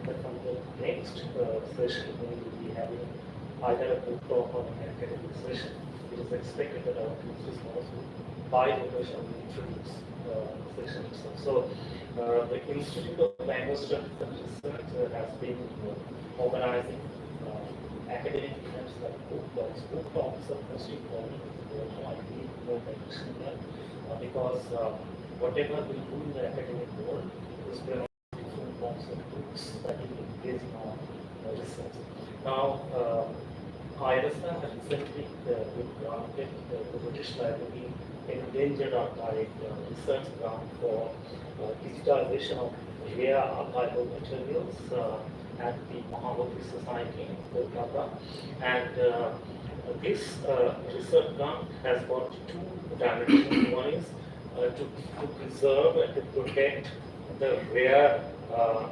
that from the next session we will be having either a book talk or an academic session. It is expected that our teachers also by rotation will introduce the session itself. So the Institute of Language Studies and Research has been organizing academic events like book talks. Book talks are most important. I need more mention that because whatever we do in the academic world is different forms of books that we engage in our research. Now, ILSR has recently been granted the British Library Endangered Archive research grant for digitalization of rare archival materials at the Mukherjee Society in Kolkata. And this research grant has got two dimensions. One is to preserve and to protect the rare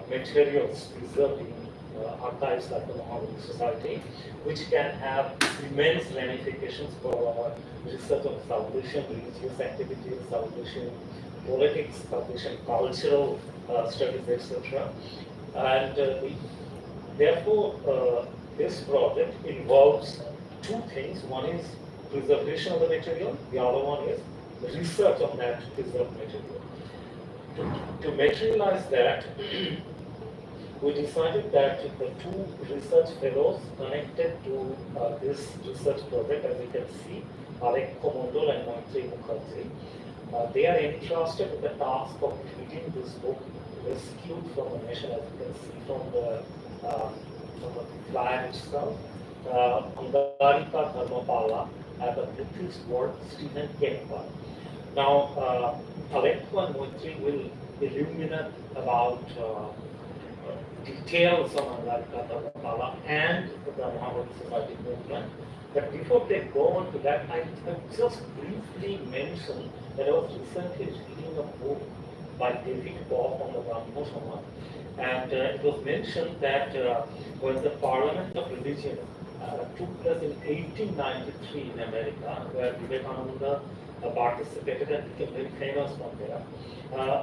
materials preserved in archives like the Mukherjee Society, which can have immense ramifications for our research on South Asian religious activities, South Asian politics, South Asian cultural studies, etc. And therefore, this project involves two things. One is preservation of the material, the other one is research on that preserved material. To materialize that, we decided that the two research fellows connected to this research project, as you can see, Alekhya Mandal and Maitrayee, they are entrusted with the task of reading this book, Rescued from the Nation, as you can see from the flyer itself, Angarika Dharmapala, and the Buddhist word Stephen Kempa. Now, Alekhya and Maitrayee will illuminate about details on Angarika Dharmapala and the Mukherjee Society movement. But before they go on to that, I just briefly mention that I was recently reading a book by David Bob on the Brahmo Samaj, and it was mentioned that when the Parliament of Religion took place in 1893 in America, where Vivekananda participated and became very famous from there.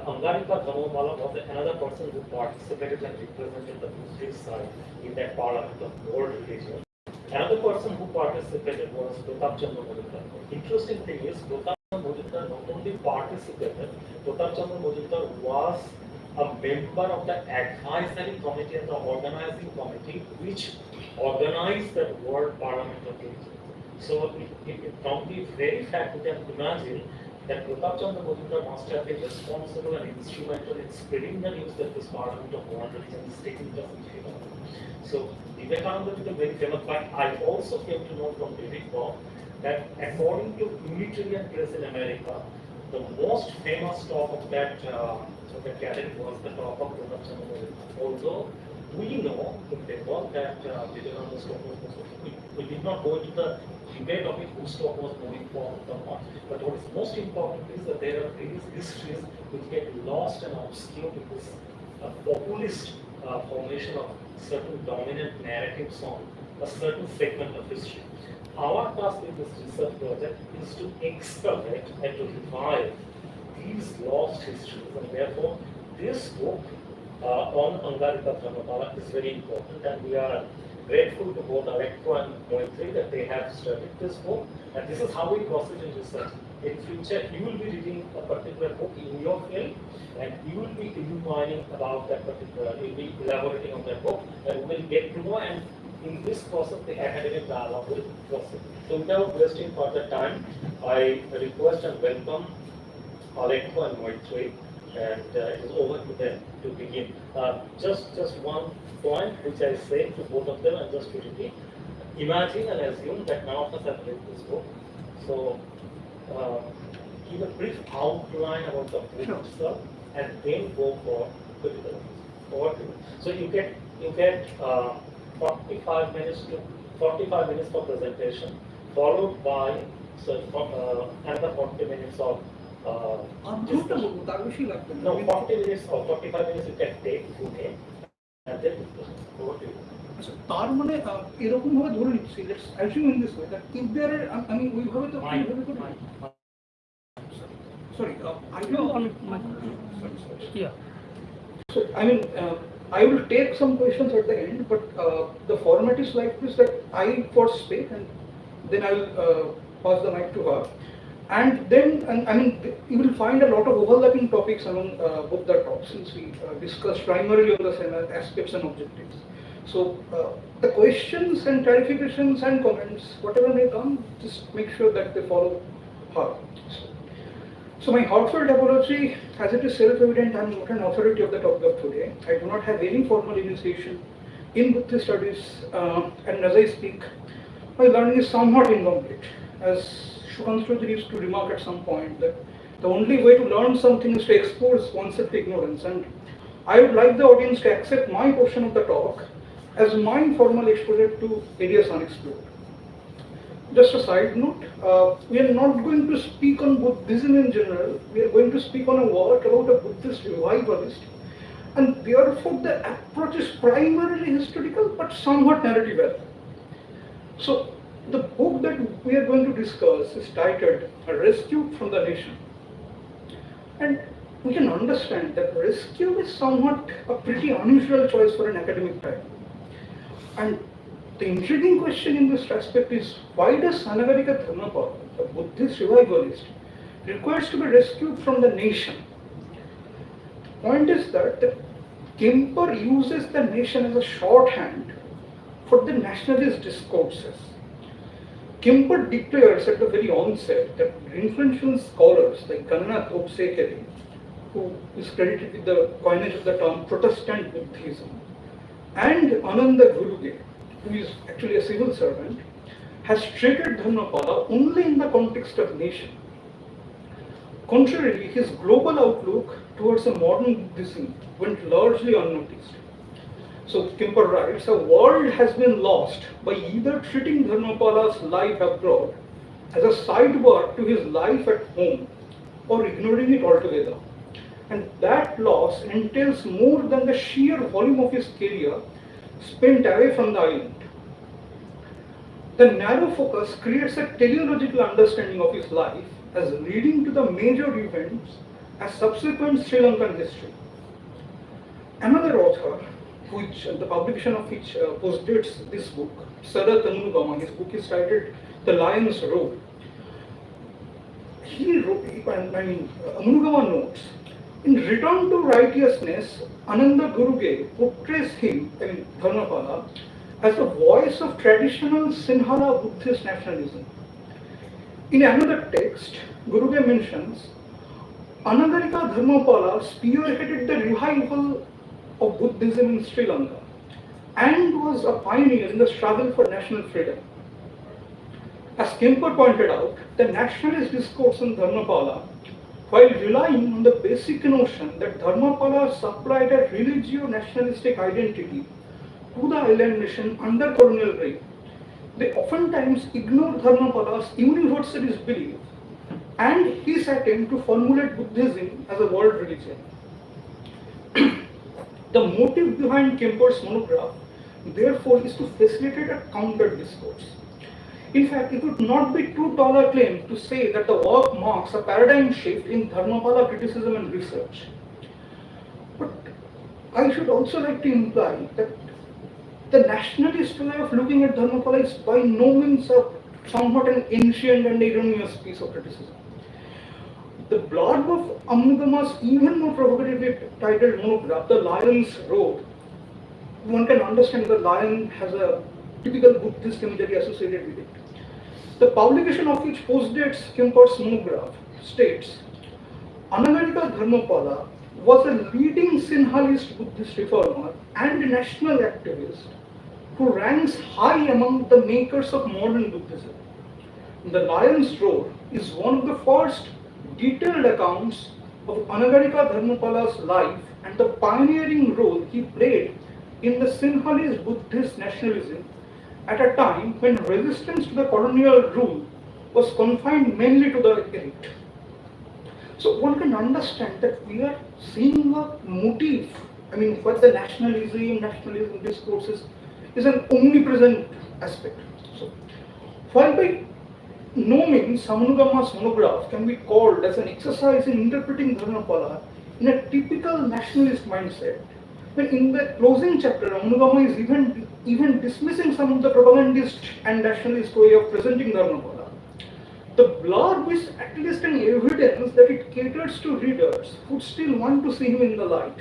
Angarika Dharmapala was another person who participated and represented the Buddhist side in that Parliament of World Religion. Another person who participated was Pratap Chandra Majumdar. Interesting thing is, Pratap Chandra Majumdar not only participated, Pratap Chandra Majumdar was a member of the advisory committee and the organizing committee which organized the World Parliament of Religion. So from the very fact we can imagine that Pratap Chandra Majumdar must have been responsible and instrumental in spreading the news that this Parliament of World Religion is taking place in Sri Lanka. So Vivekananda became very famous, but I also came to know from David Bob that according to Unitarian Press in America, the most famous talk of that gathering was the talk of Pratap Chandra Majumdar. Although we know in Bengal that Vivekananda's talk was most we did not go into the debate of it whose talk was moving forward or not. But what is most important is that there are various histories which get lost and obscured in this populist formation of certain dominant narratives on a certain segment of history. Our task with this research project is to excavate and to revive these lost histories, and therefore this book on Angarika Dharmapala is very important, and we are grateful to both Alekhya and Maitrayee that they have studied this book, and this is how we proceed in research. In future, you will be reading a particular book in your field, and you will be illuminating about that particular, you will be elaborating on that book, and we will get to know, and in this process, the academic dialogue will proceed. So without wasting further time, I request and welcome Alekhya and Maitrayee, and it is over to them to begin. Just one point which I say to both of them, and just to repeat. Imagine and assume that none of us have read this book. So give a brief outline about the book itself, and then go for the development. Over to you. So you get 45 minutes for presentation, followed by another 40 minutes of discussion. No, 40 minutes or 45 minutes you can take if you can, and then discussion. Over to you. তার মানে এরকম ভাবে ধরে নিচ্ছি, let's assume in this way that if there আমি ওইভাবে তো sorry I don't want yeah I mean, I will take some questions at the end, but the format is like this, that I first speak and then I will pass the mic to her. And then, I mean, you will find a lot of overlapping topics among both the talks, since we discuss primarily on the same aspects and objectives. So the questions and clarifications and comments, whatever may come, just make sure that they follow her. So my heartfelt apology, as it is self-evident, I am not an authority of the topic of today. I do not have any formal initiation in Buddhist studies, and as I speak, my learning is somewhat incomplete. As Shukanshrudri used to remark at some point, that the only way to learn something is to expose oneself to ignorance, and I would like the audience to accept my portion of the talk as my formal exposure to areas unexplored. Just a side note, we are not going to speak on Buddhism in general, we are going to speak on a work about a Buddhist revivalist, and therefore the approach is primarily historical but somewhat narrative. So the book that we are going to discuss is titled Rescue from the Nation. And we can understand that rescue is somewhat a pretty unusual choice for an academic title. And the intriguing question in this aspect is, why does Anagarika Dharmapala, a Buddhist revivalist, requires to be rescued from the nation? The point is that Kemper uses the nation as a shorthand for the nationalist discourses. Kemper declares at the very onset that influential scholars like Gananath Obsekere, who is credited with the coinage of the term Protestant Buddhism, and Ananda Guruge, who is actually a civil servant, has treated Dharmapala only in the context of nation. Contrarily, his global outlook towards a modern Buddhism went largely unnoticed. So Kemper writes, a world has been lost by either treating Dharmapala's life abroad as a sidebar to his life at home or ignoring it altogether. And that loss entails more than the sheer volume of his career spent away from the island. The narrow focus creates a teleological understanding of his life as leading to the major events as subsequent Sri Lankan history. Another author, the publication of which postdates this book, Sarath Amunugama, his book is titled The Lion's Road. He wrote, Amunugama notes, in Return to Righteousness, Ananda Guruge portrays him, Dharmapala, as the voice of traditional Sinhala Buddhist nationalism. In another text, Guruge mentions, Anagarika Dharmapala spearheaded the revival of Buddhism in Sri Lanka and was a pioneer in the struggle for national freedom. As Kemper pointed out, the nationalist discourse on Dharmapala, while relying on the basic notion that Dharmapala supplied a religio-nationalistic identity to the island nation under colonial reign, they oftentimes ignore Dharmapala's universalist belief and his attempt to formulate Buddhism as a world religion. The motive behind Kemper's monograph, therefore, is to facilitate a counter discourse. In fact, it would not be too tall a claim to say that the work marks a paradigm shift in Dharmapala criticism and research. But I should also like to imply that the nationalist way of looking at Dharmapala is by no means somewhat an ancient and erroneous piece of criticism. The blurb of Amunugama's even more provocatively titled monograph, The Lion's Road, one can understand the lion has a typical Buddhist imagery associated with it. The publication of which postdates Kemper's monograph states, Anagarika Dharmapala was a leading Sinhalist Buddhist reformer and national activist who ranks high among the makers of modern Buddhism. The Lion's Road is one of the first detailed accounts of Anagarika Dharmapala's life and the pioneering role he played in the Sinhalese Buddhist nationalism at a time when resistance to the colonial rule was confined mainly to the elite. So one can understand that we are seeing a motif, what the nationalism discourses is an omnipresent aspect. So, while by no means Amunugama's monograph can be called as an exercise in interpreting Dharmapala in a typical nationalist mindset, But in the closing chapter, Amunugama is even dismissing some of the propagandist and nationalist way of presenting Dharmapala. The blurb is at least an evidence that it caters to readers who still want to see him in the light,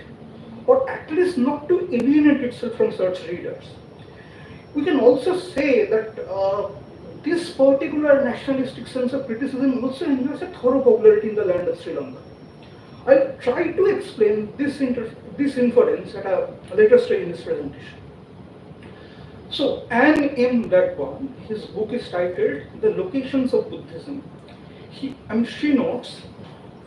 or at least not to alienate itself from such readers. We can also say that this particular nationalistic sense of criticism also enjoys a thorough popularity in the land of Sri Lanka. I'll try to explain this inference at a later stage in this presentation. So, Anne M. Radwan, his book is titled The Locations of Buddhism. She notes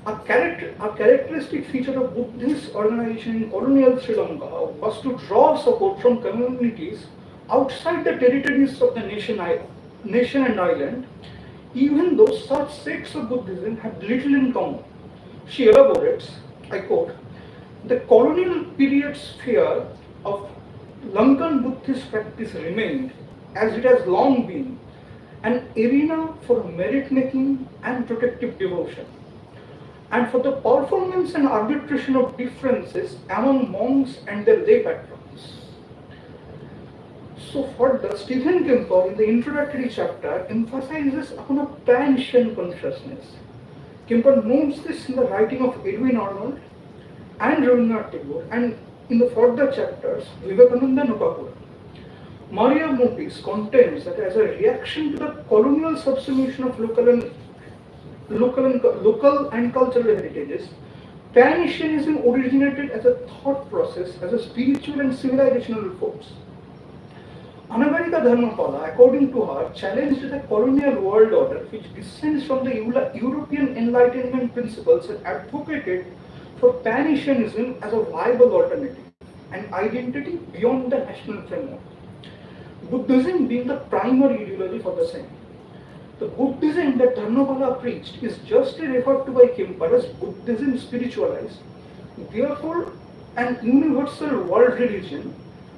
a characteristic feature of Buddhist organization in colonial Sri Lanka was to draw support from communities outside the territories of the nation and island, even though such sects of Buddhism had little in common. She elaborates, I quote, the colonial period's fear of Lankan Buddhist practice remained, as it has long been, an arena for merit making and protective devotion, and for the performance and arbitration of differences among monks and their lay patrons. So further, Stephen Kemper in the introductory chapter emphasizes upon a pan-Asian consciousness. Kemper notes this in the writing of Edwin Arnold and Rabindranath Tagore, and in the further chapters, Vivekananda Nupapura. Maria Motis contends that as a reaction to the colonial subsumation of local and cultural heritages, Pan-Asianism originated as a thought process, as a spiritual and civilizational force. Anagarika Dharmapala, according to her, challenged the colonial world order which descends from the European Enlightenment principles and advocated for Pan-Asianism as a viable alternative, an identity beyond the national framework. Buddhism being the primary ideology for the same. The Buddhism that Dharmapala preached is justly referred to by Kemper as Buddhism spiritualized, therefore an universal world religion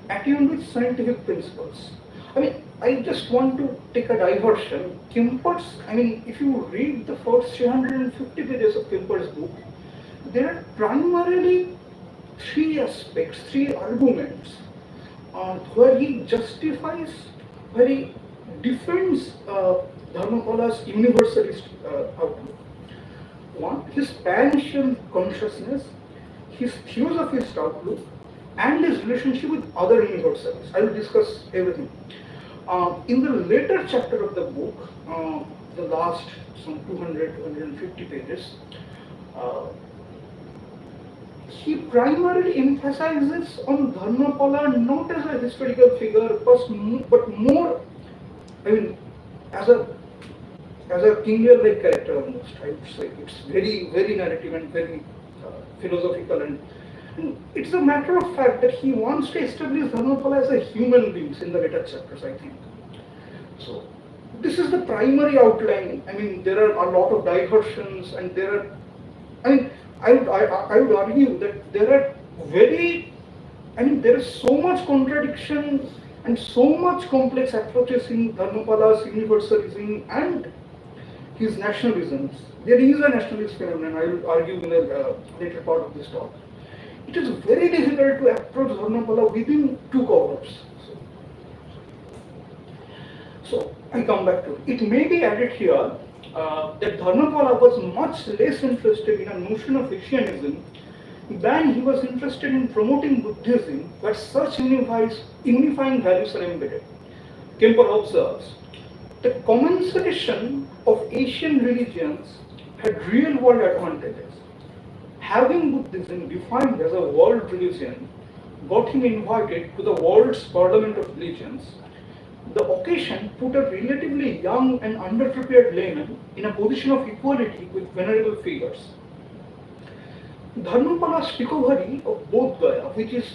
attuned with scientific principles. I just want to take a diversion. If you read the first 350 pages of Kemper's book, there are primarily three aspects, three arguments, where he justifies, where he defends Dharmapala's universalist outlook. One, his pan-Asian consciousness, his theosophist outlook, and his relationship with other universalists. I will discuss everything. In the later chapter of the book, the last some 250 pages, he primarily emphasizes on Dharmapala not as a historical figure, but more, as a Kingian-like character almost. I would say it's very, very narrative and very philosophical, and it's a matter of fact that he wants to establish Dharmapala as a human being in the later chapters, I think. So this is the primary outline. There are a lot of diversions, and there are, I would argue that there is so much contradiction and so much complex approaches in Dharmapala's universalism and his nationalisms. There is a nationalist phenomenon, I will argue in the later part of this talk. It is very difficult to approach Dharmapala within two cohorts. So I come back to it. It may be added here that Dharmapala was much less interested in a notion of Asianism than he was interested in promoting Buddhism, where such unifying values are embedded. Kemper observes, the commensuration of Asian religions had real-world advantages. Having Buddhism defined as a world religion got him invited to the world's parliament of religions. The occasion put a relatively young and underprepared layman in a position of equality with venerable figures. Dharmapala's recovery of Bodh Gaya, which is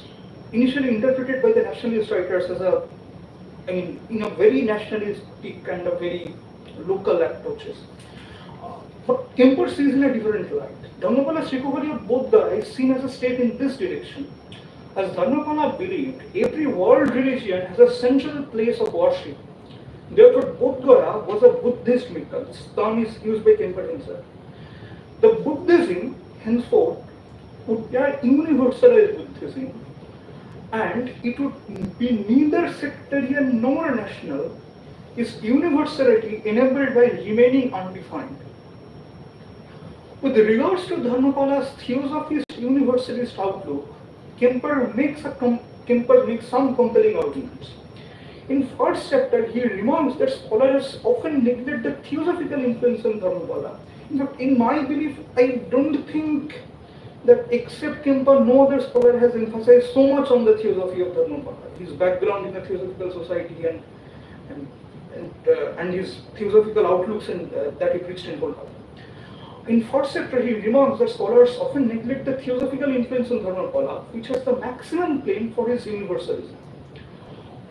initially interpreted by the nationalist writers as in a very nationalistic kind of very local approaches. But Kemper sees in a different light. Dharmapala's recovery of Bodh Gaya is seen as a step in this direction. As Dharmapala believed, every world religion has a central place of worship. Therefore, Bodh Gaya was a Buddhist myth. This term is used by Kemper himself. The Buddhism, henceforth, would be a universalized Buddhism, and it would be neither sectarian nor national, is universality enabled by remaining undefined. With regards to Dharmapala's theosophist universalist outlook, Kemper makes some compelling arguments. In first chapter, he remarks that scholars often neglect the theosophical influence on Dharmapala. In fact, in my belief, I don't think that except Kemper, no other scholar has emphasized so much on the theosophy of Dharmapala. His background in the Theosophical Society and his theosophical outlooks that he preached in Kolkata. In first chapter, he remarks that scholars often neglect the theosophical influence on Dharmapala, which has the maximum claim for his universalism.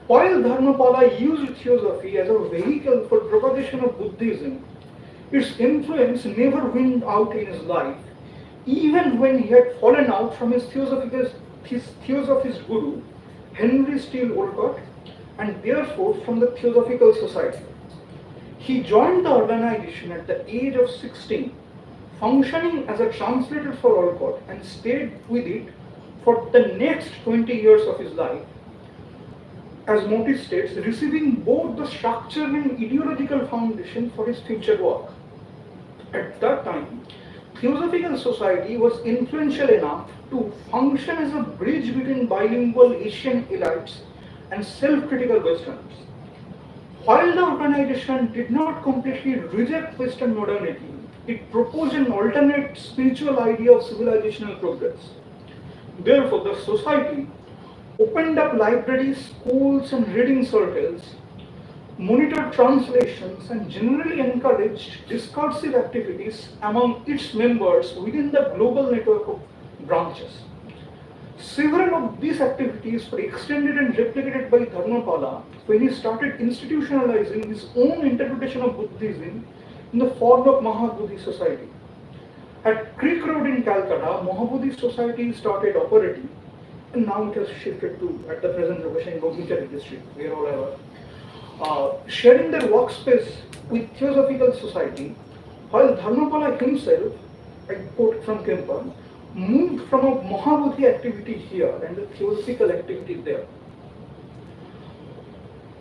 While Dharmapala used theosophy as a vehicle for propagation of Buddhism, its influence never went out in his life, even when he had fallen out from his theosophist guru, Henry Steele Olcott, and therefore from the Theosophical Society. He joined the organization at the age of 16, functioning as a translator for Olcott, and stayed with it for the next 20 years of his life, as Moti states, receiving both the structural and ideological foundation for his future work. At that time, Theosophical Society was influential enough to function as a bridge between bilingual Asian elites and self-critical Westerners. While the organization did not completely reject Western modernity, it proposed an alternate spiritual idea of civilizational progress. Therefore, the society opened up libraries, schools, and reading circles, monitored translations, and generally encouraged discursive activities among its members within the global network of branches. Several of these activities were extended and replicated by Dharmapala when he started institutionalizing his own interpretation of Buddhism in the form of Mahabodhi Society. At Creek Road in Calcutta, Mahabodhi Society started operating, and now it has shifted to, at the present location, in Mukherjee district, where all I was. Sharing their workspace with Theosophical Society, while Dharmapala himself, I quote from Kemper, moved from a Mahabodhi activity here and a theosophical activity there.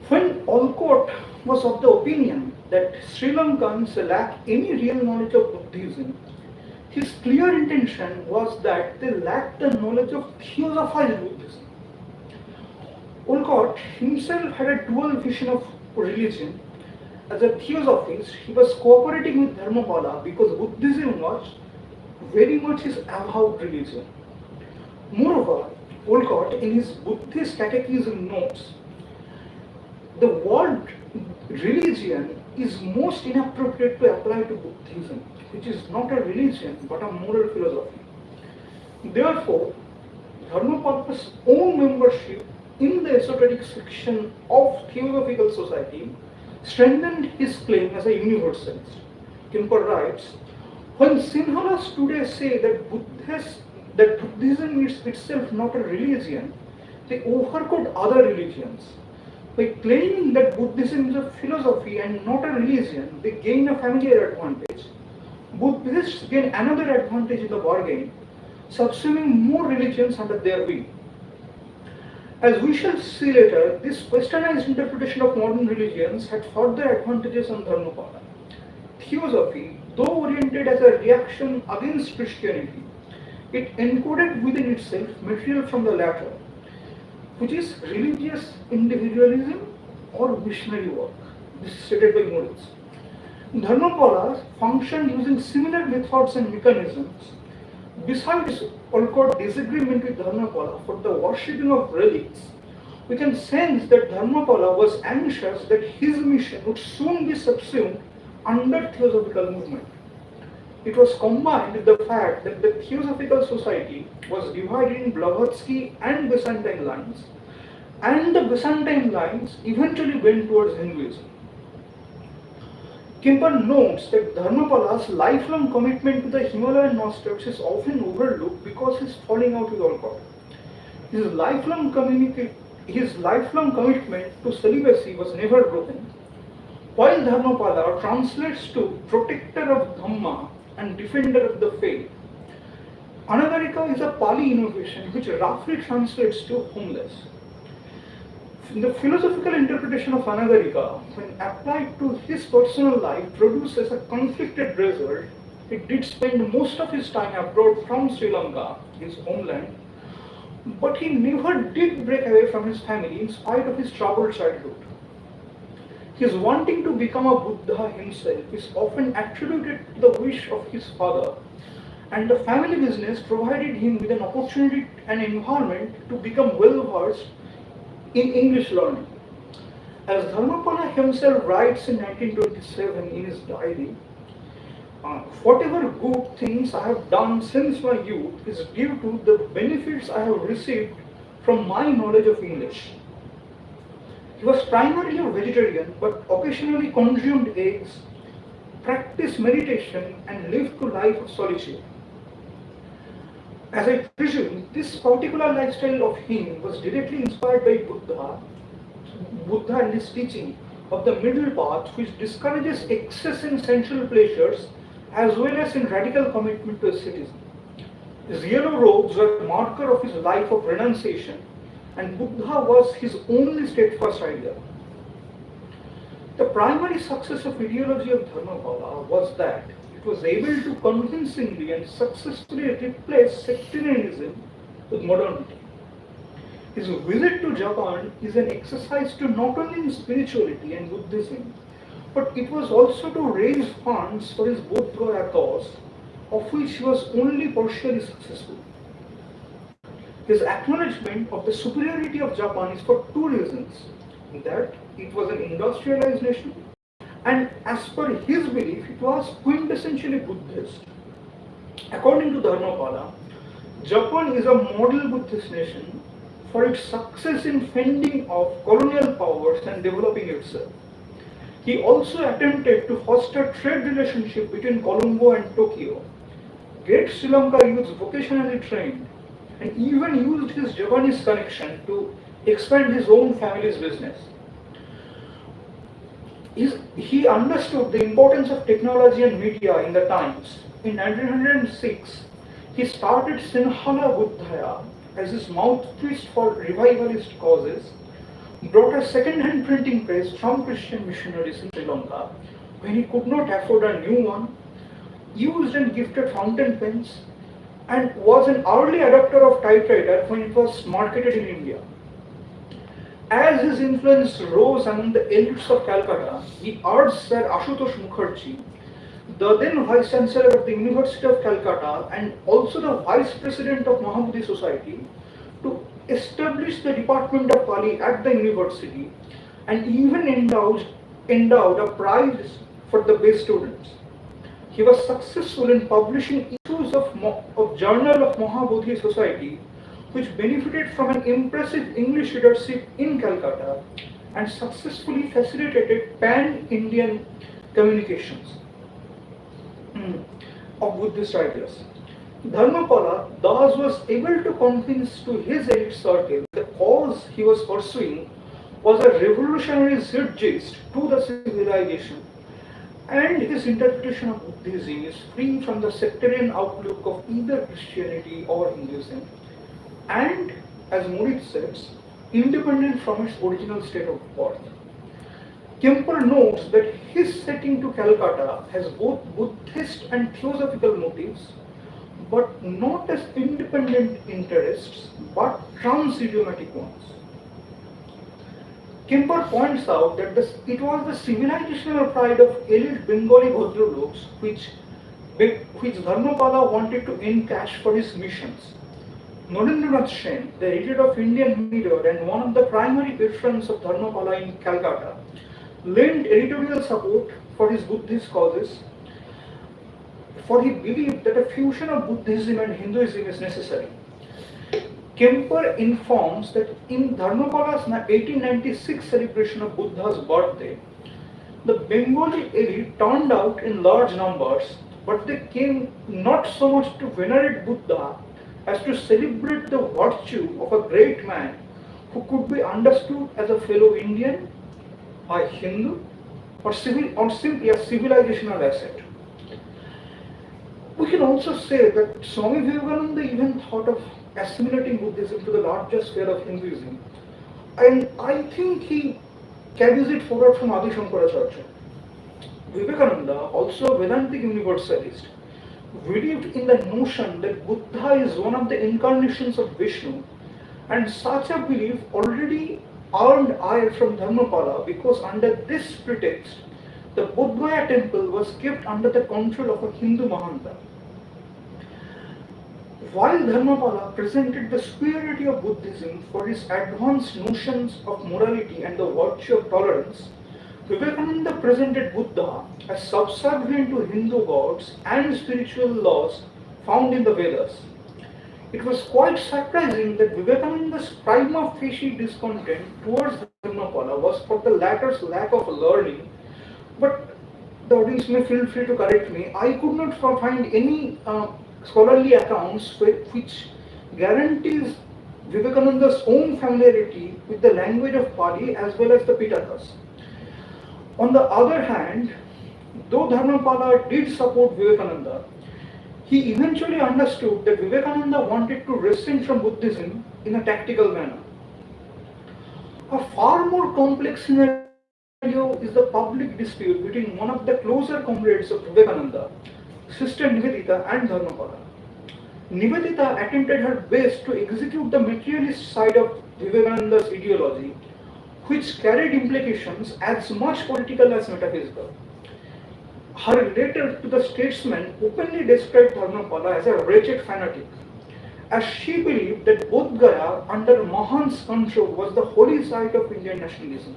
When Olcott was of the opinion that Sri Lankans lack any real knowledge of Buddhism, his clear intention was that they lacked the knowledge of theosophized Buddhism. Olcott himself had a dual vision of religion. As a theosophist, he was cooperating with Dharmapala because Buddhism was very much his avowed religion. Moreover, Olcott, in his Buddhist catechism notes, the word religion is most inappropriate to apply to Buddhism, which is not a religion but a moral philosophy. Therefore, Dharmapala's own membership in the esoteric section of Theosophical Society strengthened his claim as a universalist. Kemper writes, when Sinhalas today say that Buddhism is itself not a religion, they overcoat other religions. By claiming that Buddhism is a philosophy and not a religion, they gain a familiar advantage. Buddhists gain another advantage in the bargain, subsuming more religions under their wing. As we shall see later, this westernized interpretation of modern religions had further advantages on Dharmapala. Theosophy, though oriented as a reaction against Christianity, it encoded within itself material from the latter, which is religious individualism or missionary work. This is stated by Moritz. Dharmapala functioned using similar methods and mechanisms. Besides Olcott's disagreement with Dharmapala for the worshipping of relics, we can sense that Dharmapala was anxious that his mission would soon be subsumed under Theosophical movement. It was combined with the fact that the Theosophical Society was divided in Blavatsky and Byzantine lines, and the Byzantine lines eventually went towards Hinduism. Kemper notes that Dharmapala's lifelong commitment to the Himalayan masters is often overlooked because his falling out with Olcott. His lifelong commitment to celibacy was never broken. While Dharmapala translates to protector of Dhamma and defender of the faith, Anagarika is a Pali innovation which roughly translates to homeless. The philosophical interpretation of Anagarika, when applied to his personal life, produces a conflicted result. He did spend most of his time abroad from Sri Lanka, his homeland, but he never did break away from his family in spite of his troubled childhood. His wanting to become a Buddha himself is often attributed to the wish of his father, and the family business provided him with an opportunity and environment to become well versed in English learning. As Dharmapala himself writes in 1927 in his diary, whatever good things I have done since my youth is due to the benefits I have received from my knowledge of English. He was primarily a vegetarian but occasionally consumed eggs, practiced meditation, and lived a life of solitude. As I presume, this particular lifestyle of him was directly inspired by Buddha and his teaching of the middle path, which discourages excess in sensual pleasures as well as in radical commitment to asceticism. His yellow robes were a marker of his life of renunciation, and Buddha was his only steadfast ideal. The primary success of ideology of Dharmapala was that it was able to convincingly and successfully replace sectarianism with modernity. His visit to Japan is an exercise to not only in spirituality and Buddhism, but it was also to raise funds for his Bodh Gaya cause, of which he was only partially successful. His acknowledgement of the superiority of Japan is for two reasons: that it was an industrialized nation, and as per his belief, it was quintessentially Buddhist. According to Dharmapala, Japan is a model Buddhist nation for its success in fending off colonial powers and developing itself. He also attempted to foster trade relationship between Colombo and Tokyo, get Sri Lanka youths vocationally trained, and even used his Japanese connection to expand his own family's business. He understood the importance of technology and media in the times. In 1906, he started Sinhala Buddhaya as his mouthpiece for revivalist causes, brought a second-hand printing press from Christian missionaries in Sri Lanka when he could not afford a new one, used and gifted fountain pens, and was an early adopter of typewriter when it was marketed in India. As his influence rose among the elites of Calcutta, he urged Sir Ashutosh Mukherjee, the then Vice Chancellor of the University of Calcutta and also the Vice President of Mahabodhi Society, to establish the Department of Pali at the university and even endowed a prize for the best students. He was successful in publishing issues of Journal of Mahabodhi Society, which benefited from an impressive English leadership in Calcutta and successfully facilitated pan-Indian communications of Buddhist ideas. Dharmapala thus was able to convince to his elite circle the cause he was pursuing was a revolutionary zeitgeist to the civilization, and his interpretation of Buddhism is free from the sectarian outlook of either Christianity or Hinduism, and, as Moritz says, independent from its original state of birth. Kemper notes that his setting to Calcutta has both Buddhist and theosophical motives, but not as independent interests, but trans-idiomatic ones. Kemper points out that it was the civilizational pride of elite Bengali Bhadraloks which Dharmapala wanted to encash for his missions. Narendranath Sen, the editor of Indian Mirror and one of the primary patrons of Dharmapala in Calcutta, lent editorial support for his Buddhist causes, for he believed that a fusion of Buddhism and Hinduism is necessary. Kemper informs that in Dharmapala's 1896 celebration of Buddha's birthday, the Bengali elite turned out in large numbers, but they came not so much to venerate Buddha as to celebrate the virtue of a great man who could be understood as a fellow Indian, a Hindu, or simply a civilizational asset. We can also say that Swami Vivekananda even thought of assimilating Buddhism to the larger sphere of Hinduism. And I think he carries it forward from Adi Shankaracharya. Vivekananda, also a Vedantic universalist, believed in the notion that Buddha is one of the incarnations of Vishnu, and such a belief already earned ire from Dharmapala because under this pretext, the Bodh temple was kept under the control of a Hindu Mahanta. While Dharmapala presented the superiority of Buddhism for its advanced notions of morality and the virtue of tolerance, Vivekananda presented Buddha as subservient to Hindu gods and spiritual laws found in the Vedas. It was quite surprising that Vivekananda's prima facie discontent towards Dharmapala was for the latter's lack of learning, but the audience may feel free to correct me. I could not find any scholarly accounts which guarantees Vivekananda's own familiarity with the language of Pali as well as the Pitakas. On the other hand, though Dharmapala did support Vivekananda, he eventually understood that Vivekananda wanted to rescind from Buddhism in a tactical manner. A far more complex scenario is the public dispute between one of the closer comrades of Vivekananda, Sister Nivedita, and Dharmapala. Nivedita attempted her best to execute the materialist side of Vivekananda's ideology, which carried implications as much political as metaphysical. Her letter to the statesman openly described Dharmapala as a wretched fanatic, as she believed that Bodh Gaya under Mahan's control was the holy site of Indian nationalism.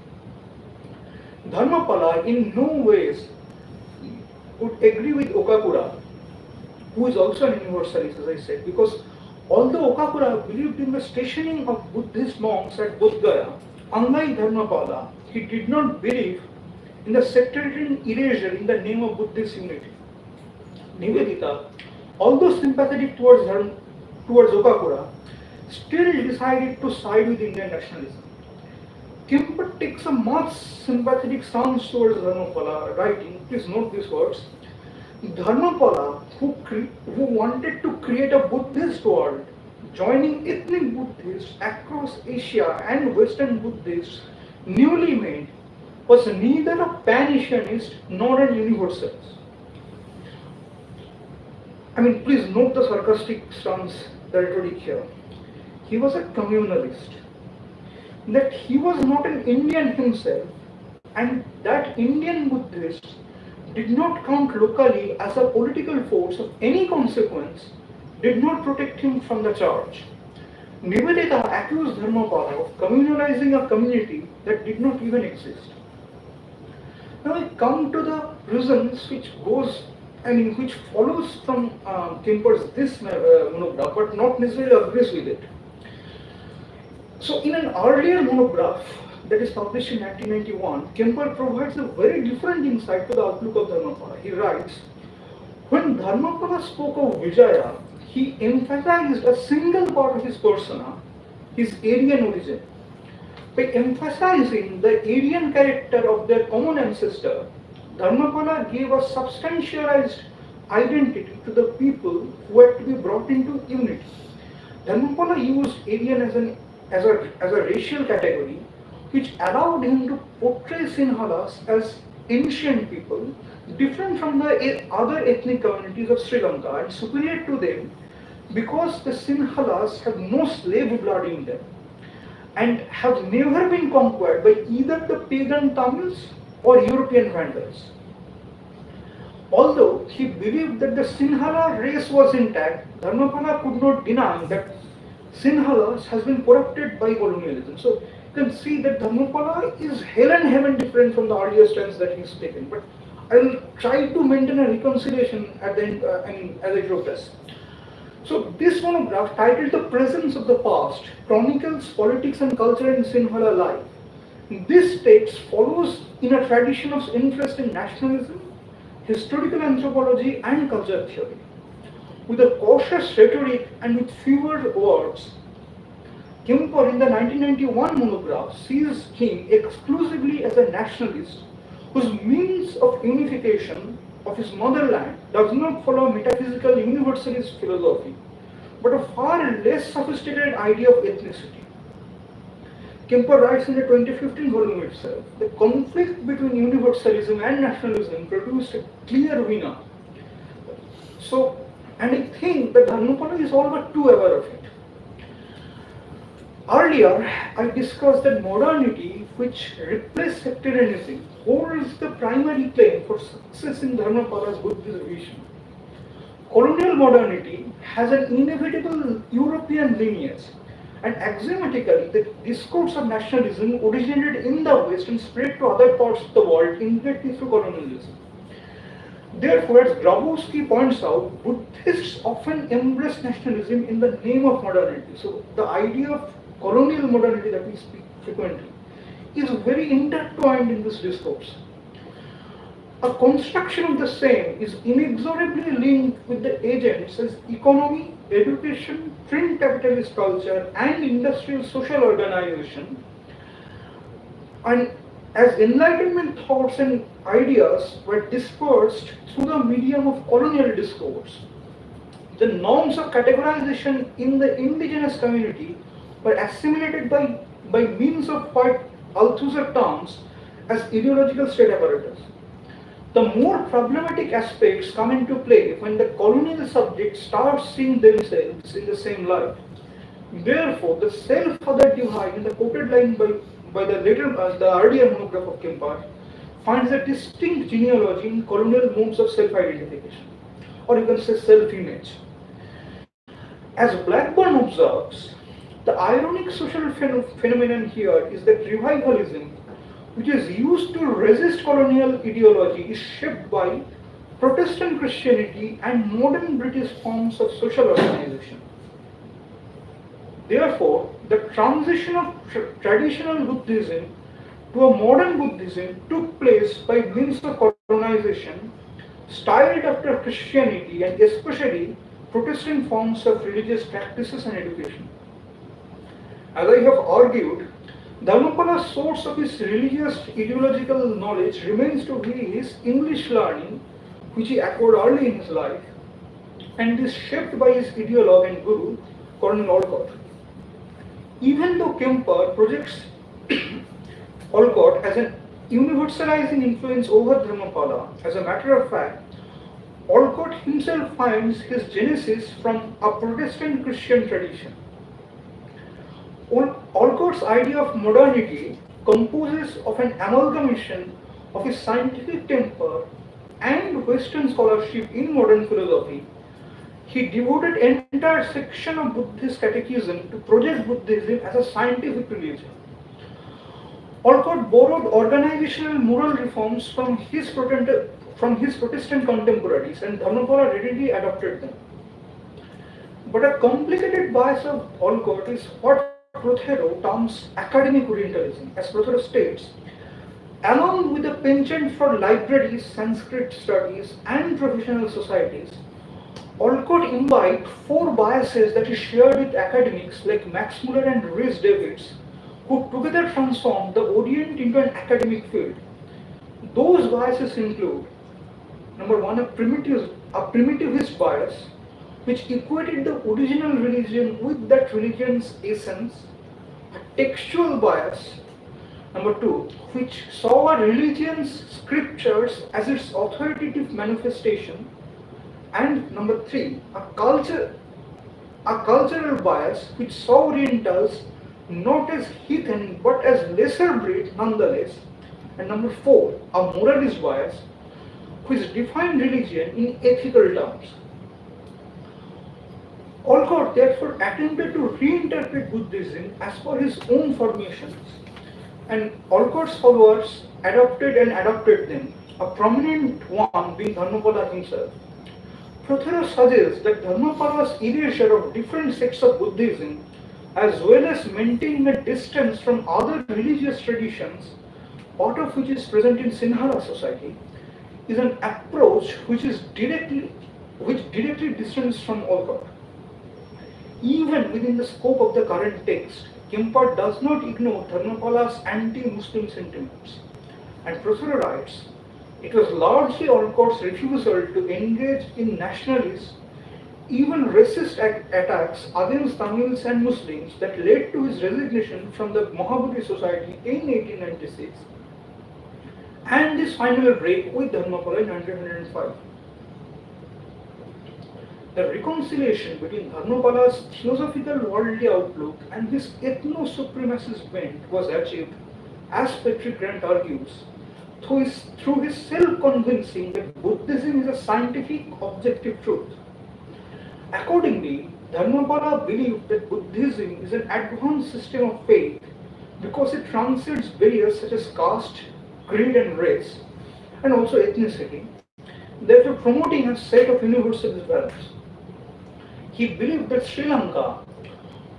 Dharmapala in no ways would agree with Okakura, who is also an universalist, as I said, because although Okakura believed in the stationing of Buddhist monks at Bodh Gaya, unlike Dharmapala, he did not believe in the sectarian erasure in the name of Buddhist unity. Nivedita, although sympathetic towards Okakura, still decided to side with Indian nationalism. Kemper takes a much sympathetic stance towards Dharmapala, writing, please note these words, Dharmapala, who wanted to create a Buddhist world, joining ethnic Buddhists across Asia and Western Buddhists newly made, was neither a pan-Asianist nor a universalist. I mean, please note the sarcastic stance, the rhetoric here. He was a communalist. That he was not an Indian himself, and that Indian Buddhists did not count locally as a political force of any consequence, did not protect him from the charge. Nivedita accused Dharmapala of communalizing a community that did not even exist. Now I come to the prisons which follows from Kemper's this monograph, but not necessarily agrees with it. So in an earlier monograph that is published in 1991, Kemper provides a very different insight to the outlook of Dharmapala. He writes, when Dharmapala spoke of Vijaya, he emphasized a single part of his persona, his Aryan origin. By emphasizing the Aryan character of their common ancestor, Dharmapala gave a substantialized identity to the people who had to be brought into unity. Dharmapala used Aryan as a racial category, which allowed him to portray Sinhalas as ancient people, different from the other ethnic communities of Sri Lanka and superior to them because the Sinhalas have no slave blood in them and have never been conquered by either the pagan Tamils or European Vandals. Although he believed that the Sinhala race was intact, Dharmapala could not deny that Sinhalas has been corrupted by colonialism. So you can see that Dharmapala is hell and heaven different from the earlier stance that he's taken. But I will try to maintain a reconciliation at the end, as I progress. So this monograph, titled The Presence of the Past, chronicles politics and culture in Sinhala life. This text follows in a tradition of interest in nationalism, historical anthropology and culture theory. With a cautious rhetoric and with fewer words, Kemper in the 1991 monograph sees him exclusively as a nationalist whose means of unification of his motherland does not follow a metaphysical universalist philosophy, but a far less sophisticated idea of ethnicity. Kemper writes in the 2015 volume itself, the conflict between universalism and nationalism produced a clear winner. So, and I think that Dharmapala is all but too aware of it. Earlier, I discussed that modernity, which replaced sectarianism, holds the primary claim for success in Dharmapala's Buddhist vision. Colonial modernity has an inevitable European lineage, and axiomatically, the discourse of nationalism originated in the West and spread to other parts of the world indirectly through colonialism. Therefore, as Grabowski points out, Buddhists often embrace nationalism in the name of modernity. So, the idea of colonial modernity that we speak frequently is very intertwined in this discourse. A construction of the same is inexorably linked with the agents as economy, education, print capitalist culture, and industrial social organization. And as Enlightenment thoughts and ideas were dispersed through the medium of colonial discourse, the norms of categorization in the indigenous community were assimilated by means of what Althusser terms as ideological state apparatus. The more problematic aspects come into play when the colonial subject starts seeing themselves in the same light. Therefore, the self-other divide in the quoted line by the earlier monograph of Kemper finds a distinct genealogy in colonial modes of self-identification, or you can say self-image. As Blackburn observes, the ironic social phenomenon here is that revivalism, which is used to resist colonial ideology, is shaped by Protestant Christianity and modern British forms of social organization. Therefore, the transition of traditional Buddhism to a modern Buddhism took place by means of colonization, styled after Christianity and especially Protestant forms of religious practices and education. As I have argued, Dharmapala's source of his religious ideological knowledge remains to be his English learning, which he acquired early in his life, and is shaped by his ideologue and guru, Colonel Olcott. Even though Kemper projects Olcott as an universalizing influence over Dharmapala, as a matter of fact, Olcott himself finds his genesis from a Protestant Christian tradition. Olcott's idea of modernity composes of an amalgamation of his scientific temper and Western scholarship in modern philosophy. He devoted an entire section of Buddhist catechism to project Buddhism as a scientific religion. Olcott borrowed organizational moral reforms from his Protestant contemporaries, and Dharmapala readily adopted them. But a complicated bias of Olcott is what Prothero terms academic Orientalism. As Prothero states, along with a penchant for libraries, Sanskrit studies, and professional societies, Olcott imbibed four biases that he shared with academics like Max Muller and Rhys Davids, who together transformed the Orient into an academic field. Those biases include, number one, a primitivist bias, which equated the original religion with that religion's essence; a textual bias, number two, which saw a religion's scriptures as its authoritative manifestation; and number three, a cultural bias which saw Orientals not as heathen but as lesser breed nonetheless; and number four, a moralist bias which defined religion in ethical terms. Olcott therefore attempted to reinterpret Buddhism as per his own formations, and Olcott's followers adopted them, a prominent one being Dharmapala himself. Prothero suggests that Dharmapala's erasure of different sects of Buddhism, as well as maintaining a distance from other religious traditions, part of which is present in Sinhala society, is an approach which directly distances from Olcott. Even within the scope of the current text, Kemper does not ignore Dharmapala's anti-Muslim sentiments. And Prothero writes, It was largely Olcott's refusal to engage in nationalist, even racist attacks against Tamils and Muslims that led to his resignation from the Mahabodhi Society in 1896 and his final break with Dharmapala in 1905. The reconciliation between Dharmapala's theosophical worldly outlook and his ethno-supremacist bent was achieved, as Patrick Grant argues, through his self-convincing that Buddhism is a scientific, objective truth. Accordingly, Dharmapala believed that Buddhism is an advanced system of faith because it transcends barriers such as caste, creed and race, and also ethnicity, therefore promoting a set of universalist values. He believed that Sri Lanka,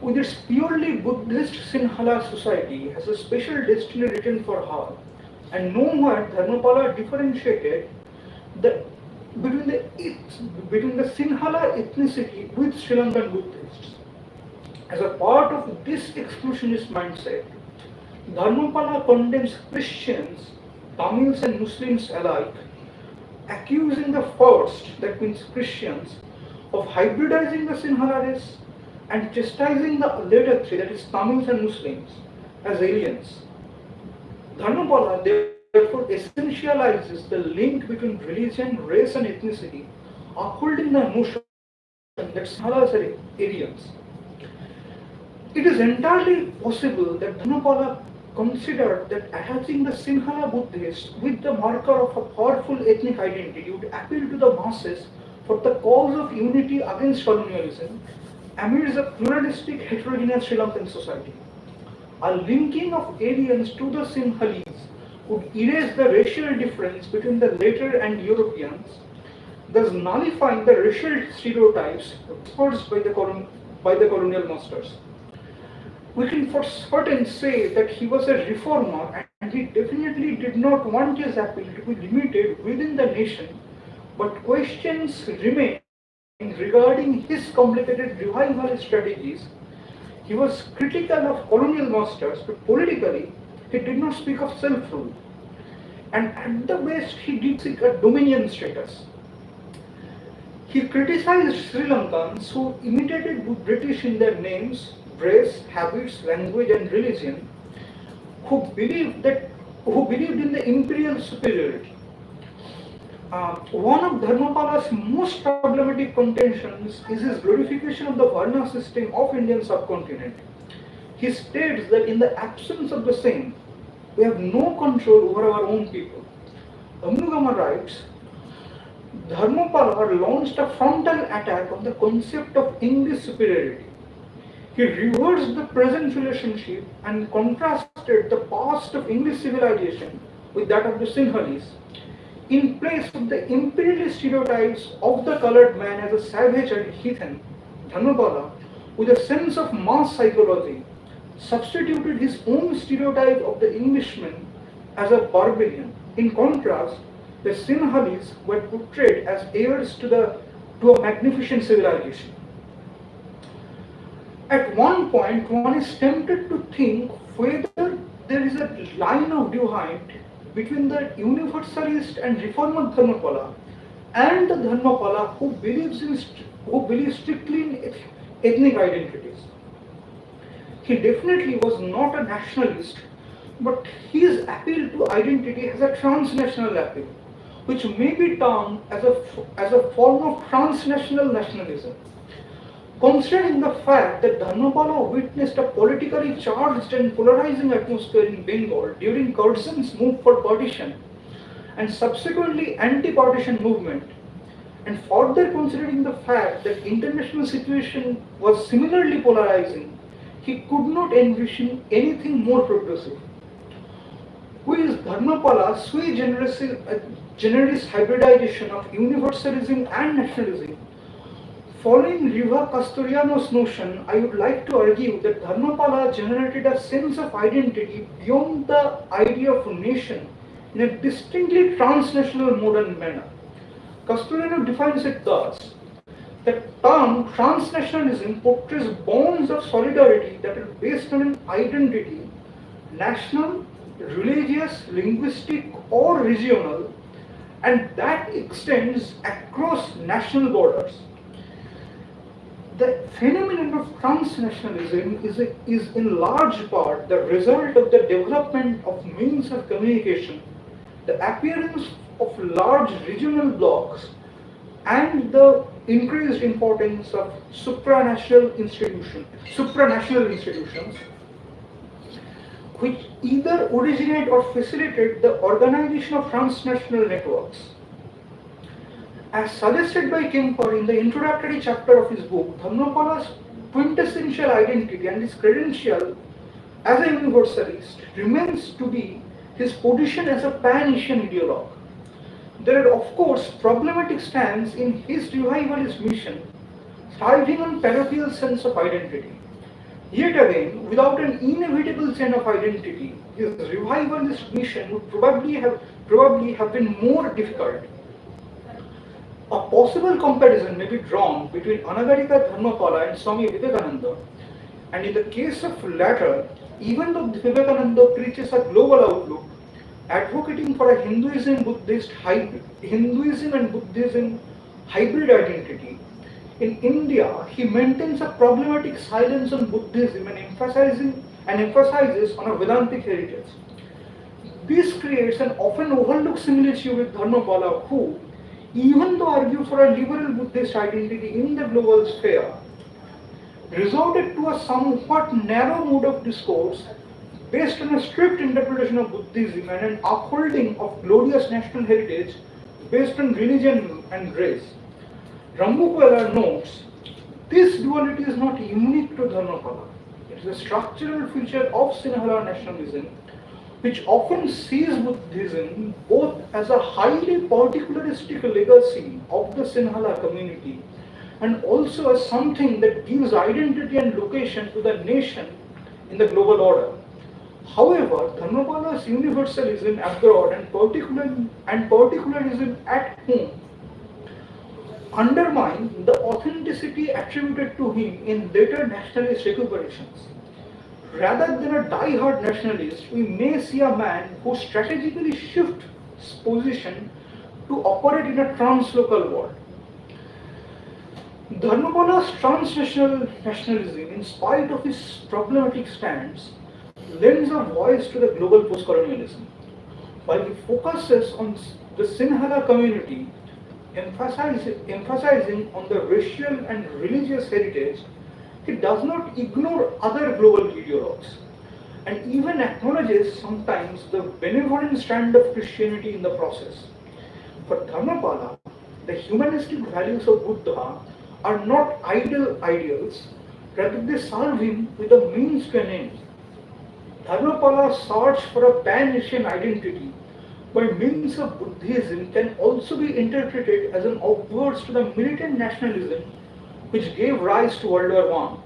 with its purely Buddhist Sinhala society, has a special destiny written for her, and nowhere Dharmapala differentiated between the Sinhala ethnicity with Sri Lankan Buddhists. As a part of this exclusionist mindset, Dharmapala condemns Christians, Tamils and Muslims alike, accusing the first, that means Christians, of hybridizing the Sinhala race and chastising the later three, that is Tamils and Muslims, as aliens. Dharmapala therefore essentializes the link between religion, race and ethnicity, upholding the notion that Sinhalas are Aryans. It is entirely possible that Dharmapala considered that attaching the Sinhala Buddhists with the marker of a powerful ethnic identity would appeal to the masses for the cause of unity against colonialism amidst a pluralistic heterogeneous Sri Lankan society. A linking of Aryans to the Sinhalese would erase the racial difference between the latter and Europeans, thus nullifying the racial stereotypes exposed by the colonial masters. We can for certain say that he was a reformer and he definitely did not want his appeal to be limited within the nation, but questions remain regarding his complicated revivalist strategies. He was critical of colonial masters, but politically he did not speak of self-rule. And at the best he did seek a dominion status. He criticized Sri Lankans who imitated the British in their names, dress, habits, language and religion, who believed in the imperial superiority. One of Dharmapala's most problematic contentions is his glorification of the Varna system of Indian subcontinent. He states that in the absence of the same, we have no control over our own people. Amnugama writes, Dharmapala launched a frontal attack on the concept of English superiority. He reversed the present relationship and contrasted the past of English civilization with that of the Sinhalese. In place of the imperialist stereotypes of the colored man as a savage and heathen, Dharmapala, with a sense of mass psychology, substituted his own stereotype of the Englishman as a barbarian. In contrast, the Sinhalese were portrayed as heirs to a magnificent civilization. At one point, one is tempted to think whether there is a line of divide between the universalist and reformer Dharmapala and the Dharmapala who believes strictly in ethnic identities. He definitely was not a nationalist, but his appeal to identity has a transnational appeal, which may be termed as a form of transnational nationalism. Considering the fact that Dharmapala witnessed a politically charged and polarizing atmosphere in Bengal during Curzon's move for partition and subsequently anti-partition movement, and further considering the fact that international situation was similarly polarizing, he could not envision anything more progressive. Who is Dharmapala's sui generis hybridization of universalism and nationalism? Following Riva Castoriano's notion, I would like to argue that Dharmapala generated a sense of identity beyond the idea of nation in a distinctly transnational modern manner. Castoriano defines it thus: the term transnationalism portrays bonds of solidarity that are based on an identity, national, religious, linguistic, or regional, and that extends across national borders. The phenomenon of transnationalism is in large part the result of the development of means of communication, the appearance of large regional blocs, and the increased importance of supranational institutions, which either originate or facilitate the organization of transnational networks. As suggested by Kemper in the introductory chapter of his book, Dharmapala's quintessential identity and his credential as a universalist remains to be his position as a pan-Asian ideologue. There are, of course, problematic strands in his revivalist mission, thriving on parochial sense of identity. Yet again, without an inevitable chain of identity, his revivalist mission would probably have been more difficult. A possible comparison may be drawn between Anagarika Dharmapala and Swami Vivekananda, and in the case of latter, even though Vivekananda preaches a global outlook, advocating for a Hinduism and Buddhism hybrid identity, in India he maintains a problematic silence on Buddhism and emphasizes on a Vedantic heritage. This creates an often overlooked similitude with Dharmapala, who, even though argued for a liberal Buddhist identity in the global sphere, resorted to a somewhat narrow mode of discourse based on a strict interpretation of Buddhism and an upholding of glorious national heritage based on religion and race. Rambukwala notes, this duality is not unique to Dharmapala. It is a structural feature of Sinhala nationalism, which often sees Buddhism both as a highly particularistic legacy of the Sinhala community and also as something that gives identity and location to the nation in the global order. However, Dharmapala's universalism abroad and particularism at home undermine the authenticity attributed to him in later nationalist recuperations. Rather than a die-hard nationalist, we may see a man who strategically shifts his position to operate in a translocal world. Dharmapala's transnational nationalism, in spite of his problematic stance, lends a voice to the global postcolonialism. While he focuses on the Sinhala community, emphasizing on the racial and religious heritage, he does not ignore other global ideologues and even acknowledges sometimes the benevolent strand of Christianity in the process. For Dharmapala, the humanistic values of Buddha are not idle ideals, rather they serve him with a means to an end. Dharmapala's search for a pan-Asian identity by means of Buddhism can also be interpreted as an obverse to the militant nationalism which gave rise to World War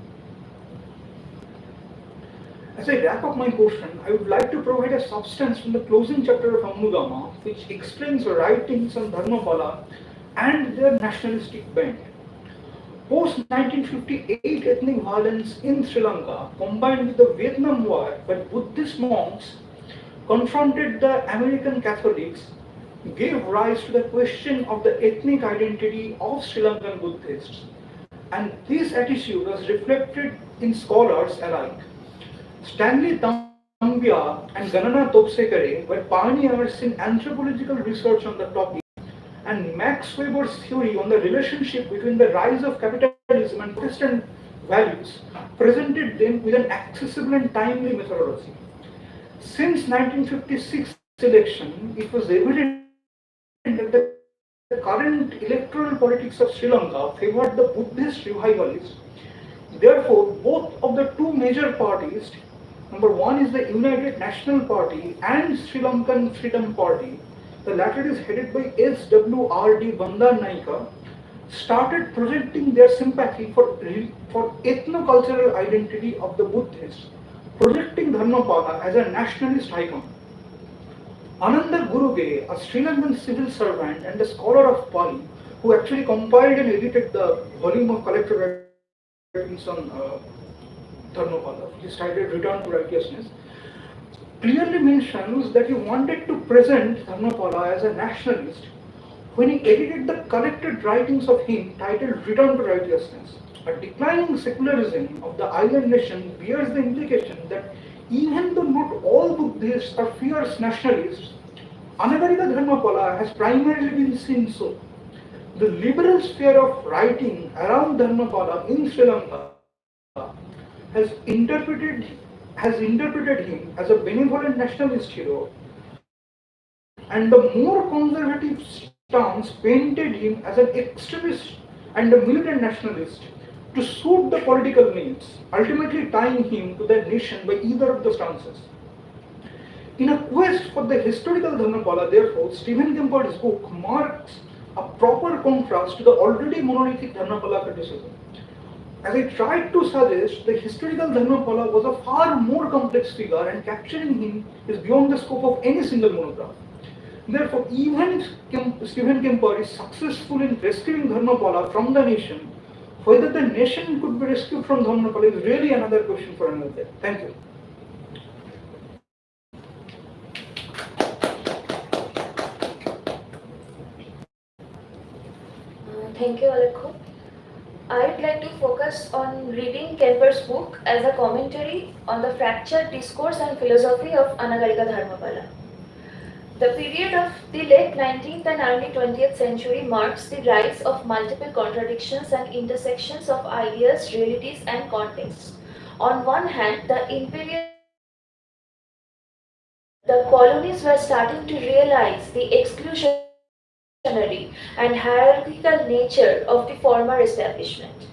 I. As I wrap up my portion, I would like to provide a substance from the closing chapter of Amugama, which explains the writings on Dharmapala and their nationalistic bent. Post-1958 ethnic violence in Sri Lanka, combined with the Vietnam War, where Buddhist monks confronted the American Catholics, gave rise to the question of the ethnic identity of Sri Lankan Buddhists. And this attitude was reflected in scholars alike. Stanley Tambia and Ganana Topsekare were pioneers in anthropological research on the topic, and Max Weber's theory on the relationship between the rise of capitalism and Protestant values presented them with an accessible and timely methodology. Since 1956 election, it was evident that the current electoral politics of Sri Lanka favored the Buddhist revivalists. Therefore, both of the two major parties, number one is the United National Party and Sri Lankan Freedom Party, the latter is headed by SWRD Bandanaika, started projecting their sympathy for ethno-cultural identity of the Buddhists, projecting Dharmapala as a nationalist icon. Ananda Guruge, a Sri Lankan civil servant and a scholar of Pali, who actually compiled and edited the volume of collected writings on Dharmapala, which is titled Return to Righteousness, clearly mentions that he wanted to present Dharmapala as a nationalist when he edited the collected writings of him titled Return to Righteousness. A declining secularism of the island nation bears the implication that even though not all Buddhists are fierce nationalists, Anagarika Dharmapala has primarily been seen so. The liberal sphere of writing around Dharmapala in Sri Lanka has interpreted him as a benevolent nationalist hero, and the more conservative stance painted him as an extremist and a militant nationalist to suit the political needs, ultimately tying him to the nation by either of the stances. In a quest for the historical Dharmapala, therefore, Stephen Kemper's book marks a proper contrast to the already monolithic Dharmapala criticism. As I tried to suggest, the historical Dharmapala was a far more complex figure, and capturing him is beyond the scope of any single monograph. Therefore, even if Stephen Kemper is successful in rescuing Dharmapala from the nation, whether the nation could be rescued from Dharmapala is really another question for another day. Thank you. Thank you, Alekhya. I'd like to focus on reading Kemper's book as a commentary on the fractured discourse and philosophy of Anagarika Dharmapala. The period of the late 19th and early 20th century marks the rise of multiple contradictions and intersections of ideas, realities, and contexts. On one hand, the imperial the colonies were starting to realize the exclusionary and hierarchical nature of the former establishment.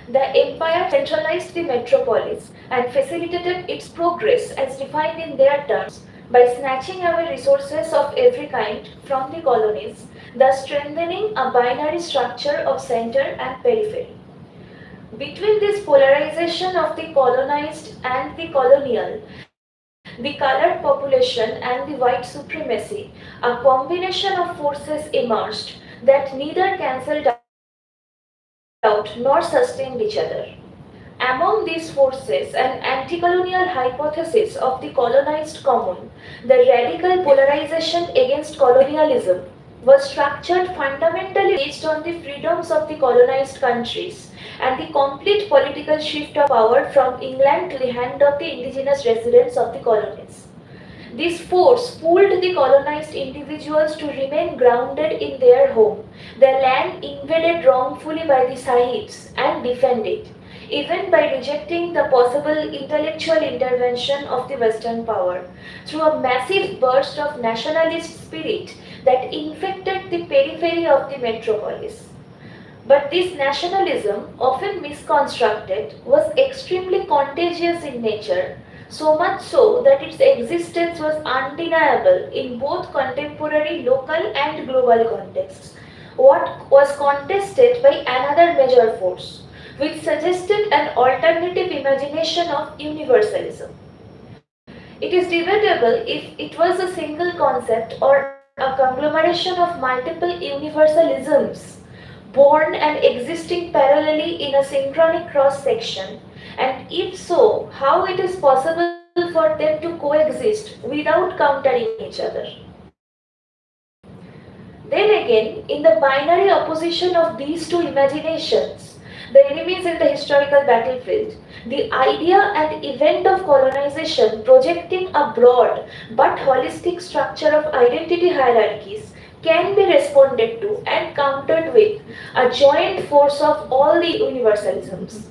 The empire centralized the metropolis and facilitated its progress as defined in their terms by snatching away resources of every kind from the colonies, thus strengthening a binary structure of center and periphery. Between this polarization of the colonized and the colonial, the colored population and the white supremacy, a combination of forces emerged that neither cancelled out nor sustained each other. Among these forces, an anti-colonial hypothesis of the colonized commune, the radical polarization against colonialism, was structured fundamentally based on the freedoms of the colonized countries and the complete political shift of power from England to the hand of the indigenous residents of the colonies. This force pulled the colonized individuals to remain grounded in their home, their land invaded wrongfully by the Sahibs, and defend it, even by rejecting the possible intellectual intervention of the Western power, through a massive burst of nationalist spirit that infected the periphery of the metropolis. But this nationalism, often misconstructed, was extremely contagious in nature, so much so that its existence was undeniable in both contemporary local and global contexts. What was contested by another major force, which suggested an alternative imagination of universalism. It is debatable if it was a single concept or a conglomeration of multiple universalisms, born and existing parallelly in a synchronic cross-section, and if so, how it is possible for them to coexist without countering each other. Then again, in the binary opposition of these two imaginations, the enemies in the historical battlefield, the idea and event of colonization projecting a broad but holistic structure of identity hierarchies can be responded to and countered with a joint force of all the universalisms.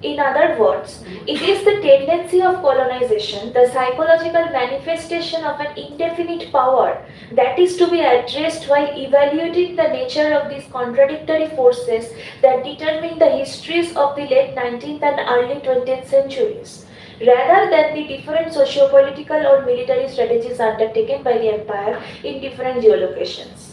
In other words, it is the tendency of colonization, the psychological manifestation of an indefinite power, that is to be addressed while evaluating the nature of these contradictory forces that determine the histories of the late 19th and early 20th centuries, rather than the different socio-political or military strategies undertaken by the empire in different geolocations.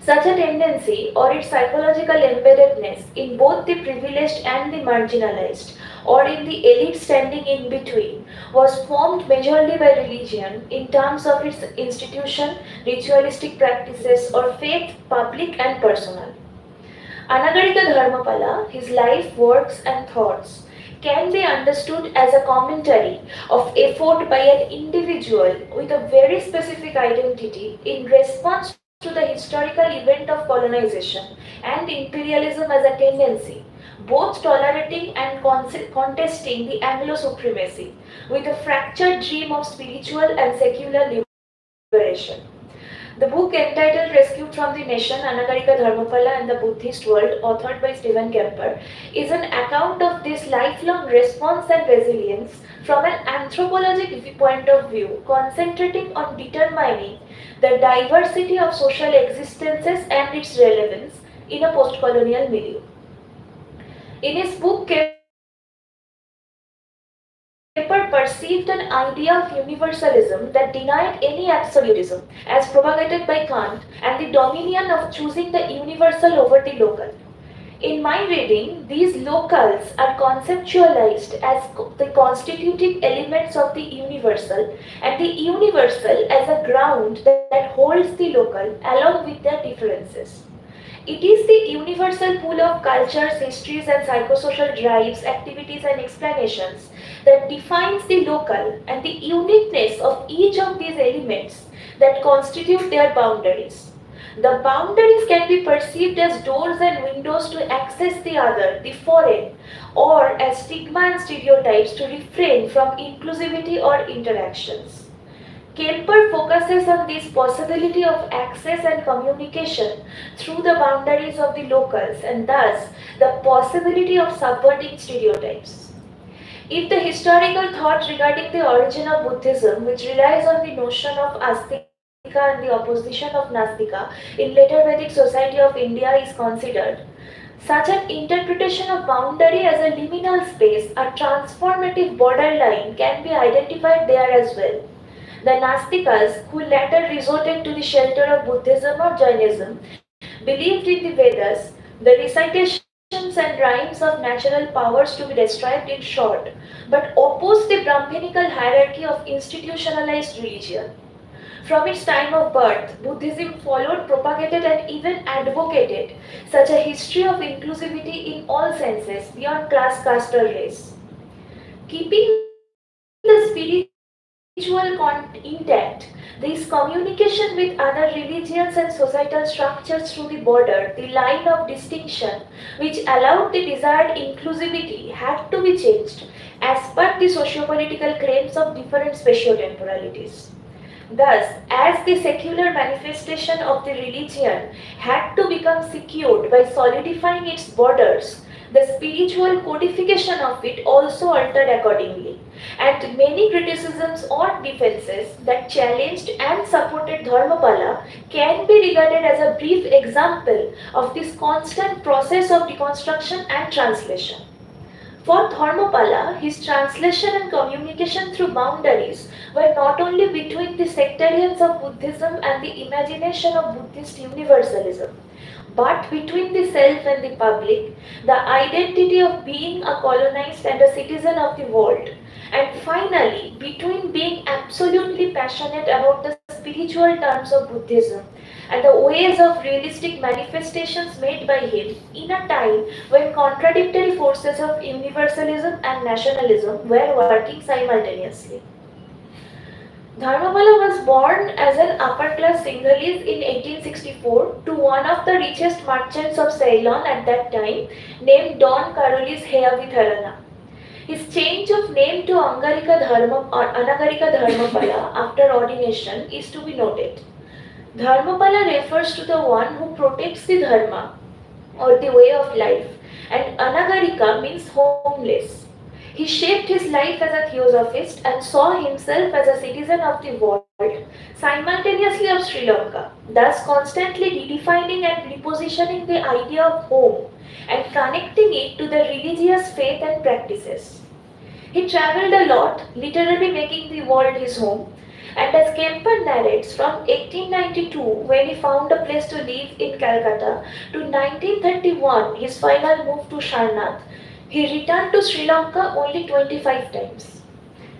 Such a tendency, or its psychological embeddedness in both the privileged and the marginalized, or in the elite standing in between, was formed majorly by religion in terms of its institution, ritualistic practices, or faith, public and personal. Anagarika Dharmapala, his life, works and thoughts, can be understood as a commentary of effort by an individual with a very specific identity in response to the historical event of colonization and imperialism as a tendency, both tolerating and contesting the Anglo supremacy, with a fractured dream of spiritual and secular liberation. The book entitled Rescued from the Nation, Anagarika Dharmapala and the Buddhist World, authored by Stephen Kemper, is an account of this lifelong response and resilience from an anthropologic point of view, concentrating on determining the diversity of social existences and its relevance in a post-colonial milieu. In his book, Kemper perceived an idea of universalism that denied any absolutism, as propagated by Kant, and the dominion of choosing the universal over the local. In my reading, these locals are conceptualized as the constituting elements of the universal, and the universal as a ground that holds the local along with their differences. It is the universal pool of cultures, histories, and psychosocial drives, activities, and explanations that defines the local and the uniqueness of each of these elements that constitute their boundaries. The boundaries can be perceived as doors and windows to access the other, the foreign, or as stigma and stereotypes to refrain from inclusivity or interactions. Kemper focuses on this possibility of access and communication through the boundaries of the locals and thus the possibility of subverting stereotypes. If the historical thought regarding the origin of Buddhism, which relies on the notion of Astika and the opposition of Nastika in later Vedic society of India is considered, such an interpretation of boundary as a liminal space, a transformative borderline, can be identified there as well. The Nastikas, who later resorted to the shelter of Buddhism or Jainism, believed in the Vedas, the recitations and rhymes of natural powers to be described in short, but opposed the Brahminical hierarchy of institutionalized religion. From its time of birth, Buddhism followed, propagated, and even advocated such a history of inclusivity in all senses beyond class, caste, or race. Keeping the spiritual intact, this communication with other religions and societal structures through the border, the line of distinction which allowed the desired inclusivity, had to be changed as per the socio-political claims of different spatio-temporalities. Thus, as the secular manifestation of the religion had to become secured by solidifying its borders, the spiritual codification of it also altered accordingly, and many criticisms or defenses that challenged and supported Dharmapala can be regarded as a brief example of this constant process of deconstruction and translation. For Dharmapala, his translation and communication through boundaries were not only between the sectarians of Buddhism and the imagination of Buddhist universalism, but between the self and the public, the identity of being a colonized and a citizen of the world, and finally, between being absolutely passionate about the spiritual terms of Buddhism and the ways of realistic manifestations made by him in a time when contradictory forces of universalism and nationalism were working simultaneously. Dharmapala was born as an upper-class Sinhalese in 1864 to one of the richest merchants of Ceylon at that time, named Don Karolis Heyavitharana. His change of name to Anagarika Dharmapala after ordination is to be noted. Dharmapala refers to the one who protects the dharma or the way of life, and Anagarika means homeless. He shaped his life as a theosophist and saw himself as a citizen of the world, simultaneously of Sri Lanka, thus constantly redefining and repositioning the idea of home and connecting it to the religious faith and practices. He travelled a lot, literally making the world his home, and as Kemper narrates, from 1892, when he found a place to live in Calcutta, to 1931, his final move to Sarnath, he returned to Sri Lanka only 25 times.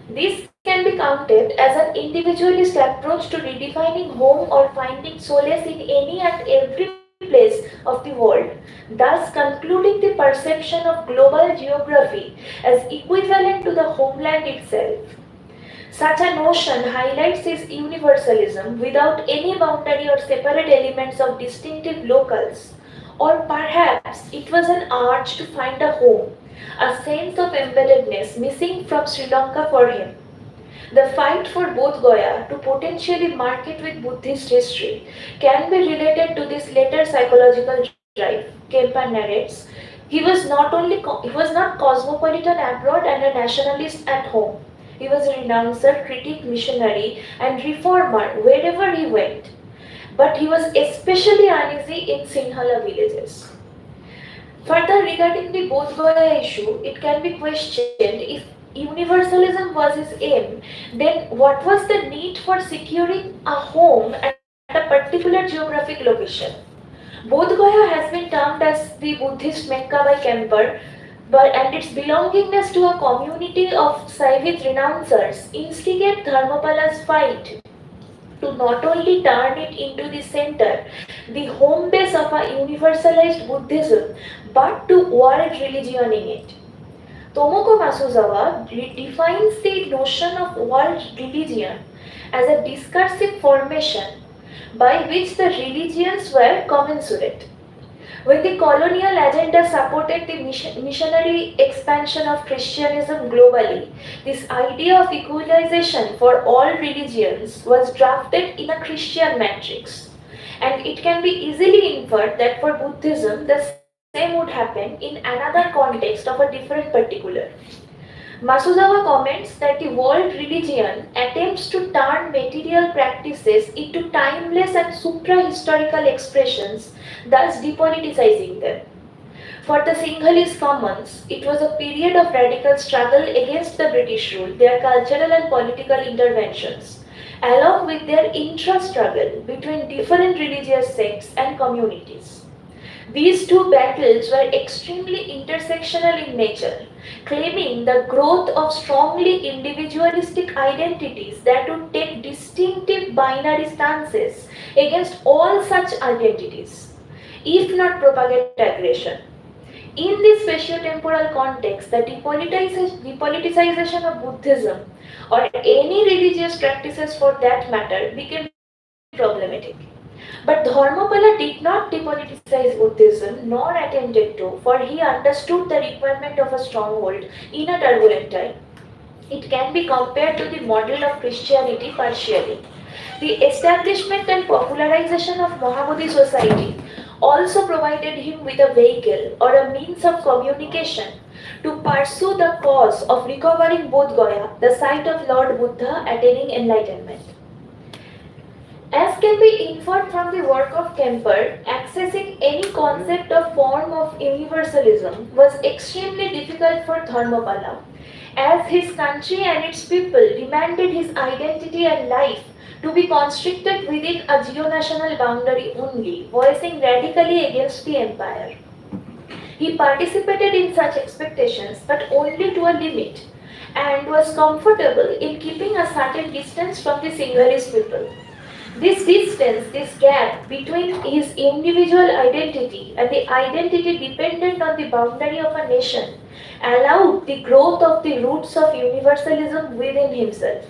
This can be counted as an individualist approach to redefining home or finding solace in any and every place of the world, thus concluding the perception of global geography as equivalent to the homeland itself. Such a notion highlights his universalism without any boundary or separate elements of distinctive locals. Or perhaps it was an urge to find a home, a sense of embeddedness missing from Sri Lanka for him. The fight for Bodh Gaya to potentially mark it with Buddhist history can be related to this later psychological drive. Kemper narrates, he was not cosmopolitan abroad and a nationalist at home. He was a renouncer, critic, missionary, and reformer wherever he went. But he was especially uneasy in Sinhala villages. Further, regarding the Bodh Gaya issue, it can be questioned if universalism was his aim, then what was the need for securing a home at a particular geographic location? Bodh Gaya has been termed as the Buddhist Mecca by Kemper, and its belongingness to a community of Saivit renouncers instigate Dharmapala's fight to not only turn it into the center, the home base of a universalized Buddhism, but to world religioning it. Tomoko Masuzawa defines the notion of world religion as a discursive formation by which the religions were commensurate. When the colonial agenda supported the missionary expansion of Christianism globally, this idea of equalization for all religions was drafted in a Christian matrix. And it can be easily inferred that for Buddhism, the same would happen in another context of a different particular. Masuzawa comments that the world religion attempts to turn material practices into timeless and supra-historical expressions, thus depoliticizing them. For the Sinhalese commons, it was a period of radical struggle against the British rule, their cultural and political interventions, along with their intra-struggle between different religious sects and communities. These two battles were extremely intersectional in nature, claiming the growth of strongly individualistic identities that would take distinctive binary stances against all such identities, if not propagate aggression. In this spatio-temporal context, the depoliticization of Buddhism or any religious practices for that matter became problematic. But Dharmapala did not depoliticize Buddhism nor attempted to, for he understood the requirement of a stronghold in a turbulent time. It can be compared to the model of Christianity partially. The establishment and popularization of Mahabodhi society also provided him with a vehicle or a means of communication to pursue the cause of recovering Bodh Gaya, the site of Lord Buddha attaining enlightenment. As can be inferred from the work of Kemper, accessing any concept or form of universalism was extremely difficult for Dharmapala, as his country and its people demanded his identity and life to be constricted within a geo-national boundary only, voicing radically against the empire. He participated in such expectations, but only to a limit, and was comfortable in keeping a certain distance from the Sinhalese people. This distance, this gap between his individual identity and the identity dependent on the boundary of a nation allowed the growth of the roots of universalism within himself.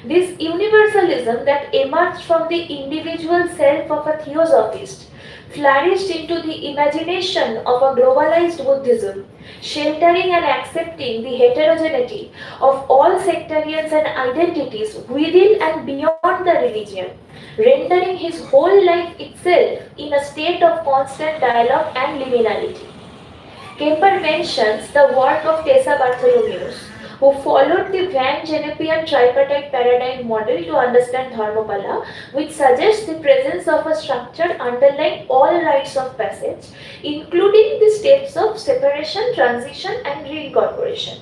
This universalism that emerged from the individual self of a theosophist flourished into the imagination of a globalized Buddhism, sheltering and accepting the heterogeneity of all sectarians and identities within and beyond the religion, rendering his whole life itself in a state of constant dialogue and liminality. Kemper mentions the work of Tessa Bartholomeus, who followed the Van Genepian tripartite paradigm model to understand Dharmapala, which suggests the presence of a structure underlying all rites of passage, including the steps of separation, transition, and reincorporation.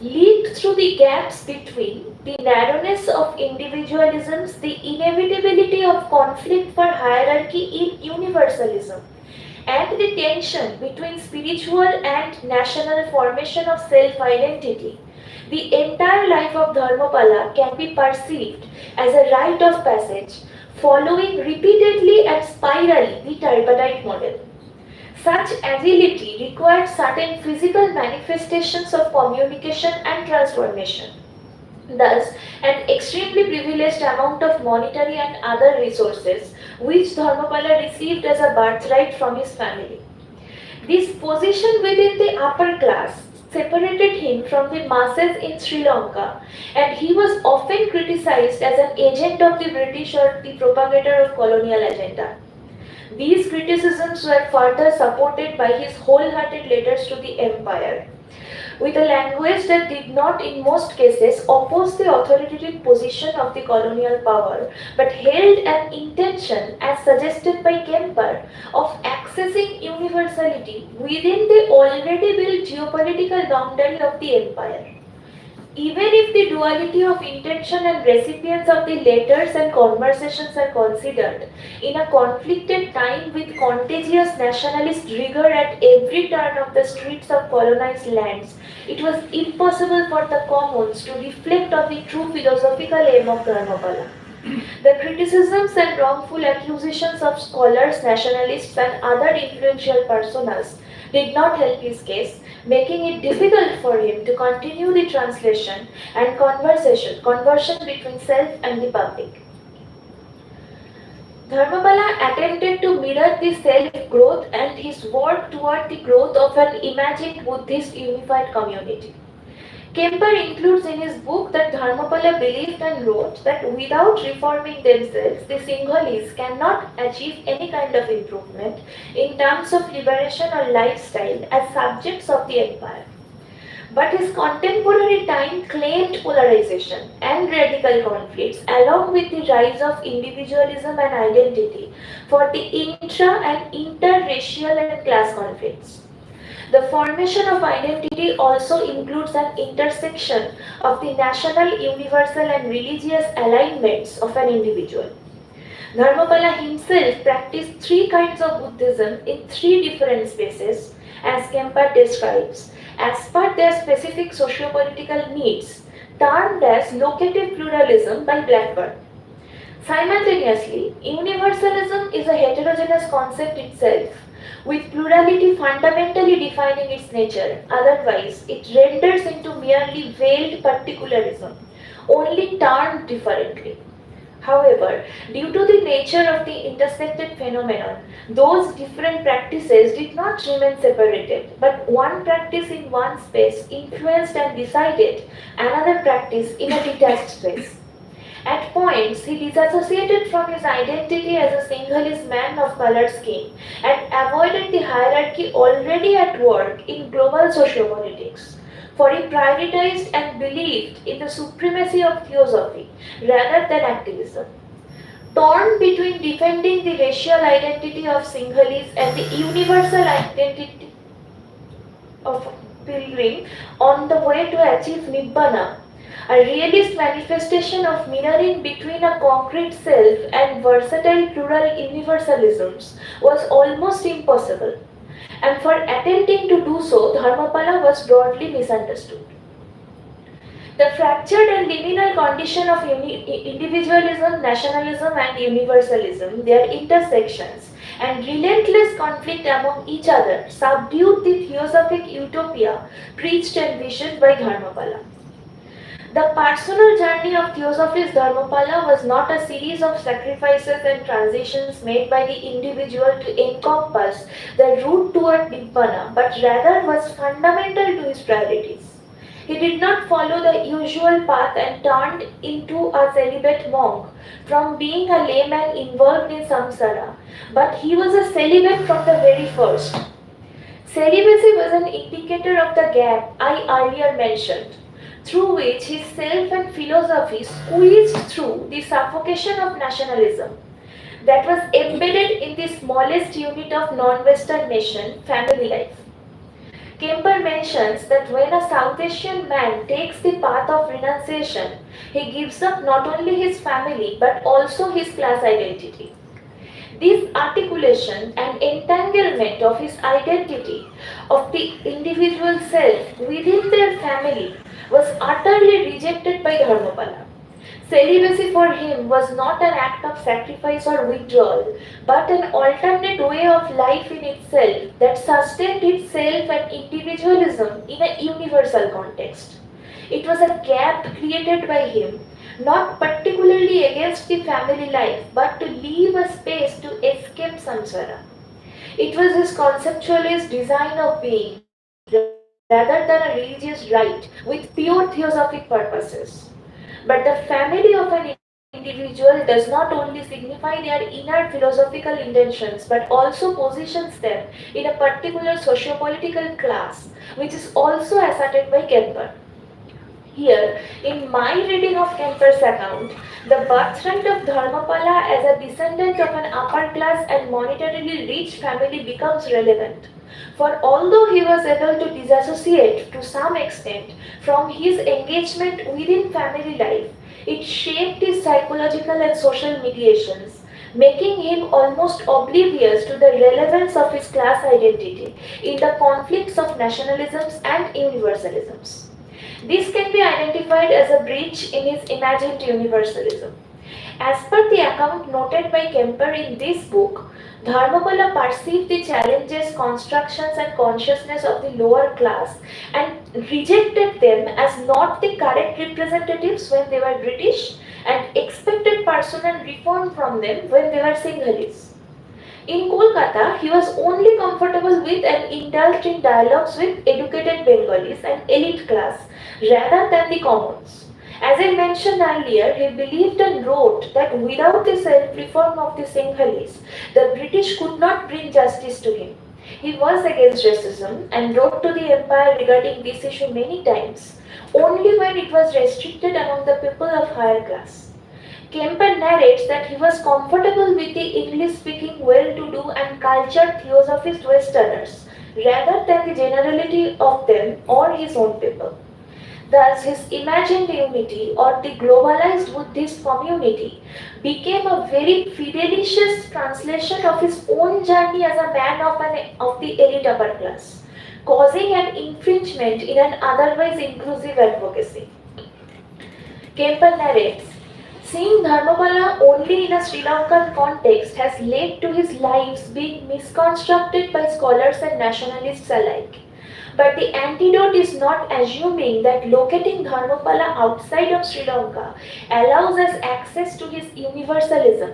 Leaked through the gaps between the narrowness of individualisms, the inevitability of conflict for hierarchy in universalism, and the tension between spiritual and national formation of self-identity, the entire life of Dharmapala can be perceived as a rite of passage, following repeatedly and spirally the tripartite model. Such agility required certain physical manifestations of communication and transformation. Thus, an extremely privileged amount of monetary and other resources which Dharmapala received as a birthright from his family. This position within the upper class separated him from the masses in Sri Lanka, and he was often criticized as an agent of the British or the propagator of colonial agenda. These criticisms were further supported by his wholehearted letters to the empire, with a language that did not in most cases oppose the authoritative position of the colonial power, but held an intention, as suggested by Kemper, of accessing universality within the already built geopolitical boundary of the empire. Even if the duality of intention and recipients of the letters and conversations are considered, in a conflicted time with contagious nationalist rigor at every turn of the streets of colonized lands, it was impossible for the commons to reflect on the true philosophical aim of Dharmapala. The criticisms and wrongful accusations of scholars, nationalists, and other influential personas did not help his case, making it difficult for him to continue the translation and conversion between self and the public. Dharmapala attempted to mirror the self-growth and his work toward the growth of an imagined Buddhist unified community. Kemper includes in his book that Dharmapala believed and wrote that without reforming themselves, the Sinhalese cannot achieve any kind of improvement in terms of liberation or lifestyle as subjects of the empire. But his contemporary time claimed polarization and radical conflicts along with the rise of individualism and identity for the intra and interracial and class conflicts. The formation of identity also includes an intersection of the national, universal, and religious alignments of an individual. Dharmapala himself practiced three kinds of Buddhism in three different spaces, as Kemper describes, as per their specific socio-political needs, termed as locative pluralism by Blackburn. Simultaneously, universalism is a heterogeneous concept itself, with plurality fundamentally defining its nature, otherwise it renders into merely veiled particularism, only termed differently. However, due to the nature of the intersected phenomenon, those different practices did not remain separated, but one practice in one space influenced and decided another practice in a detached space. At points, he disassociated from his identity as a Sinhalese man of colored skin and avoided the hierarchy already at work in global sociopolitics, for he prioritized and believed in the supremacy of theosophy rather than activism. Torn between defending the racial identity of Sinhalese and the universal identity of pilgrim on the way to achieve Nibbana, a realist manifestation of mirroring between a concrete self and versatile plural universalisms was almost impossible, and for attempting to do so, Dharmapala was broadly misunderstood. The fractured and liminal condition of individualism, nationalism, and universalism, their intersections, and relentless conflict among each other subdued the theosophic utopia preached and visioned by Dharmapala. The personal journey of Theosophist Dharmapala was not a series of sacrifices and transitions made by the individual to encompass the route toward Nibbana, but rather was fundamental to his priorities. He did not follow the usual path and turned into a celibate monk from being a layman involved in samsara, but he was a celibate from the very first. Celibacy was an indicator of the gap I earlier mentioned, through which his self and philosophy squeezed through the suffocation of nationalism that was embedded in the smallest unit of non-Western nation, family life. Kemper mentions that when a South Asian man takes the path of renunciation, he gives up not only his family but also his class identity. This articulation and entanglement of his identity of the individual self within their family was utterly rejected by Dharmapala. Celibacy for him was not an act of sacrifice or withdrawal, but an alternate way of life in itself that sustained itself and individualism in a universal context. It was a gap created by him, not particularly against the family life, but to leave a space to escape samsara. It was his conceptualist design of being, rather than a religious rite with pure theosophic purposes. But the family of an individual does not only signify their inner philosophical intentions but also positions them in a particular socio-political class, which is also asserted by Kemper. Here, in my reading of Kemper's account, the birthright of Dharmapala as a descendant of an upper class and monetarily rich family becomes relevant. For although he was able to disassociate to some extent from his engagement within family life, it shaped his psychological and social mediations, making him almost oblivious to the relevance of his class identity in the conflicts of nationalisms and universalisms. This can be identified as a breach in his imagined universalism. As per the account noted by Kemper in this book, Dharmapala perceived the challenges, constructions, and consciousness of the lower class and rejected them as not the correct representatives when they were British and expected personal reform from them when they were Singhalis. In Kolkata, he was only comfortable with and indulged in dialogues with educated Bengalis and elite class rather than the commons. As I mentioned earlier, he believed and wrote that without the self-reform of the Singhalis, the British could not bring justice to him. He was against racism and wrote to the empire regarding this issue many times, only when it was restricted among the people of higher class. Kemper narrates that he was comfortable with the English-speaking, well-to-do and cultured theosophist Westerners, rather than the generality of them or his own people. Thus, his imagined unity or the globalized Buddhist community became a very fidelicious translation of his own journey as a man of the elite upper class, causing an infringement in an otherwise inclusive advocacy. Kemper narrates, seeing Dharmapala only in a Sri Lankan context has led to his lives being misconstructed by scholars and nationalists alike. But the antidote is not assuming that locating Dharmapala outside of Sri Lanka allows us access to his universalism.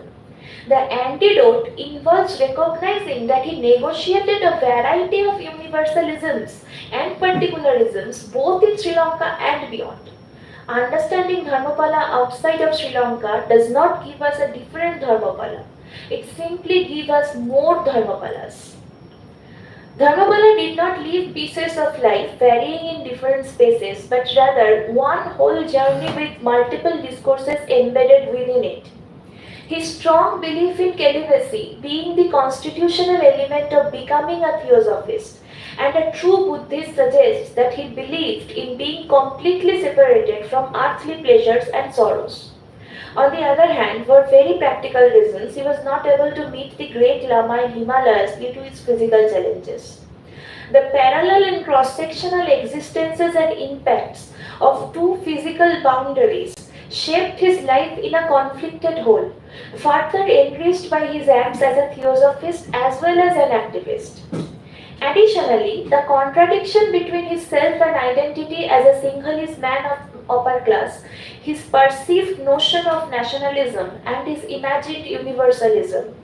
The antidote involves recognizing that he negotiated a variety of universalisms and particularisms both in Sri Lanka and beyond. Understanding Dharmapala outside of Sri Lanka does not give us a different Dharmapala. It simply gives us more Dharmapalas. Dharmapala did not live pieces of life varying in different spaces, but rather one whole journey with multiple discourses embedded within it. His strong belief in celibacy being the constitutional element of becoming a theosophist, and a true Buddhist suggests that he believed in being completely separated from earthly pleasures and sorrows. On the other hand, for very practical reasons, he was not able to meet the great Lama in Himalayas due to his physical challenges. The parallel and cross-sectional existences and impacts of two physical boundaries shaped his life in a conflicted whole, further enriched by his acts as a theosophist as well as an activist. Additionally, the contradiction between his self and identity as a Singhalese man of upper class, his perceived notion of nationalism and his imagined universalism,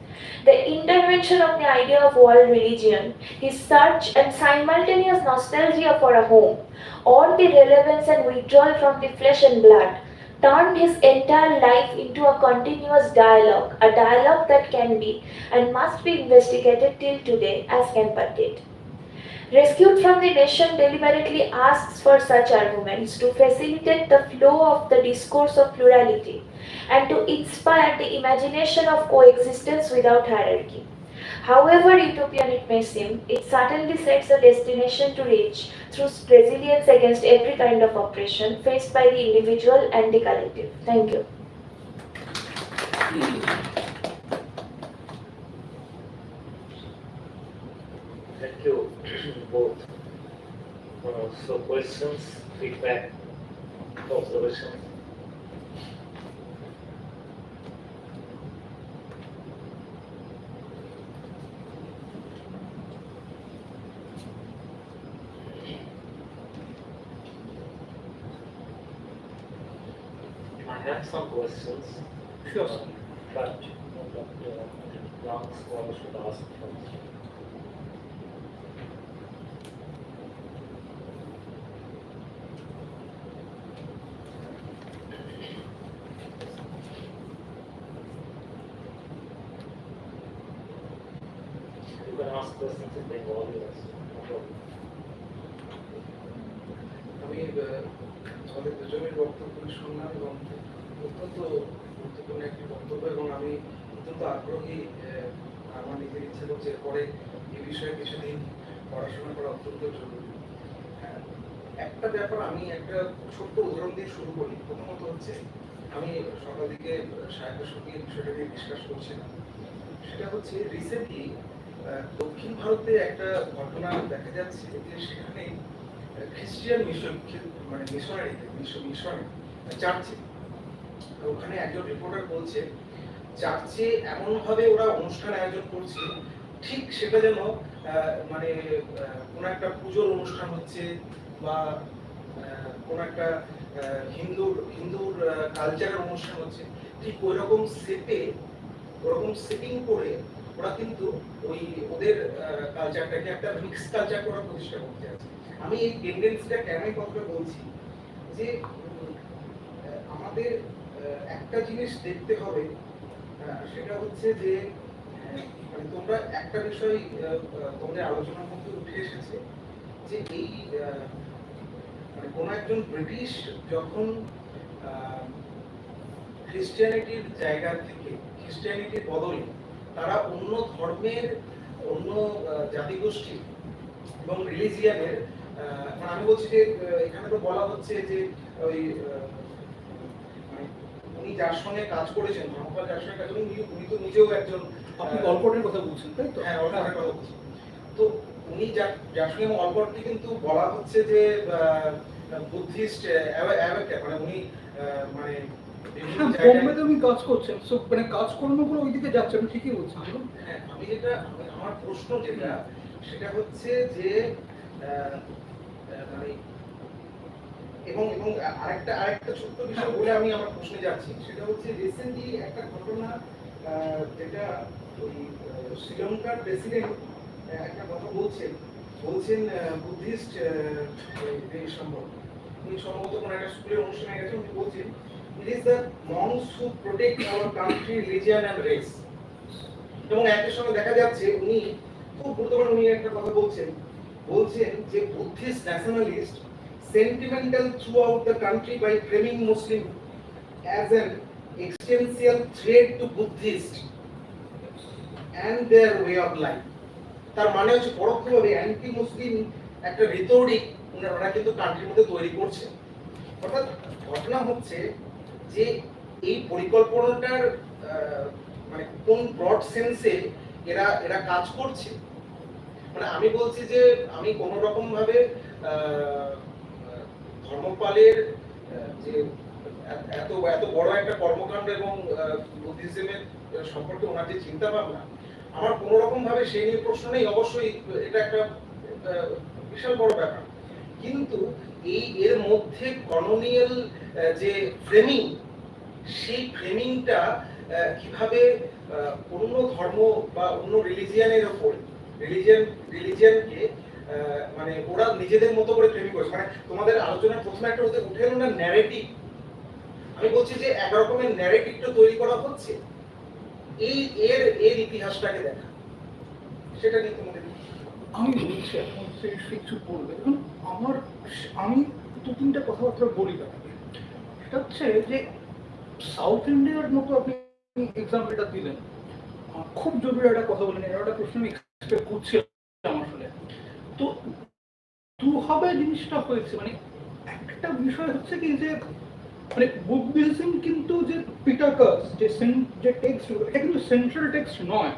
the intervention of the idea of world religion, his search and simultaneous nostalgia for a home, or the relevance and withdrawal from the flesh and blood, turned his entire life into a continuous dialogue, a dialogue that can be and must be investigated till today, as Kemper did. Rescued from the Nation deliberately asks for such arguments to facilitate the flow of the discourse of plurality and to inspire the imagination of coexistence without hierarchy. However utopian it may seem, it certainly sets a destination to reach through resilience against every kind of oppression faced by the individual and the collective. Thank you. Thank you both. So questions, feedback, observations? have some questions. Sure. But young scholars should ask first. You can ask questions in Bengali also. No problem. আমি আমাদের দুজনের বক্তব্য শুনলাম এবং অত্যন্ত গুরুত্বপূর্ণ একটি বক্তব্য এবং আমি অত্যন্ত আগ্রহী। আমার নিজের ইচ্ছে করছে এরপরে এই বিষয়ে কিছুদিন পড়াশোনা করা অত্যন্ত জরুরি। একটা ব্যাপার আমি একটা ছোট্ট উদাহরণ দিয়ে শুরু করি। প্রথমত হচ্ছে আমি সকাল দিকে সাহেবের সঙ্গে বিষয়টা নিয়ে ডিসকাস করছিলাম। সেটা হচ্ছে রিসেন্টলি দক্ষিণ ভারতে একটা ঘটনা দেখা যাচ্ছে যে সেখানে খ্রিস্টিয়ান মিশন মানে মিশনে চার্চে ওখানে একজন রিপোর্টার বলছে চার্চে এমন ভাবে ওরা অনুষ্ঠান আয়োজন করছে ঠিক সেটা যেন মানে কোন একটা পুজোর অনুষ্ঠান হচ্ছে বা কোন একটা হিন্দুর কালচারের অনুষ্ঠান হচ্ছে, ঠিক ওইরকম সেটিং করে ওরা কিন্তু ওদের কালচারটাকে একটা মিক্স কালচার করার প্রতিষ্ঠা করতে আছে। আমি এই টেন্ডেন্সিটা কেন কথাটা বলছি যে আমাদের একটা জিনিস দেখতে হবে, সেটা হচ্ছে যে মানে তোমরা একটা বিষয় তোমাদের আলোচনার মধ্যে উঠে এসেছে যে এই মানে কোন একজন ব্রিটিশ যখন খ্রিস্টিয়ানিটির জায়গা থেকে খ্রিস্টিয়ানিটির বদলে তারা অন্য ধর্মের অন্য জাতিগোষ্ঠী এবং রিলিজিয়ানের আমি বলছি যে এখানে তো বলা হচ্ছে যে ওই উনি যার সঙ্গে কাজ করেছেন ধর্মপাল যার সঙ্গে কাজ করেন উনি তো নিজেও একজন, আপনি অল্পটের কথা বলছেন তাই তো? হ্যাঁ অল্পটের কথা বলছি। তো উনি যার সঙ্গে অল্পটকে কিন্তু বলা হচ্ছে যে বুদ্ধিস্ট মানে উনি মানে বোম্বেতে উনি কাজ করছেন, সো মানে কাজ করানো করে ওইদিকে যাচ্ছে, আমি ঠিকই বলছি। হ্যাঁ আমি যেটা আমার প্রশ্ন যেটা সেটা হচ্ছে যে মানে এবং আরেকটা ছোট্ট বিষয় বলে আমি আমার প্রশ্নে যাচ্ছি, সেটা হচ্ছে রিসেন্টলি একটা ঘটনা যেটা ওই শ্রীলঙ্কার প্রেসিডেন্ট একটা কথা বলছেন বুদ্ধিস্ট উনি সম্ভবত কোনো একটা স্কুলের অনুষ্ঠানে গেছেন, উনি বলছেন it is the monks who protect our country, religion and race। এবং একই সঙ্গে দেখা যাচ্ছে উনি খুব গুরুত্বপূর্ণ উনি একটা কথা বলছেন যে Buddhist nationalist sentimental throughout the country by framing Muslim as an existential threat to Buddhists and their way of life। তার মানে হচ্ছে পরোক্ষভাবে অ্যান্টি মুসলিম একটা রিটোরিক ওনারা কিন্তু কান্ট্রির মধ্যে তৈরি করছে। অর্থাৎ ঘটনা হচ্ছে যে এই পরিকল্পনাটার মানে কোন ব্রড সেন্সে এরা কাজ করছে। মানে আমি বলছি যে আমি কোনো রকম ভাবে ধর্মপালের যে এত বড় একটা কর্মকাণ্ড এবং বুদ্ধিজমের সম্পর্কে ওনার যে চিন্তা ভাবনা, আমার কোনো রকম ভাবে সেই নিয়ে প্রশ্ন নেই। অবশ্যই এটা একটা বিশাল বড় ব্যাপার, কিন্তু এর মধ্যে কলোনিয়াল যে ফ্রেমিং, সেই ফ্রেমিংটা কিভাবে অন্য ধর্ম বা অন্য রিলিজিয়ানের উপর রিলিজিয়ানকে মানে ওরা নিজেদের মতো করে ফ্রেমিং করেছে। মানে তোমাদের আলোচনার প্রথমে একটা উঠে এলো না ন্যারেটিভ, আমি বলছি যে এক রকমের ন্যারেটিভটা তৈরি করা হচ্ছে এর ইতিহাসটাকে দেখা, সেটা নিয়ে তোমাদের আমি বলছি এখন কিছু বলবে। এখন আমি দু তিনটা কথাবার্তা বলি না, সেটা হচ্ছে যে সাউথ ইন্ডিয়ার মতো আপনি এক্সাম্পলটা দিলেন, খুব জরুরি একটা কথা বলেন, একটা প্রশ্ন আমি এক্সপেক্ট করছিলাম আসলে। তো দুভাবে জিনিসটা হয়েছে, মানে একটা বিষয় হচ্ছে কি যে মানে বুদ্ধিজম কিন্তু যে পিটাকাস যে টেক্সট, এটা কিন্তু সেন্ট্রাল টেক্সট নয়।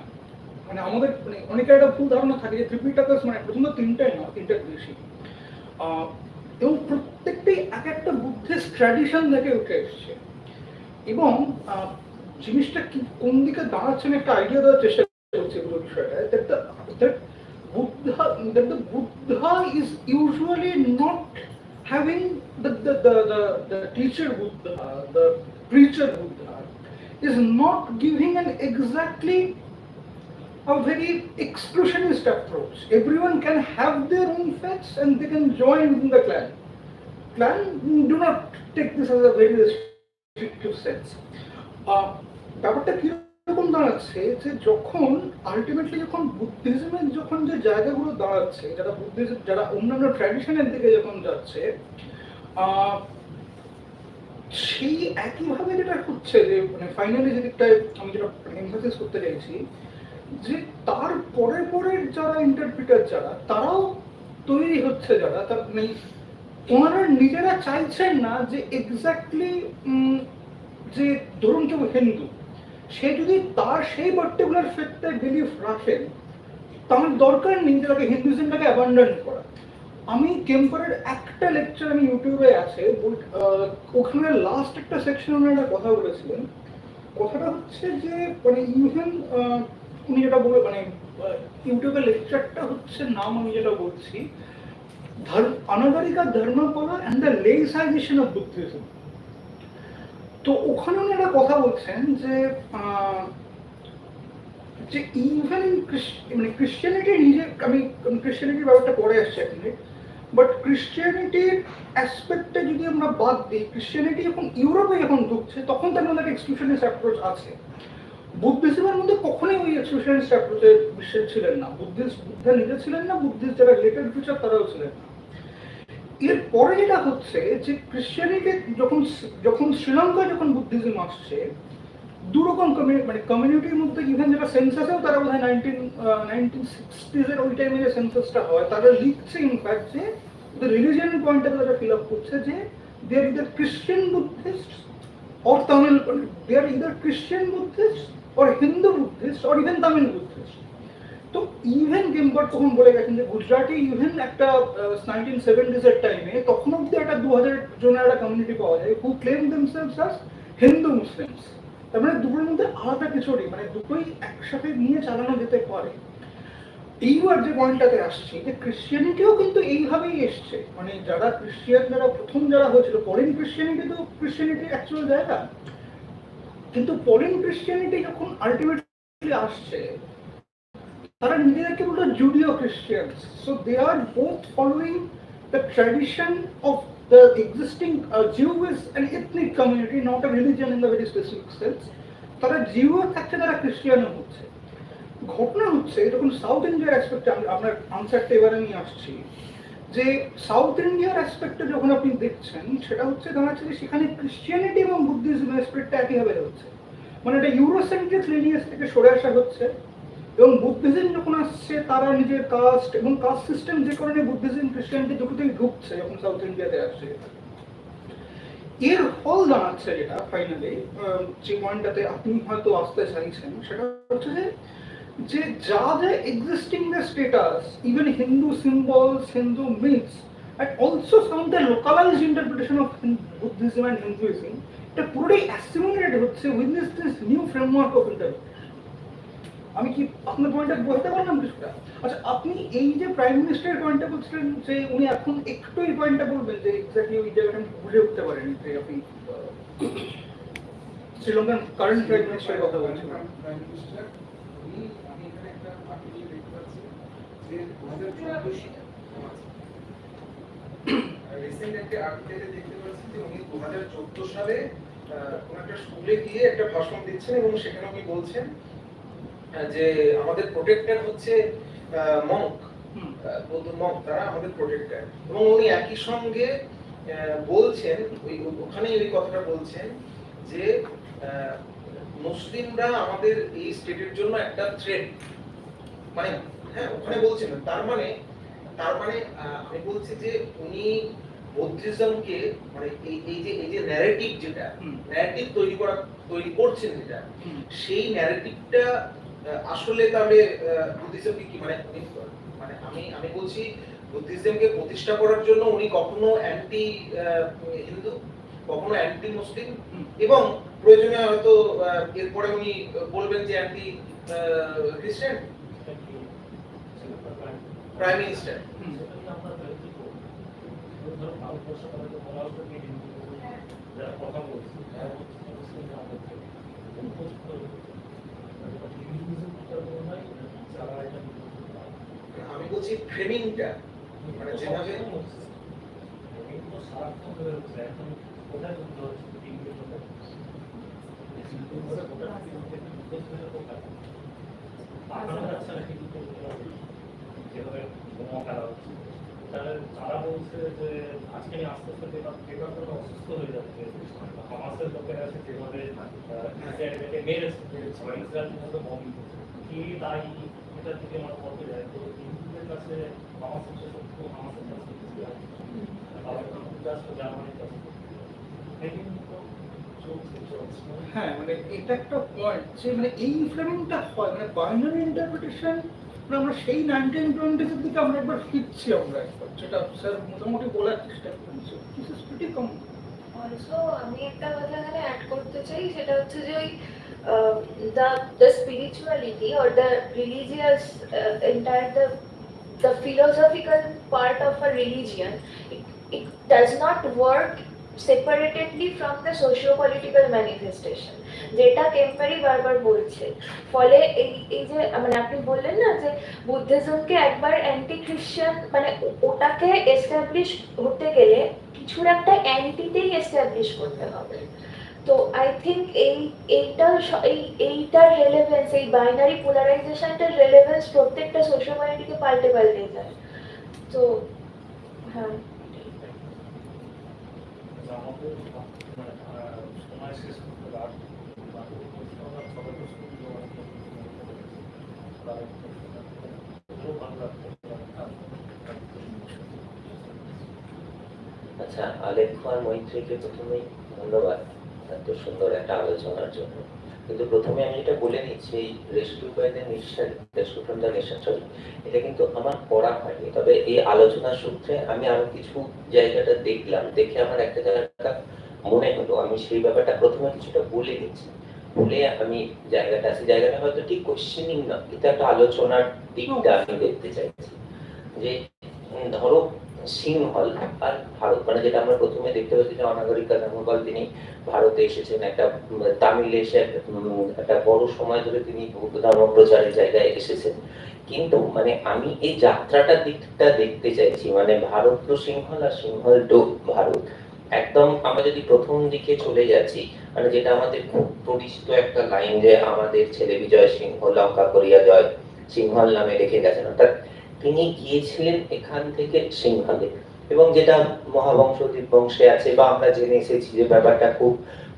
মানে আমাদের মানে অনেকের একটা ভুল ধারণা থাকে যে ত্রিপিটাকাস মানে প্রথমত তিনটাই না, তিনটার বেশি, এবং প্রত্যেকটাই এক একটা বুদ্ধিস্ট ট্র্যাডিশন থেকে উঠে এসছে। এবং জিনিসটা কি কোন দিকে দাঁড়াচ্ছে আমি একটা আইডিয়া দেওয়ার চেষ্টা করছি পুরো বিষয়টা। that the Buddha is usually not having the teacher Buddha, the preacher Buddha is not giving an exactly a very exclusionist approach. Everyone can have their own faiths and they can join within the clan. Clan do not take this as a very restrictive sense. ব্যাপারটা কিরকম দাঁড়াচ্ছে যে যখন ultimately যখন বুদ্ধিজমের যখন যে জায়গাগুলো দাঁড়াচ্ছে যারা বুদ্ধিজম যারা অন্যান্য ট্র্যাডিশনের দিকে যখন যাচ্ছে সেই একইভাবে যেটা হচ্ছে যে মানে ফাইনালি যে দিকটায় আমি যেটা এমফাসিস করতে চাইছি যে তার পরের পরের যারা ইন্টারপ্রিটার যারা তারাও তৈরি হচ্ছে যারা তার মানে ওনারা নিজেরা চাইছেন না যে এক্স্যাক্টলি যে ধরুন কেউ হিন্দু সে যদি তার সেই পার্টিকুলার ফেথে বিলিফ রাখেন তার দরকার নেই যে তাকে হিন্দুইজমটাকে অ্যাবান্ডন করা। আমি কেম্পারের একটা লেকচার আমি ইউটিউবে আছে ওখানে লাস্ট একটা সেকশন উনি একটা কথা বলেছিলেন। কথাটা হচ্ছে যে মানে ইভেন উনি যেটা বলে মানে ইউটিউবের লেকচারটা হচ্ছে নাম আমি যেটা বলছি অনাগরিকা ধর্মপালা অ্যান্ড দ্য লেইসাইজেশন অফ বুদ্ধিজম। তো ওখানে উনি একটা কথা বলছেন যে যে ইভেন মানে ক্রিশ্চিয়ানিটি নিজে আমি ক্রিশ্চিয়ানিটির ব্যাপারটা পরে আসছি এক মিনিট বাট ক্রিশ্চিয়ানিটির অ্যাসপেক্টে যদি আমরা বাদ দিই ক্রিশ্চিয়ানিটি যখন ইউরোপে যখন ঢুকছে তখন তার মধ্যে একটা এক্সক্লুশনিস্ট অ্যাপ্রোচ আছে। বুদ্ধিজমের মধ্যে কখনোই ওই এক্সক্লুশনিস্ট অ্যাপ্রোচের বিশ্বাস ছিলেন না। বুদ্ধা নিজে ছিলেন না, বুদ্ধিস্ট যারা রিলেটেড ফিচার তারাও ছিলেন না। এরপরে যেটা হচ্ছে যে ক্রিশ্চিয়ানিটি যখন শ্রীলঙ্কায় যখন বুদ্ধিজম আসছে দুরকম মানে কমিউনিটির মধ্যে ইভেন যেটা সেন্সাসেও তারা বোধ হয় 1960s ওই টাইমে যে সেন্সাসটা হয় তারা লিখছে ইনফ্যাক্ট যে রিলিজিয়ান পয়েন্টে তারা ফিল আপ করছে যে they are either Christian Buddhist or Tamil they are either Christian Buddhist or Hindu Buddhist or even Tamil Buddhist. তো ইভেন গেম্বার তখন বলে গেছেন যে গুজরাটে ইভেন একটা 1970s এর টাইমে তখন অব্দি একটা 2000 জনের একটা কমিউনিটি পাওয়া যায় who claim themselves as Hindu Muslims. তার মানে দুটোর মধ্যে আলাদা কিছু নেই, মানে দুটোই একসাথে নিয়ে চালানো যেতে পারে। এইবার যে পয়েন্টটাতে আসছি যে ক্রিশ্চিয়ানিটিও কিন্তু এইভাবেই এসছে, মানে যারা ক্রিশ্চিয়ান যারা প্রথম যারা হয়েছিল পলিন ক্রিশ্চিয়ানিটি তো ক্রিশ্চিয়ানিটি অ্যাকচুয়াল জায়গা, কিন্তু পলিন ক্রিশ্চিয়ানিটি যখন আলটিমেটলি আসছে তারা নিজেদেরকে বলতো Judeo Christians. So they are both following the tradition of the existing Jewish and ethnic community, not a religion in the very specific sense. তারা জিও থাকছে তারা খ্রিস্টানও হচ্ছে। ঘটনা হচ্ছে যখন সাউথ ইন্ডিয়ার অ্যাসপেক্টে আপনার আনসারটা এবার আমি আসছি যে সাউথ ইন্ডিয়ার অ্যাসপেক্টে যখন আপনি দেখছেন সেটা হচ্ছে দাঁড়াচ্ছে যে সেখানে ক্রিশ্চিয়ানিটি এবং বুদ্ধিজম অ্যাসপেক্টটা একইভাবে হচ্ছে, মানে এটা ইউরোসেন্ট্রিক লিনিয়েজ থেকে সরে আসা হচ্ছে এবং বুদ্ধিজম যখন আসছে তারা নিজের কাস্ট এবং কাস্ট সিস্টেম যে কারণে বুদ্ধিজম ক্রিশ্চিয়ানিটি দুটোতেই ঢুকছে যখন সাউথ ইন্ডিয়াতে আসছে। এর ফল দাঁড়াচ্ছে যেটা ফাইনালি যে পয়েন্টটাতে আপনি হয়তো আসতে চাইছেন সেটা হচ্ছে যে যা যা existing the status even Hindu symbols Hindu myths and also some of the localized interpretation of Buddhism and Hinduism এটা পুরোটাই অ্যাসিমিলেটেড হচ্ছে with this new framework of interpretation. আমি কি আপনার পয়েন্টটা বলতে পারলাম কিছুটা? আচ্ছা, আপনি এই যে প্রাইম মিনিস্টারের পয়েন্টটা বলছিলেন যে উনি এখন একটু এই পয়েন্টটা বলবেন যে এক্স্যাক্টলি ওই জায়গাটা আমি বুঝে উঠতে পারিনি যে আপনি শ্রীলঙ্কার কারেন্ট প্রাইম মিনিস্টারের কথা বলছেন। প্রাইম মিনিস্টার আমি এখানে একটা আর্টিকেল দেখতে পাচ্ছি যে 2014 রিসেন্ট একটা আর্টিকেলে দেখতে পাচ্ছি যে উনি 2014 সালে কোন একটা স্কুলে গিয়ে একটা ভাষণ দিচ্ছেন এবং সেখানে উনি বলছেন যে আমাদের প্রোটেক্টর হচ্ছে মঙ্ক, বৌদ্ধ মঙ্ক, তারা আমাদের প্রোটেক্টর। এবং উনি একই সঙ্গে বলছেন ওখানেই ওই কথাটা বলছেন যে মুসলিমরা আমাদের এই স্টেটের জন্য একটা থ্রেট, মানে হ্যাঁ ওখানে বলছেন। তার মানে আমি বলছি যে উনি বুদ্ধিজমকে মানে এই যে ন্যারেটিভ যেটা ন্যারেটিভ তৈরি করছেন যেটা সেই ন্যারেটিভটা আসলে তাহলে বুদ্ধিজমকে কি মানে আমি বলছি বুদ্ধিজমকে প্রতিষ্ঠা করার জন্য উনি কখনো অ্যান্টি হিন্দু কখনো অ্যান্টি মুসলিম এবং প্রয়োজনে হয়তো এরপরে উনি বলবেন যে অ্যান্টি খ্রিস্টান প্রাইম মিনিস্টার। ভারতবর্ষ কথা বলছি আমি বলছি ফ্রেমিংটা, মানে যেভাবে তারা বলছে যে আজকে আস্তে আস্তে পেপারটা অসুস্থ হয়ে যাচ্ছে, হামাসের লোকেরা আছে যেভাবে ইসরায়েলকে মেরেছে বা ইসরায়েলের মধ্যে বমি কি তাই এটার দিকে আমার পথে যায়। তো হিন্দুদের কাছে হামাস হচ্ছে সত্য, হামাসের কাছে জার্মানির কাছে হ্যাঁ, মানে এটা একটা পয়েন্ট যে মানে এই ফ্রেমিংটা হয়, মানে বাইনারি ইন্টারপ্রিটেশন, আমরা সেই 1920s এর দিকে আমরা একবার ফিরছি, আমরা একবার যেটা স্যার মোটামুটি বলার চেষ্টা করছি। This is pretty common. Also আমি একটা কথা এখানে অ্যাড করতে চাই, সেটা হচ্ছে যে ওই the spirituality or the religious entire the philosophical part of a religion, it does not work separately from the socio-political manifestation, যেটা কেম্পারি বারবার বলছে। ফলে এই যে মানে আপনি বললেন না যে বুদ্ধিজমকে একবার অ্যান্টি খ্রিশ্চান, মানে ওটাকে এস্টাবলিশ হতে গেলে কিছুর একটা অ্যান্টিতেই এস্টাবলিশ করতে হবে। তো আই থিঙ্ক এইটার রেলেভেন্স, এই বাইনারি পোলারাইজেশনটার রেলেভেন্স প্রত্যেকটা সোশ্যাল পলিটিকে পাল্টে পাল্টে যায়। তো হ্যাঁ, সময় শেষ করতে পারবো আচ্ছা, আলেখ্য আর মৈত্রীকে প্রথমেই ধন্যবাদ এত সুন্দর একটা আলোচনার জন্য। কিন্তু প্রথমে আমি যেটা বলে নিচ্ছি, এই rescue by the nation, rescue from the nation, sorry, এটা কিন্তু আমার পড়া হয়নি। তবে এই আলোচনার সূত্রে আমি আরো কিছু জায়গাটা দেখলাম, দেখে আমার একটা জায়গাটা মনে হলো, আমি সেই ব্যাপারটা প্রথমে কিছুটা বলে নিচ্ছি, বলে আমি জায়গাটা আছে, জায়গাটা হয়তো ঠিক কোশ্চেনিং না, কিন্তু একটা আলোচনার দিকটা আমি দেখতে চাইছি। যে ধরো সিংহল আর ভারত, মানে যেটা আমরা প্রথমে দেখতে পাচ্ছি যে অনাগরিকা ধর্মপাল তিনি ভারতে এসেছেন, একটা তামিল এসে একটা বড় সময় ধরে তিনি বৌদ্ধ ধর্ম প্রচারের জায়গায় এসেছেন। কিন্তু মানে আমি এই যাত্রাটার দিকটা দেখতে চাইছি, মানে ভারত টু সিংহল আর সিংহল টু ভারত। একদম আমরা যদি প্রথম দিকে চলে যাচ্ছি, মানে যেটা আমাদের খুব পরিচিত একটা লাইন, যে আমাদের ছেলে বিজয় সিংহ লঙ্কা করিয়া জয় সিংহল নামে রেখে গেছেন, অর্থাৎ তিনি গিয়েছিলেন এখান থেকে সিংহলে। এবং যেটা মহাবংশ দ্বীপবংশে আছে, বা আমরা জেনে এসেছি যে ব্যাপারটা খুব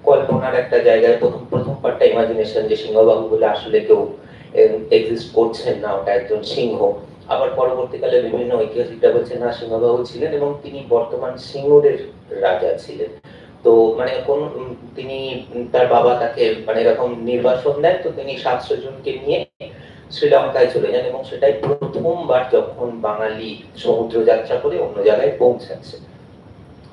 কল্পনার একটা জায়গায়, প্রথম পার্টটা ইমাজিনেশন, যে সিংহবাবু বলে আসলে কেউ এক্সিস্ট করছেন না, ওটা একজন সিংহ। আবার পরবর্তীকালে বিভিন্ন ঐতিহাসিকরা বলছেন না, সিংহবাবু ছিলেন এবং তিনি বর্তমান সিঙ্গুরের রাজা ছিলেন। তো মানে কোন তিনি তার বাবা তাকে মানে এরকম নির্বাসন দেন, তো তিনি 700 জনকে নিয়ে শ্রীলঙ্কায় চলে যান, এবং সেটাই প্রথমবার যখন বাঙালি সমুদ্র যাত্রা করে অন্য জায়গায় পৌঁছাচ্ছে।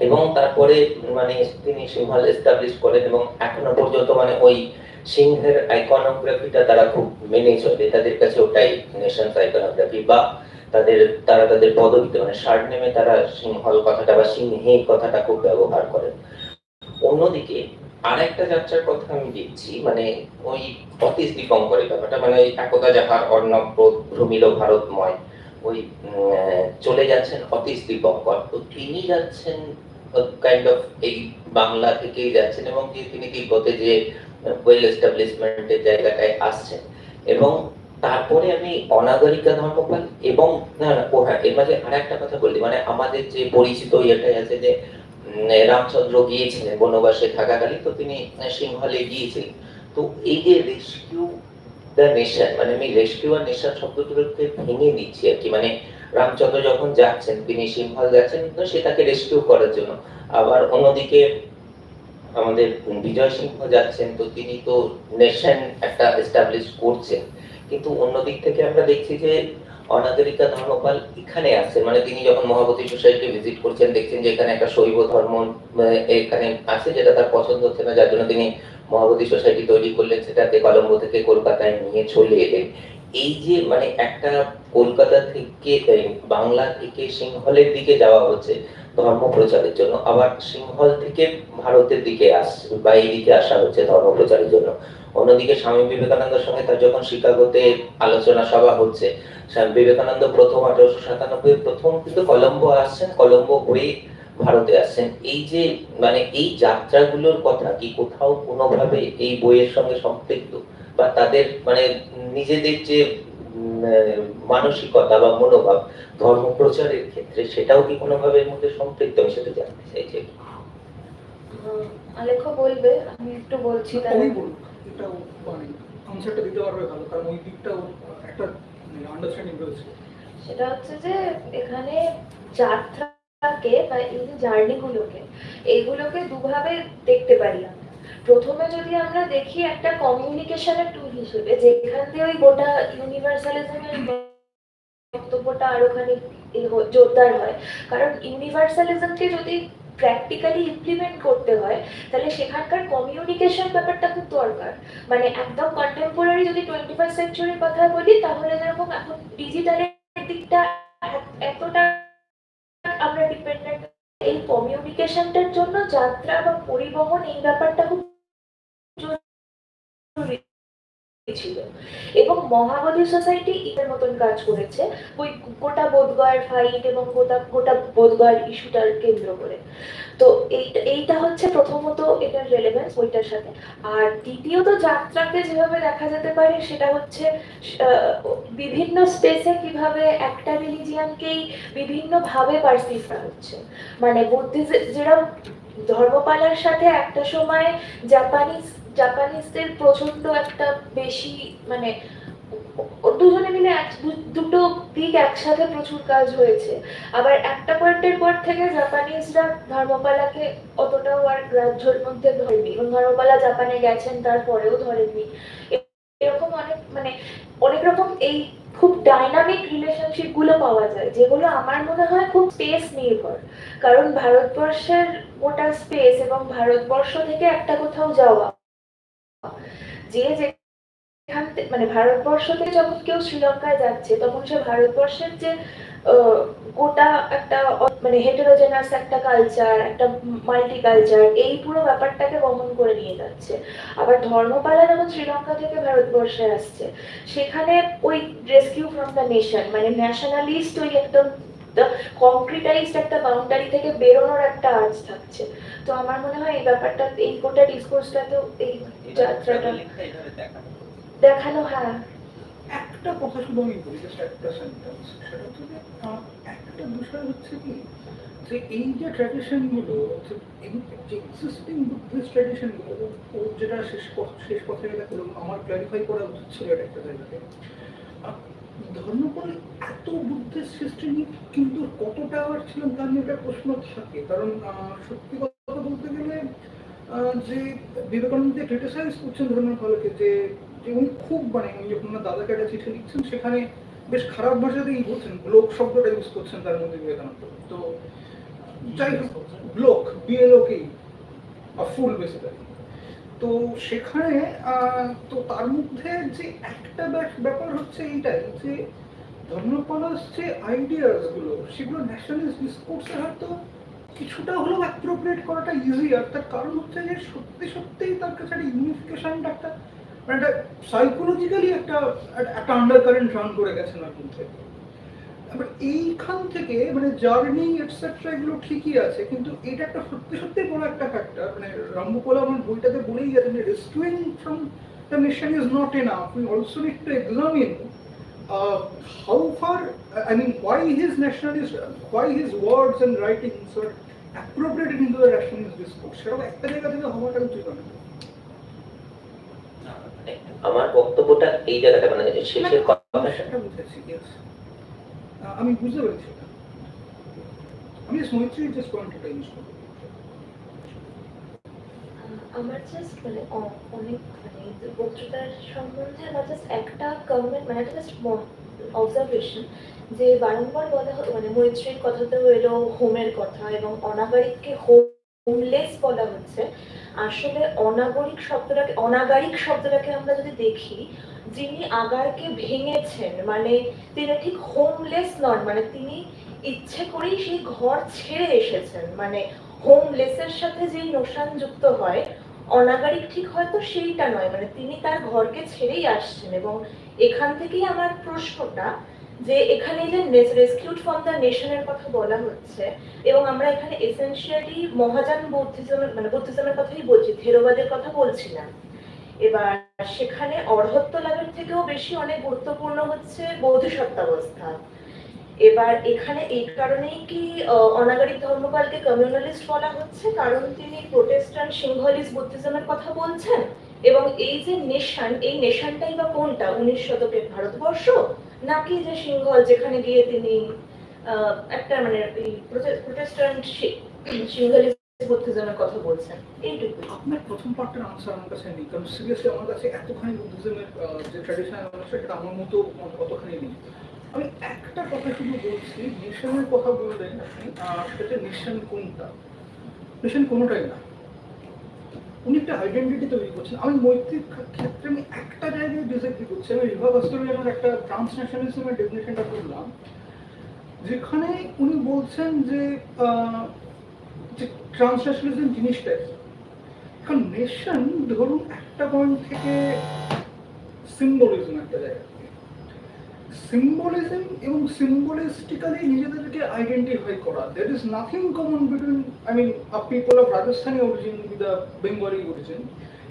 এবং তারপরে মানে তিনি সিংহল এস্টাবলিশ করেন, এবং এখনো পর্যন্ত মানে ওই সিংহের আইকনোগ্রাফিটা তারা খুব মেনে চলে, তাদের কাছে ওটাই নেশনস আইকনোগ্রাফি, বা তারা তাদের পদবিতে মানে শার্ট নেমে তারা সিংহল কথাটা বা সিংহে কথাটা খুব ব্যবহার করেন। অন্যদিকে আরেকটা যাত্রার কথা আমি দেখছি, মানে ওই অতীশ দীপঙ্করের ব্যাপারটা, মানে ওই একতা যাহার অর্ণব ভ্রমিল ভারতময়, ওই চলে যাচ্ছেন অতীশ দীপঙ্কর। তো তিনি যাচ্ছেন কাইন্ড অফ এই বাংলা থেকেই যাচ্ছেন, এবং তিনি তিব্বতে যে ওয়েল এস্টাবলিশমেন্টের জায়গাটায় আসছেন। এবং তারপরে আমি অনাগরিকা ধর্মপাল এবং এর মাঝে আর একটা কথা বলি, মানে আমাদের যে পরিচিত ইয়েটাই আছে যে রামচন্দ্র গিয়েছিলেন বনবাসে থাকাকালীন, তো তিনি সিংহলে গিয়েছিলেন। তো এই যে রেস্কিউ দ্য নেশন, মানে আমি রেস্কিউ আর নেশন শব্দগুলোকে ভেঙে দিচ্ছি আর কি। মানে রামচন্দ্র যখন যাচ্ছেন, তিনি সিংহল যাচ্ছেন তো সেটাকে রেস্কিউ করার জন্য, আবার অন্যদিকে আমাদের বিজয় সিংহ যাচ্ছেন, তো তিনি তো নেশন একটা এস্টাবলিশ করছেন। কিন্তু অন্যদিক থেকে আমরা দেখছি যে অনাগরিকা ধর্মপাল এখানে আসছে, মানে তিনি যখন মহাবতী সোসাইটি ভিজিট করছেন, দেখছেন যে এখানে একটা শৈব ধর্ম এখানে আছে, যেটা তার পছন্দ হচ্ছে না, যার জন্য তিনি মহাবতী সোসাইটি তৈরি করলেন, সেটাকে কলম্বো থেকে কলকাতায় নিয়ে চলে এলেন। এই যে মানে একটা কলকাতা থেকে বাংলা থেকে সিংহলের দিকে যাওয়া হচ্ছে ধর্ম প্রচারের জন্য, আবার সিংহল থেকে ভারতের দিকে আসছে বা এই দিকে আসা হচ্ছে ধর্ম প্রচারের জন্য। অন্যদিকে স্বামী বিবেকানন্দের সঙ্গে তার যখন শিকাগোতে আলোচনা সভা হচ্ছে, স্বামী বিবেকানন্দ প্রথম 1897 প্রথম কিন্তু কলম্বো আসছেন, কলম্বো হয়ে ভারতে আসছেন। এই যে মানে এই যাত্রাগুলোর কথা কি কোথাও কোনোভাবে এই বইয়ের সঙ্গে সম্পৃক্ত, বা তাদের মানে নিজেদের যে মানসিকতা বা মনোভাব ধর্ম প্রচারের ক্ষেত্রে সেটাও কি কোনোভাবে এর মধ্যে সম্পৃক্ত? আমি সেটা জানতে চাইছি। আলেখ্য বলবে, আমি একটু বলছি ওই বলুক, এটাও মানে আনসারটা দিতে পারবে ভালো, কারণ ওই দিকটাও একটা আন্ডারস্ট্যান্ডিং রয়েছে। সেটা হচ্ছে যে এখানে যাত্রাকে বা এই যে জার্নিগুলোকে, এইগুলোকে দুভাবে দেখতে পারি আমরা। প্রথমে যদি আমরা দেখি একটা কমিউনিকেশনের টুল হিসেবে, যেখান দিয়ে ওই গোটা ইউনিভার্সালিজমের বক্তব্যটা আরো খানিক জোরদার হয়। কারণ ইউনিভার্সালিজমকে যদি প্র্যাকটিক্যালি ইমপ্লিমেন্ট করতে হয়, তাহলে সেখানকার কমিউনিকেশন ব্যাপারটা খুব দরকার। মানে একদম কন্টেম্পোরারি যদি 21st সেঞ্চুরির কথা বলি, তাহলে যেরকম এখন ডিজিটালের দিকটা এতটা আমরা ডিপেন্ডেন্ট, এই কমিউনিকেশনটার জন্য যাত্রা বা পরিবহন এই ব্যাপারটা খুব জরুরি ছিল। এবং মহাবোধি সোসাইটি এর মতন কাজ করেছে ওই গোটা বোধগয়ার ফাইট এবং গোটা বোধগয়ার ইস্যুটার কেন্দ্র করে। তো এইটা হচ্ছে প্রথমত এটার রেলেভেন্স ওইটার সাথে। আর দ্বিতীয়ত যাত্রাকে যেভাবে দেখা যেতে পারে সেটা হচ্ছে বিভিন্ন স্পেসে কিভাবে একটা রিলিজিয়ানকেই বিভিন্ন ভাবে পারসিভ করা হচ্ছে। মানে বুদ্ধিজম যেরকম ধর্মপালার সাথে একটা সময় জাপানিজদের প্রচন্ড একটা বেশি মানে দুজনে মিলে দুটো দিক একসাথে প্রচুর কাজ হয়েছে। আবার একটা পয়েন্টের পর থেকে জাপানিজরা ধর্মপালাকে অতটাও আর রাজ্যের মধ্যে ধরেনি, এবং ধর্মপালা জাপানে গেছেন তারপরেও ধরেননি। এরকম অনেক রকম এই খুব ডাইনামিক রিলেশনশিপ গুলো পাওয়া যায়, যেগুলো আমার মনে হয় খুব স্পেস নির্ভর। কারণ ভারতবর্ষের গোটা স্পেস এবং ভারতবর্ষ থেকে একটা কোথাও যাওয়া, যে মানে ভারতবর্ষ থেকে যখন কেউ শ্রীলঙ্কায় যাচ্ছে, তখন সে ভারতবর্ষের যে গোটা একটা মানে হেটেরোজেনাস একটা কালচার, একটা মাল্টি কালচার, এই পুরো ব্যাপারটাকে বহন করে নিয়ে যাচ্ছে। আবার ধর্মপালা যখন শ্রীলঙ্কা থেকে ভারতবর্ষে আসছে, সেখানে ওই রেস্কিউ ফ্রম দ্য নেশন মানে ন্যাশনালিস্ট ওই একদম কংক্রিটাইজড একটা বাউন্ডারি থেকে বেরোনোর একটা আর্জ থাকছে। তো আমার মনে হয় এই ব্যাপারটা, এই গোটা ডিসকোর্সটাতেও এই যাত্রাটা দেখানো। হ্যাঁ, একটা কথা শুধু আমি বলি, জাস্ট একটা সেন্টেন্স, সেটা হচ্ছে যে একটা বিষয় হচ্ছে কি, যে এই যে ট্র্যাডিশন গুলো, যে এক্সিস্টিং বুদ্ধিস্ট ট্র্যাডিশন গুলো, ও যেটা শেষ কথা যেটা করলাম, আমার ক্ল্যারিফাই করা উচিত ছিল এটা একটা জায়গাতে। ধর্মপাল এত বুদ্ধিস্ট হিস্ট্রি কিন্তু কতটা আবার ছিলেন তার নিয়ে একটা প্রশ্ন থাকে। কারণ সত্যি কথা বলতে গেলে যে বিবেকানন্দ ক্রিটিসাইজ করছেন ধর্মপালকে, যে উনি খুব মানে উনি যখন ওনার দাদাকে একটা চিঠি লিখছেন, সেখানে বেশ খারাপ ভাষাতেই বলছেন, ব্লক শব্দটা ইউজ করছেন তার মধ্যে বিবেকানন্দ। তো যাই হোক, ব্লক বিএলওকে ফুল বেসিক্যালি। তো সেখানে তো তার মধ্যে যে একটা ব্যাপার হচ্ছে এইটাই, যে ধর্মপালের যে আইডিয়াস গুলো, সেগুলো ন্যাশনালিস্ট ডিসকোর্সে হয়তো কিছুটা হলেও অ্যাপ্রোপ্রিয়েট করাটা ইজিয়ার। তার কারণ হচ্ছে যে সত্যিই তার কাছে একটা ইউনিফিকেশনটা একটা মানে একটা সাইকোলজিক্যালি একটা আন্ডার কারেন্ট রান করে গেছেন ওর মধ্যে। এবার এইখান থেকে মানে জার্নি এটসেট্রা এগুলো ঠিকই আছে, কিন্তু এটা একটা সত্যি বড় একটা ফ্যাক্টর। মানে রামগোপাল আমার বইটাতে বলেই গেছেন যে rescuing from the nation is not enough, we also need to examine how far, I mean, why his words and writings are appropriated into the nationalist discourse. সেটা একটা জায়গা থেকে হওয়াটা উচিত না। আমার বক্তব্যটা এই জায়গাটা মানে শেষের কথাটা বুঝেছি, আমি বুঝতে পেরেছি। আমি মৈত্রী জাস্ট পয়েন্টটা ইউজ করব। আমার জাস্ট মানে অনেক মানে বক্তৃতার সম্বন্ধে আমার জাস্ট একটা কমেন্ট মানে জাস্ট অবজারভেশন, যে বারংবার বলা মানে মৈত্রীর কথাতে হইলো হোমের কথা এবং অনাগরিককে হোমলেস বলা হচ্ছে। আসলে অনাগারিক শব্দটাকে আমরা যদি দেখি, যিনি আগারকে ভেঙেছেন মানে তিনি ঠিক হোমলেস নন, মানে তিনি ইচ্ছে করেই সেই ঘর ছেড়ে এসেছেন। মানে হোমলেসের সাথে যেই নোশান যুক্ত হয়, অনাগারিক ঠিক হয়তো সেইটা নয়, মানে তিনি তার ঘরকে ছেড়েই আসছেন। এবং এখান থেকেই আমার প্রশ্নটা, যে এখানে যে রেসকিউড ফ্রম দ্য নেশনের কথা বলা হচ্ছে, এবং আমরা এখানে এসেনশিয়ালি মহাযান বুদ্ধিজমের কথাই বলছি, থেরোবাদের কথা বলছি না। এবার সেখানে অর্হত্ব লাভের থেকেও বেশি অনেক গুরুত্বপূর্ণ হচ্ছে বোধিসত্ত্বাবস্থা। এবার এখানে এই কারণেই কি অনাগারিক ধর্মপালকে কমিউনালিস্ট বলা হচ্ছে, কারণ তিনি প্রোটেস্ট্যান্ট সিংহলিস্ট বুদ্ধিজমের কথা বলছেন। এবং এই যে নেশন, এই নেশনটাই বা কোনটা, 19 শতকের ভারতবর্ষ, নাকি যে সিংহল যেখানে গিয়ে তিনি একটা মানে প্রোটেস্ট্যান্ট সিংহলিস্ট বুদ্ধিজমের কথা বলছেন, এইটুকু। আপনার প্রথম পার্টের আনসার আমার কাছে নেই, কারণ সিরিয়াসলি আমার কাছে এতখানি বুদ্ধিজমের যে ট্র্যাডিশনাল মানুষ সেটা আমার মতো অতখানি নেই। আমি একটা কথা শুধু বলছি, নেশনের কথা বললেন আপনি, সেটা নেশন কোনটা? নেশন কোনোটাই না। উনি একটা আইডেন্টিটি তৈরি করছেন। আমি মৈত্রীর ক্ষেত্রে আমি একটা জায়গায় ডিসএগ্রি করছি। আমি রিভা ভাস্কর্যের একটা ট্রান্সন্যাশনালিজমের ডেফিনেশনটা করলাম, যেখানে উনি বলছেন যে ট্রান্সন্যাশনালিজম জিনিসটাই। এখন নেশন ধরুন একটা পয়েন্ট থেকে সিম্বলিজম, একটা জায়গা থেকে সিম্বলিজম এবং সিম্বলিস্টিক্যালি নিজেদেরকে আইডেন্টিফাই করা। there is nothing common between, I mean, people of Rajasthani origin with the Bengali origin,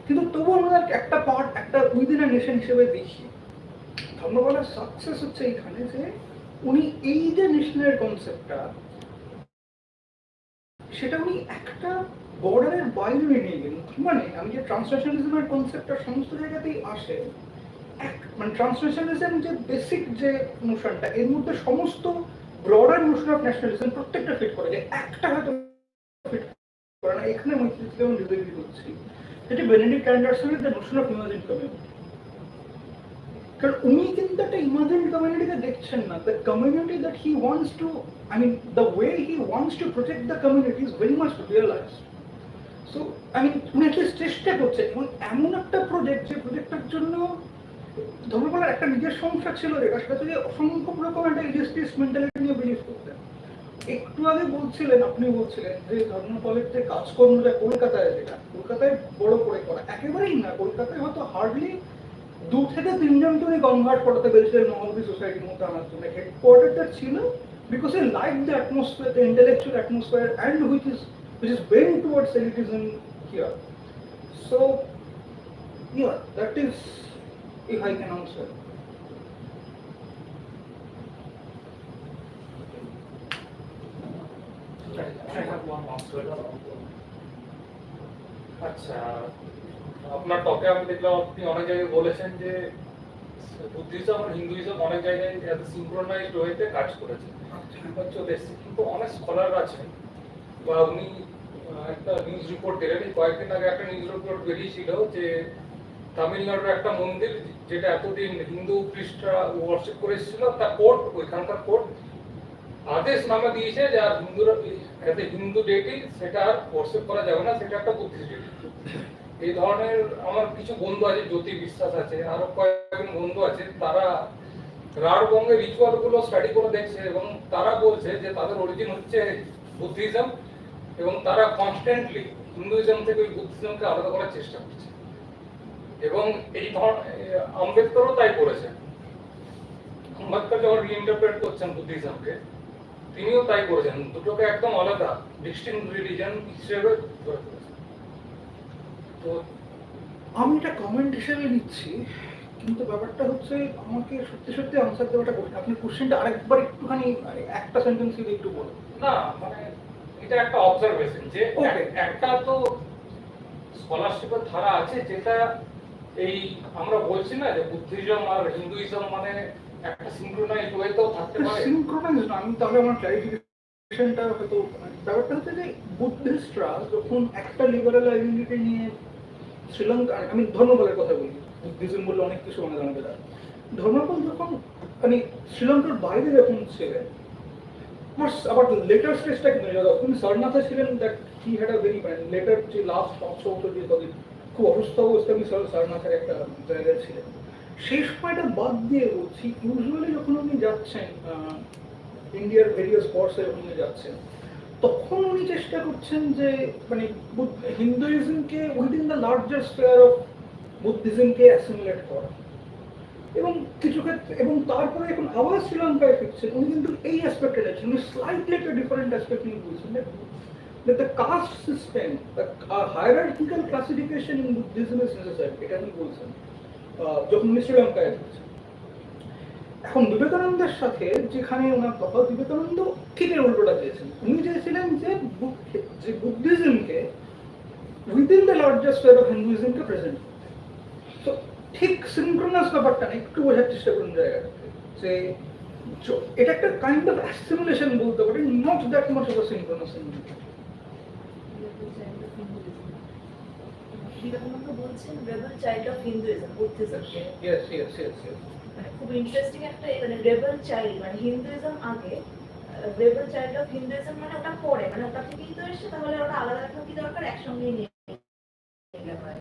কিন্তু তবুও আমরা একটা পার্ট, একটা উইদিন আ নেশন হিসেবে দেখি। ধর্মপালের সাকসেস হচ্ছে এইখানে যে উনি এই যে নেশনের কনসেপ্টটা, সেটা উনি একটা বর্ডারের বাইরে নিয়ে গেলেন। মানে আমি যে ট্রান্সন্যাশনালিজমের কনসেপ্টটা সমস্ত জায়গাতেই আসে, মানে ট্রান্সন্যাশনালিজম যে বেসিক যে নোশনটা, এর মধ্যে সমস্ত ব্রডার নোশন অফ ন্যাশনালিজম প্রত্যেকটা ফিট করে, যে একটা হয়তো ফিট করে না। এখানে আমি যেমন ডিসএগ্রি করছি, সেটি বেনেডিক্ট অ্যান্ডারসনের the notion of imagine community. কারণ উনি কিন্তু একটা ইমাজিন কমিউনিটিকে দেখছেন না। The community that he wants to, I mean, the way he wants to protect the community is very much realized. So, I mean, উনি অ্যাটলিস্ট চেষ্টা করছেন। এবং এমন একটা প্রজেক্ট, যে প্রজেক্টটার জন্য ধর্মপালের একটা নিজের সমস্যা ছিল, যেটা সেটা হচ্ছে যে অসংখ্য রকম একটা ইলিস্ট্রিস্ট মেন্টালিটি নিয়ে বিলিভ করতেন। একটু আগে বলছিলেন, আপনি বলছিলেন যে ধর্মপালের যে কাজকর্মটা কলকাতায়, যেটা কলকাতায় বড় করে করা, একেবারেই না। কলকাতায় হয়তো হার্ডলি 2 থেকে 3 জনকে উনি কনভার্ট করাতে পেরেছিলেন মহাবী সোসাইটির মধ্যে আনার জন্য। হেডকোয়ার্টারটা ছিল because he liked the atmosphere, the intellectual atmosphere, and which is bent towards elitism here. So, yeah, that is, if I can answer. I have one answer. আচ্ছা, আপনার টকে আমি দেখলাম আপনি অনেক জায়গায় বলেছেন যে বুদ্ধিজম আর হিন্দুইজম অনেক জায়গায় এত সিনক্রোনাইজড ওয়েতে কাজ করেছে, চলে এসেছে। কিন্তু অনেক স্কলার আছেন, বা উনি একটা নিউজ রিপোর্ট দিলেন, কয়েকদিন আগে একটা নিউজ রিপোর্ট বেরিয়েছিল যে তামিলনাড়ুর একটা মন্দির, যেটা এতদিন হিন্দু খ্রিস্টরা ওয়ার্শিপ করে এসেছিল, তার কোর্ট, ওইখানকার কোর্ট আদেশ নামে দিয়েছে যে আর হিন্দুরা এতে হিন্দু ডেটি সেটা আর ওয়ার্শিপ করা যাবে না, সেটা একটা বুদ্ধিস্ট ডেটি। এই ধরনের আমার কিছু বন্ধু আছে, জ্যোতি বিশ্বাস আছে, আরো কয়েকজন বন্ধু আছে, তারা রাঢ়বঙ্গের রিচুয়াল গুলো স্টাডি করে দেখছে এবং তারা বলছে যে তাদের অরিজিন হচ্ছে বুদ্ধিজম, এবং তারা কনস্ট্যান্টলি হিন্দুইজম থেকে ওই বুদ্ধিজমকে আলাদা করার চেষ্টা করছে। এবং এই আম্বেদকরও তাই করেছেন। আম্বেদকর যখন রিইন্টারপ্রেট করছেন বুদ্ধিজমকে, তিনিও তাই করেছেন, দুটোকে একদম আলাদা ডিস্টিংক্ট রিলিজন হিসেবে ধরে করেছেন। তো আমি এটা কমেন্ট হিসেবে নিচ্ছি, কিন্তু ব্যাপারটা হচ্ছে আমাকে সত্যি সত্যি আনসার দেওয়াটা কঠিন। আপনি কোশ্চেনটা আরেকবার একটুখানি একটা সেন্টেন্স দিয়ে একটু বলুন না, মানে এটা একটা অবজারভেশন যে একটা তো স্কলারশিপের ধারা আছে, যেটা এই আমরা বলছি না যে বুদ্ধিজম আর হিন্দুইজম মানে একটা সিনক্রোনাইজড ওয়েতেও থাকতে পারে। সিনক্রোনাইজড না, আমি তাহলে আমার ক্লারিফিকেশনটা হয়তো, ব্যাপারটা হচ্ছে যে বুদ্ধিস্টরা যখন একটা লিবারেল আইডেন্টিটি নিয়ে শ্রীলঙ্কা, আমি ধর্মপালের কথা বলি, বুদ্ধিজম বললে অনেক কিছু মনে জানাবে। তার ধর্মপাল যখন মানে শ্রীলঙ্কার বাইরে যখন ছিলেন, আবার লেটার স্টেজটা কিন্তু যখন সারনাথে ছিলেন, that he had a very letter যে লাস্ট 5 বছর যে কদিন খুব অসুস্থ অবস্থায় উনি সারনাথের একটা জায়গায় ছিলেন। সেই সময়টা বাদ দিয়ে বলছি, ইউজুয়ালি যখন উনি যাচ্ছেন ইন্ডিয়ার ভেরিয়াস স্পটসে যখন উনি যাচ্ছেন, তখন উনি চেষ্টা করছেন যে মানে হিন্দুইজমকে within the larger sphere of বুদ্ধিজমকে অ্যাসিমিলেট করা। এবং কিছু ক্ষেত্রে এবং তারপরে এখন আবার শ্রীলঙ্কায় ফিরছেন, উনি কিন্তু এই অ্যাসপেক্টে যাচ্ছেন, উনি স্লাইটলি একটা ডিফারেন্ট অ্যাসপেক্ট নিয়ে বলছেন that the caste system, the hierarchical classification in Buddhism is necessary, এটা উনি বলছেন যখন উনি শ্রীলঙ্কায় ফিরছেন। এখন বিবেকানন্দের সাথে যেখানে ওনার তফাৎ, বিবেকানন্দ ঠিক এর উল্টোটা চেয়েছেন। উনি চেয়েছিলেন যে বুদ্ধিজমকে within the larger sphere of হিন্দুইজমকে প্রেজেন্ট করতে। তো ঠিক সিনক্রোনাস ব্যাপারটা না, একটু বোঝার চেষ্টা করুন জায়গাটাতে, যে এটা একটা কাইন্ড অফ অ্যাসিমিলেশন বলতে পারি, not that much of a synchronous. Vivekananda বলছেন রেবেল চাইল্ড অফ হিন্দুইজম, বুদ্ধিজমকে। Yes yes yes yes. মানে খুব ইন্টারেস্টিং একটা, মানে রেবেল চাইল্ড মানে হিন্দুইজম আগে, রেবেল চাইল্ড অফ হিন্দুইজম মানে ওটা পরে, মানে ওটা থেকে কিন্তু এসছে, তাহলে ওটা আলাদা রাখা কি দরকার, একসঙ্গেই নিয়ে গেলে হয়।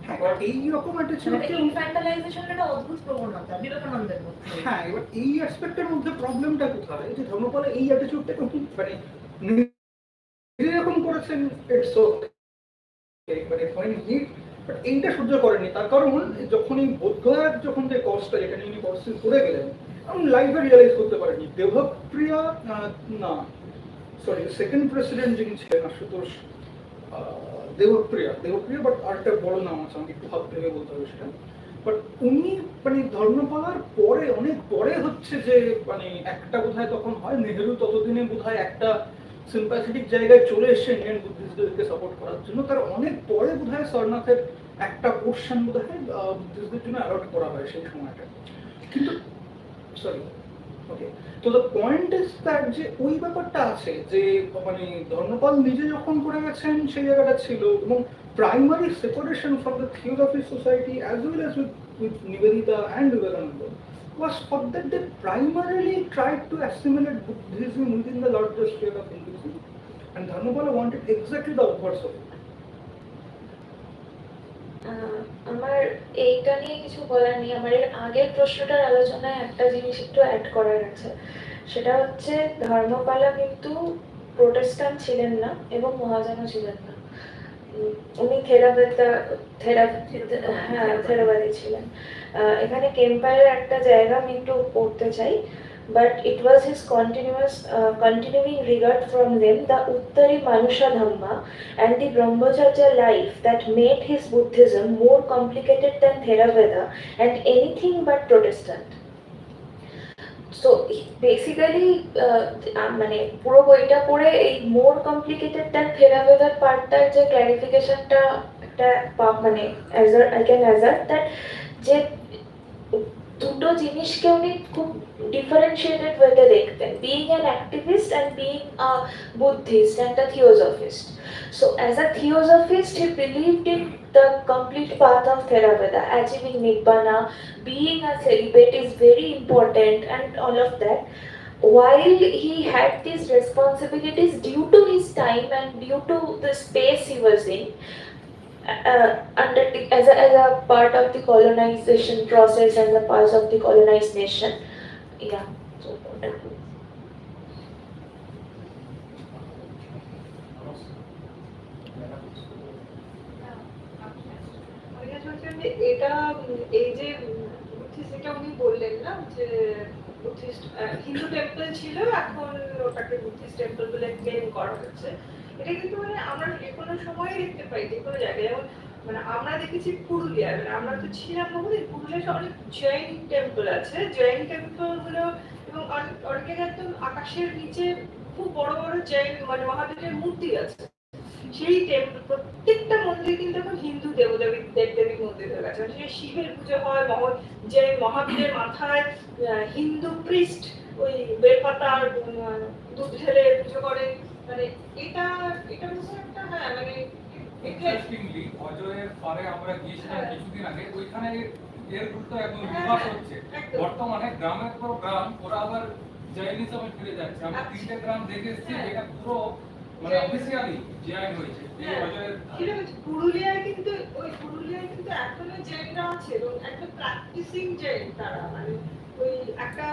হ্যাঁ, এই রকম একটা ছিল মানে ইনফ্যান্টালাইজেশন একটা অদ্ভুত প্রবণতা বিবেকানন্দের মধ্যে। হ্যাঁ, এবার এই অ্যাসপেক্টের মধ্যে প্রবলেমটা কোথায়, যে ধর্মপালের এই অ্যাটিটিউডটা মানে নিজে এরকম করেছেন, ইটস ওকে, মানে ফাইন হি, বাট এইটা সহ্য করেননি। তার কারণ যখনই বোধগয়ার যখন যে কষ্টটা যেটা নিয়ে উনি কষ্ট করে গেলেন, আমি লাইফে রিয়েলাইজ করতে পারেনি দেবপ্রিয়া, না সরি সেকেন্ড প্রেসিডেন্ট যিনি ছিলেন আশুতোষ দেবপ্রিয়া, বাট আরেকটা বড় নাম আছে, আমাকে একটু ভাব ভেবে বলতে হবে সেটা। বাট উনি মানে ধর্মপালার পরে, অনেক পরে হচ্ছে যে মানে একটা বোধহয় তখন হয় নেহেরু ততদিনে বোধহয় একটা সিম্প্যাথেটিক জায়গায় চলে এসছে ইন্ডিয়ান বুদ্ধিস্টদেরকে সাপোর্ট করার জন্য। তার অনেক পরে বোধহয় সারনাথের একটা পোর্শন বোধহয় বুদ্ধিস্টদের জন্য অ্যালট করা হয় সেই সময়টা। কিন্তু সরি, ওকে, তো দ্য পয়েন্ট ইজ দ্যাট যে ওই ব্যাপারটা আছে যে মানে ধর্মপাল নিজে যখন করে গেছেন সেই জায়গাটা ছিল, এবং primary separation from the theosophic society as well as with Nivedita and Vivekananda was for that they primarily tried to assimilate Buddhism within the larger sphere of Hinduism, and Dharmapala wanted exactly the opposite of it. আমার এইটা নিয়ে কিছু বলার নেই। আমার এর আগের প্রশ্নটার আলোচনায় একটা জিনিস একটু অ্যাড করার আছে, সেটা হচ্ছে ধর্মপালা কিন্তু প্রোটেস্ট্যান্ট ছিলেন না এবং মহাজনও ছিলেন না। উনি থেরাবাদী ছিলেন। এখানে কেম্পায়ারের একটা জায়গা আমি একটু পড়তে চাই, but it was his continuing regard from them, the Uttari Manusha Dhamma and the Brahmacharya life that made his Buddhism more complicated than Theravada and anything but Protestant. So basically মানে পুরো বইটা পড়ে এই মোর কমপ্লিকেটেড দ্যান থেরাভেদার পার্টটার যে ক্ল্যারিফিকেশনটা একটা মানে I can অ্যাজার্ট that যে দুটো জিনিসকে উনি খুব ডিফারেন্সিয়েটেড ওয়েতে দেখতেন, being an activist and being a Buddhist and a theosophist. So as a theosophist, he believed in the complete path of Theravada, achieving Nibbana, being a celibate is very important and all of that. While he had these responsibilities due to his time and due to the space he was in, as a part of the colonization process and the part of the colonized nation. Yeah, so wonderful. এটা এই যে বুদ্ধিস্টটা উনি বললেন না, যে Buddhist Hindu temple ছিল, এখন ওটাকে বুদ্ধিস্ট টেম্পল বলে ক্লেম করা হচ্ছে। এটা কিন্তু মানে আমরা যে কোনো সময় দেখতে পাই, যে কোনো জায়গায়। যেমন মানে আমরা দেখেছি পুরুলিয়ায়, মানে আমরা তো ছিলাম বহুদিন, পুরুলিয়ায় অনেক জৈন টেম্পল আছে। জৈন টেম্পল গুলো এবং অনেকের একদম আকাশের নিচে খুব বড় বড় জৈন মানে মহাদেবের মূর্তি আছে। সেই টেম্পল প্রত্যেকটা মন্দির কিন্তু এখন হিন্দু দেবদেবী দেবদেবীর মন্দির হয়ে গেছে। মানে সেই শিবের পুজো হয়, যে মহাবীরের মাথায় হিন্দু প্রিস্ট ওই বেলপাতার দুধ ঢেলে পুজো করে। মানে এটা একটা হ্যাঁ মানে ইন্টারেস্টিংলি অজয়ের পারে আমরা গিয়েছিলাম কিছুদিন আগে, ওইখানে এর উল্টো একদম রিভার্স হচ্ছে। বর্তমানে গ্রামের পর গ্রাম ওরা আবার জৈনিজমে ফিরে যাচ্ছে। আমরা 3টে গ্রাম দেখে এসেছি, যেটা পুরো মানে অফিসিয়ালি যে আইন হয়েছে এই হ্যাঁ, বছরের কিরকম হচ্ছে? পুরুলিয়ায় কিন্তু এখনো জৈনরা আছে এবং একদম প্র্যাকটিসিং জৈন তারা, মানে ওই একটা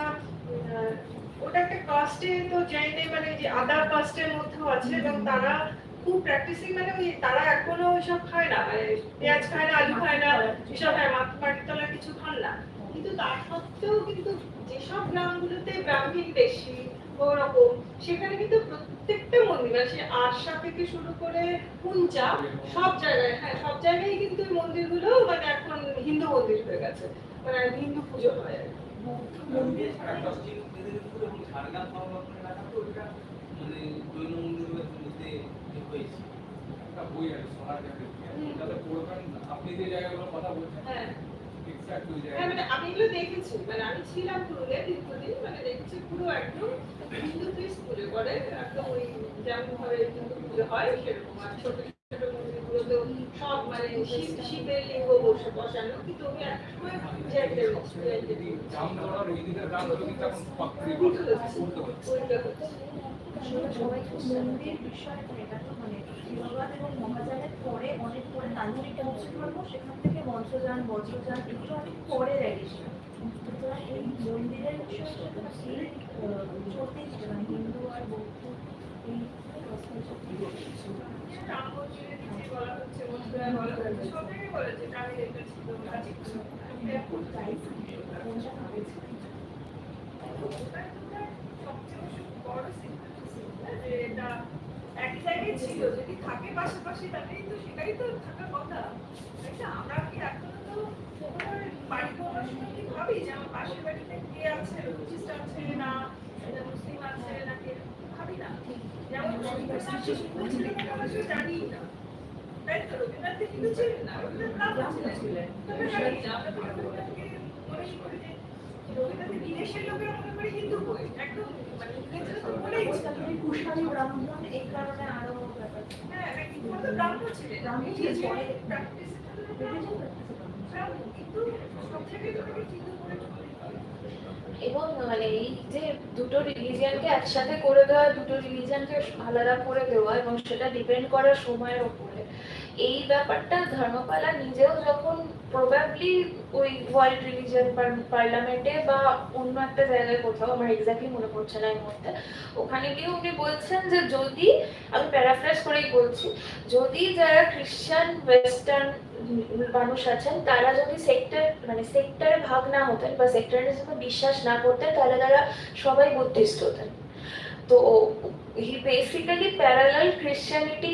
ওটা একটা কাস্টে তো জৈনে মানে যে আদার কাস্টের মধ্যেও আছে এবং তারা খুব প্র্যাকটিসিং, মানে ওই তারা এখনো ওইসব খায় না, মানে পেঁয়াজ খায় না, আলু খায় না, এসব মাটির তলার কিছু খান না। কিন্তু তার সত্ত্বেও কিন্তু যেসব গ্রামগুলোতে ব্রাহ্মণ বেশি ওরকম, সেখানে কিন্তু প্রত্যেকটা মন্দির, মানে সে আরশা থেকে শুরু করে পুঞ্চা সব জায়গায়, হ্যাঁ সব জায়গায় কিন্তু ওই মন্দিরগুলো মানে এখন হিন্দু মন্দির হয়ে গেছে, মানে হিন্দু পুজো হয় আর কি। একটা বই আছে সোনার জায়গা ওটাতে পড়বেন আপনি যে জায়গাগুলোর কথা বলছেন হ্যাঁ এক্স্যাক্ট ওই হ্যাঁ, জায়গা মানে আমি এগুলো দেখেছি, মানে আমি ছিলাম পুরুলিয়া দীর্ঘদিন, মানে দেখেছি পুরো একদম হিন্দু খ্রিস্ট পুজো করে, একদম ওই যেমন ভাবে হিন্দু পুজো হয় সেরকম। আর ছোট ছোট মন্দিরগুলোতেও সব মানে শিবের লিঙ্গ বসানো, কিন্তু আমি একটা সময় জেনদের দাম ধরার ওই দিকের দামগুলো কিন্তু এখন উল্টো হচ্ছে। সবাই মন্দির বিষয় এটা তো মানে শিববাদ এবং মহাযানের পরে অনেক পরে তান্ত্রিক ধর্ম, সেখান থেকে মন্ত্রযান বজ্রযান এগুলো অনেক পরের এডিশন। সুতরাং এই মন্দিরের বিষয়টা চলতেই ছিল, মানে হিন্দু আর বৌদ্ধ এই রাম মন্দিরের দিকে বলা হচ্ছে, মথুরায় বলা হচ্ছে, সব জায়গায় বলা হচ্ছে, আমি দেখেছি তো এটা একই জায়গায় ছিল, যদি থাকে পাশাপাশি তাহলেই তো সেটাই তো থাকার কথা, তাই না? আমরা কি এখনো তো বাড়ি করার সময় কি ভাবি যে আমার পাশের বাড়িতে কে আছে, বুদ্ধিস্ট আছে না মুসলিম আছে না কে, ভাবি না? যেমন রবীন্দ্রনাথ ছিলেন আমরা সেটা জানি না, তাই তো? রবীন্দ্রনাথ কিন্তু ছিলেন না, রবীন্দ্রনাথ ব্রাহ্মণ ছিলেন, আমরা জানি না। আমরা তো রবীন্দ্রনাথকে মনে করি যে রবীন্দ্রনাথ বিদেশের লোকেরা মনে করে হিন্দু বই, একদম মানে ইংরেজরা তো বলেই কুশালী ব্রাহ্মণ এই কারণে আরো ব্যাপার। হ্যাঁ, কিন্তু ওরা তো ব্রাহ্মণ ছিলেন, ব্রাহ্মণ ছিলেন, পরে কিন্তু সব জায়গায় তো ওটাকে হিন্দু বলে চলে। এবং মানে এই যে দুটো রিলিজিয়ানকে একসাথে করে দেওয়া, দুটো রিলিজিয়ানকে আলাদা করে দেওয়া এবং সেটা ডিপেন্ড করে সময়ের উপরে, এই ব্যাপারটা ধর্মপালা নিজেও যখন প্রবাবলি ওই ওয়ার্ল্ড রিলিজিয়ান পার্লামেন্টে বা অন্য একটা জায়গায় কোথাও, আমার এক্স্যাক্টলি মনে পড়ছে না এই মুহূর্তে, ওখানে গিয়ে উনি বলছেন যে যদি, আমি প্যারাফ্রেজ করেই বলছি, যদি যারা খ্রিস্টান ওয়েস্টার্ন মানুষ আছেন তারা যদি সেক্টরে ভাগ না হতেন বা সেক্টরালিজমে বিশ্বাস না করতেন, তাহলে তারা সবাই বুদ্ধিস্ট হতেন। তো হি বেসিক্যালি প্যারালাল ক্রিশ্চিয়ানিটি,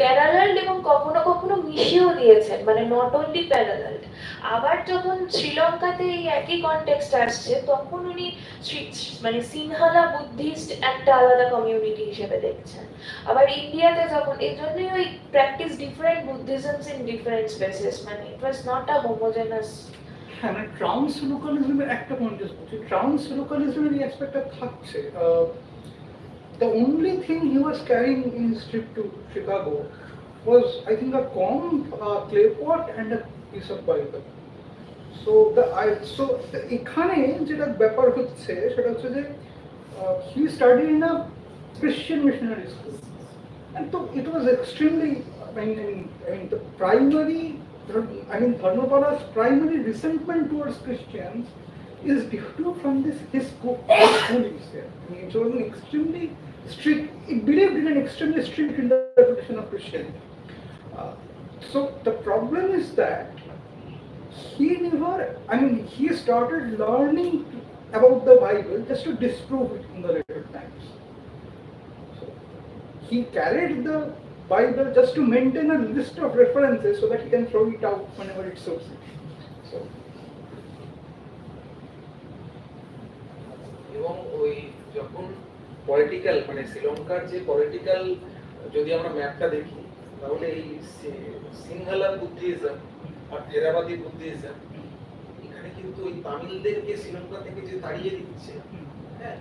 প্যারালাল এবং কখনো কখনো মিশিয়েও দিয়েছেন, মানে নট অনলি প্যারালাল। আবার যখন শ্রীলঙ্কাতে এই একই কনটেক্সট আসছে তখন উনি মানে সিনহালা বুদ্ধিস্ট একটা আলাদা কমিউনিটি হিসেবে দেখছেন। আবার ইন্ডিয়াতে যখন, এই জন্যই ওই practice different Buddhisms in different spaces, মানে it was not a homogeneous. হ্যাঁ, মানে ট্রান্স লোকালিজমের একটা পয়েন্ট বলছি, ট্রান্স লোকালিজমের এই অ্যাসপেক্টটা থাকছে। The only thing he was carrying in his trip to Chicago was, I think, a comb, a clay pot, and a piece of Bible. So এখানে যেটা ব্যাপার হচ্ছে সেটা হচ্ছে যে he studied in a Christian missionary school, and so it was extremely, I mean the primary, Dharmapala's primary resentment towards Christians is due from his schoolings there. I mean, it was an extremely strict, it believed in an extremely strict interpretation of Christianity. So the problem is that he started learning about the Bible just to disprove it in the later times. So he carried the Bible just to maintain a list of references so that he can throw it out whenever it suits him. So এবং ওই যখন political মানে শ্রীলঙ্কার যে political যদি আমরা ম্যাপটা দেখি তাহলে এই সিংহালা বুদ্ধিজম আর থেরাবাদী বুদ্ধিজম এখানে কিন্তু ওই তামিলদেরকে শ্রীলঙ্কা থেকে যে তাড়িয়ে দিচ্ছে, হ্যাঁ